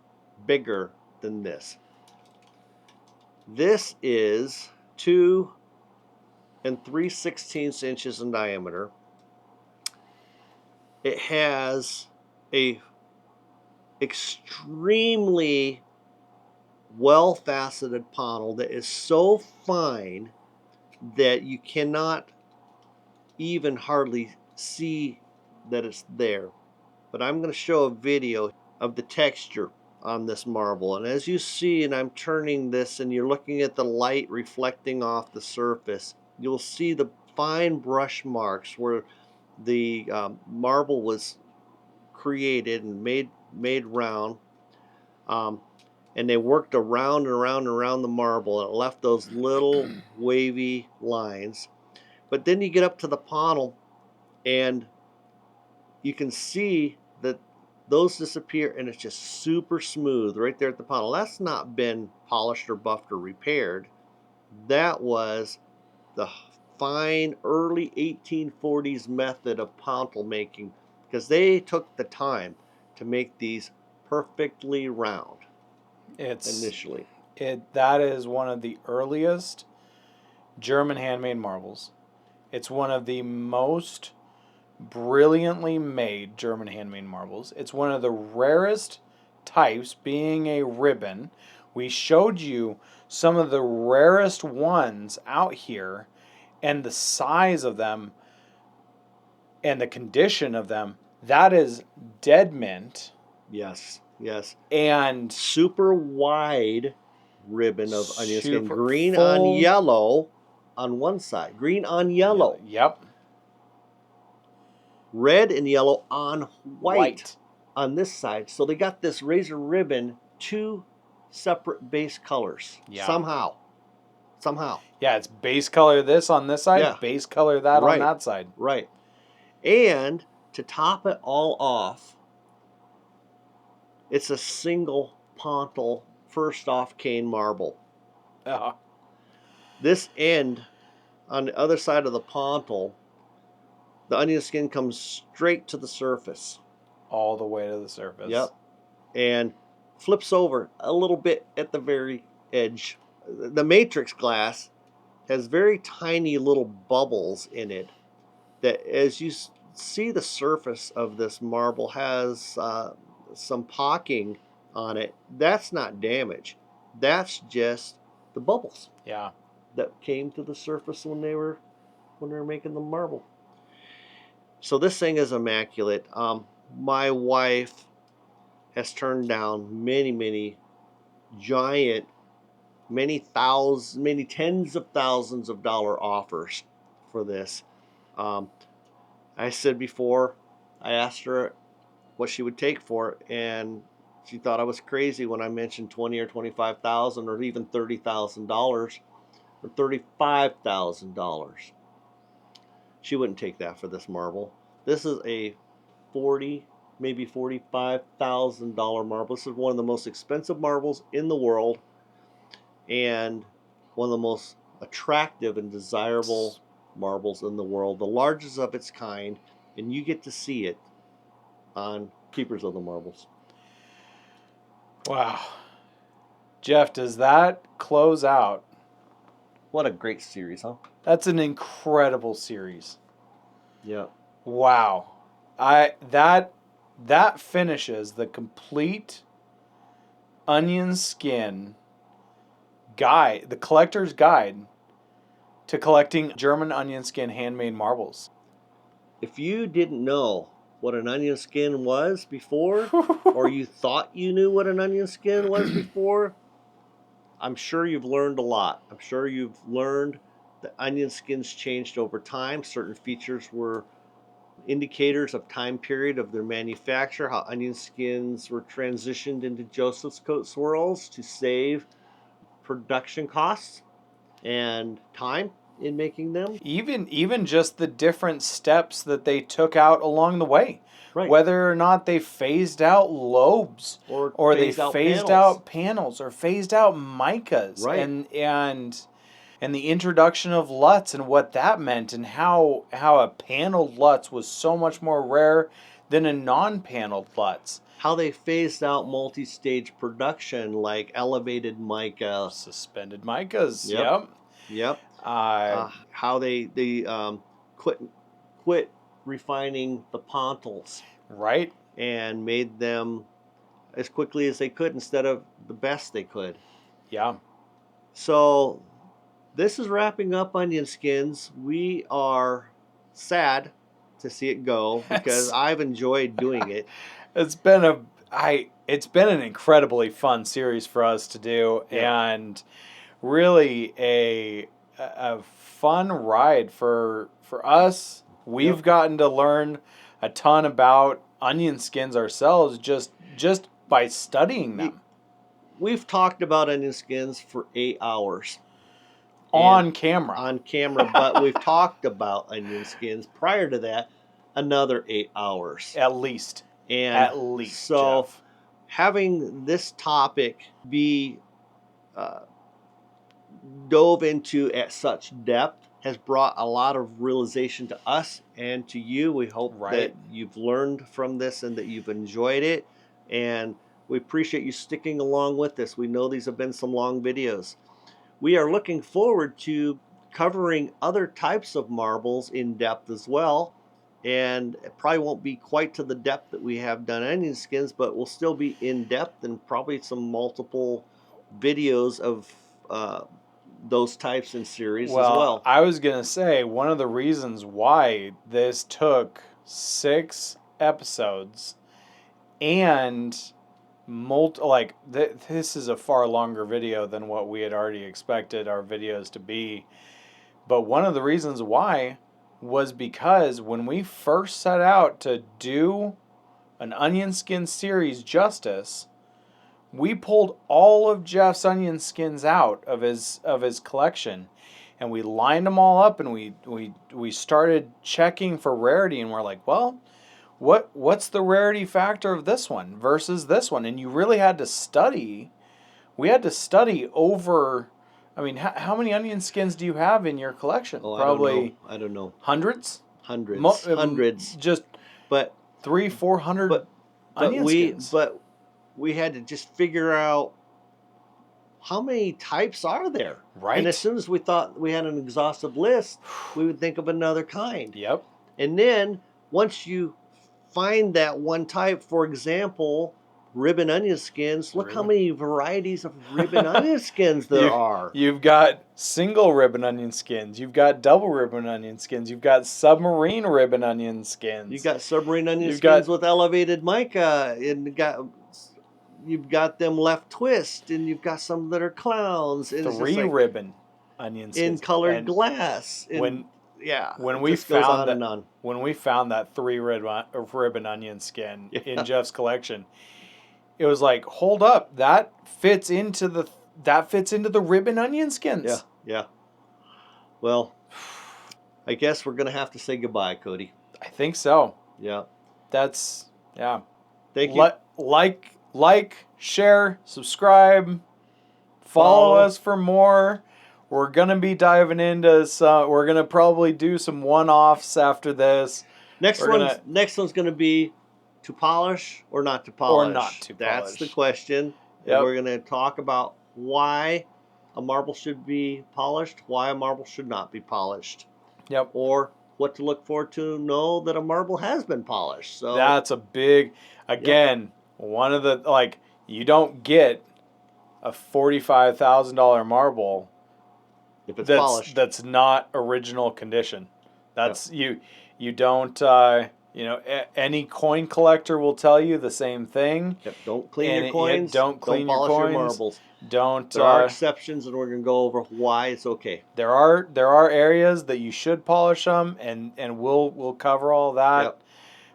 bigger than this. This is 2 3/16 inches in diameter. It has a extremely well faceted pontil that is so fine that you cannot even hardly see that it's there. But I'm going to show a video of the texture on this marble. And as you see, and I'm turning this and you're looking at the light reflecting off the surface, you'll see the fine brush marks where the marble was created and made round. And they worked around and around and around the marble, and it left those little wavy lines. But then you get up to the pontil and you can see that those disappear, and it's just super smooth right there at the pontil. That's not been polished or buffed or repaired. That was the fine early 1840s method of pontil making, because they took the time to make these perfectly round initially. That is one of the earliest German handmade marbles. It's one of the most brilliantly made German handmade marbles. It's one of the rarest types, being a ribbon. We showed you some of the rarest ones out here, and the size of them and the condition of them. That is dead mint. Yes, yes. And super wide ribbon of onion skin, green full, on yellow on one side, green on yellow. Yep. Red and yellow on white on this side. So they got this razor ribbon, 2 separate base colors. Yeah. Somehow. Yeah, it's base color this on this side, base color that on that side. Right. And to top it all off, it's a single pontil first off cane marble. This end on the other side of the pontil, the onion skin comes straight to the surface. All the way to the surface. Yep. And flips over a little bit at the very edge. The matrix glass has very tiny little bubbles in it that, as you see, the surface of this marble has some pocking on it. That's not damage. That's just the bubbles. Yeah. That came to the surface when they were making the marble. So this thing is immaculate. My wife has turned down many giant, many tens of thousands of dollar offers for this. I said before, I asked her what she would take for it, and she thought I was crazy when I mentioned $20,000 or $25,000 or even $30,000 or $35,000. She wouldn't take that for this marble. This is a $40,000, maybe $45,000 marble. This is one of the most expensive marbles in the world, and one of the most attractive and desirable marbles in the world. The largest of its kind, and you get to see it on Keepers of the Marbles. Wow. Jeff, does that close out? What a great series, huh? That's an incredible series. Yeah. Wow. That finishes the complete Onionskin guide, the collector's guide to collecting German Onionskin handmade marbles. If you didn't know what an onion skin was before, or you thought you knew what an onion skin was before, I'm sure you've learned a lot. I'm sure you've learned that onion skins changed over time. Certain features were indicators of time period of their manufacture, how onion skins were transitioned into Joseph's coat swirls to save production costs and time in making them. Even just the different steps that they took out along the way. Right. Whether or not they phased out lobes or they phased out panels or phased out micas. Right. And the introduction of Lutz and what that meant, and how a paneled Lutz was so much more rare than a non-paneled Lutz. How they phased out multi-stage production like elevated mica, suspended micas. Yep. How they quit refining the Pontils, right, and made them as quickly as they could instead of the best they could. Yeah. So this is wrapping up Onionskins. We are sad to see it go because I've enjoyed doing it. It's been an incredibly fun series for us to do, and really a fun ride for us. We've gotten to learn a ton about Onionskins ourselves just by studying them. We've talked about Onionskins for 8 hours. On camera. But we've talked about Onionskins prior to that another 8 hours. At least. So Jeff, having this topic be dove into at such depth has brought a lot of realization to us and to you. We hope that you've learned from this and that you've enjoyed it. And we appreciate you sticking along with us. We know these have been some long videos. We are looking forward to covering other types of marbles in depth as well. And it probably won't be quite to the depth that we have done Onionskins, but we'll still be in depth and probably some multiple videos of those types and series as well. I was going to say, one of the reasons why this took 6 episodes and this is a far longer video than what we had already expected our videos to be. But one of the reasons why was because when we first set out to do an Onionskin series justice, we pulled all of Jeff's Onionskins out of his collection, and we lined them all up, and we started checking for rarity, and we're like, well, what's the rarity factor of this one versus this one? And you really had to study. We had to study over. I mean, how many Onionskins do you have in your collection? Oh, Probably I don't know. Hundreds. Hundreds. Just but 300-400 Onionskins. But we had to just figure out how many types are there. Right. And as soon as we thought we had an exhaustive list, we would think of another kind. Yep. And then once you find that one type, for example, ribbon Onionskins, look how many varieties of ribbon Onionskins there are. You've got single ribbon Onionskins. You've got double ribbon Onionskins. You've got submarine ribbon Onionskins. You've got submarine Onionskins with elevated mica, and you've got them left twist, and you've got some that are clowns. And 3 ribbon Onionskins in colored glass. When we found that 3 ribbon Onionskin in Jeff's collection, it was like, hold up, that fits into the ribbon Onionskins. Yeah. Well, I guess we're gonna have to say goodbye, Cody. I think so. Yeah. Thank you. Like, share, subscribe, follow us for more. We're gonna be diving into some. We're gonna probably do some one-offs after this. Next one's gonna be to polish or not to polish. That's the question. Yep. And we're gonna talk about why a marble should be polished, why a marble should not be polished. Yep. Or what to look for to know that a marble has been polished. So that's a big, again, one of the, like, you don't get a $45,000 marble if it's polished. That's not original condition. That's you don't any coin collector will tell you the same thing. Yep. Don't clean your coins. Don't clean your polish coins. your marbles. Don't. There are exceptions, and we're going to go over why it's okay. There are areas that you should polish them, and we'll cover all that. Yep.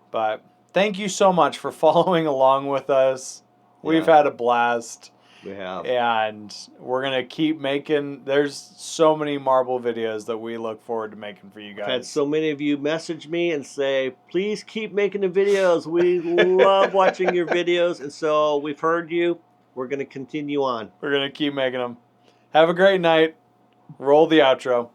But thank you so much for following along with us. We've had a blast. We have. And we're going to keep making, there's so many marble videos that we look forward to making for you guys. I've had so many of you message me and say, please keep making the videos. We love watching your videos. And so we've heard you. We're going to continue on. We're going to keep making them. Have a great night. Roll the outro.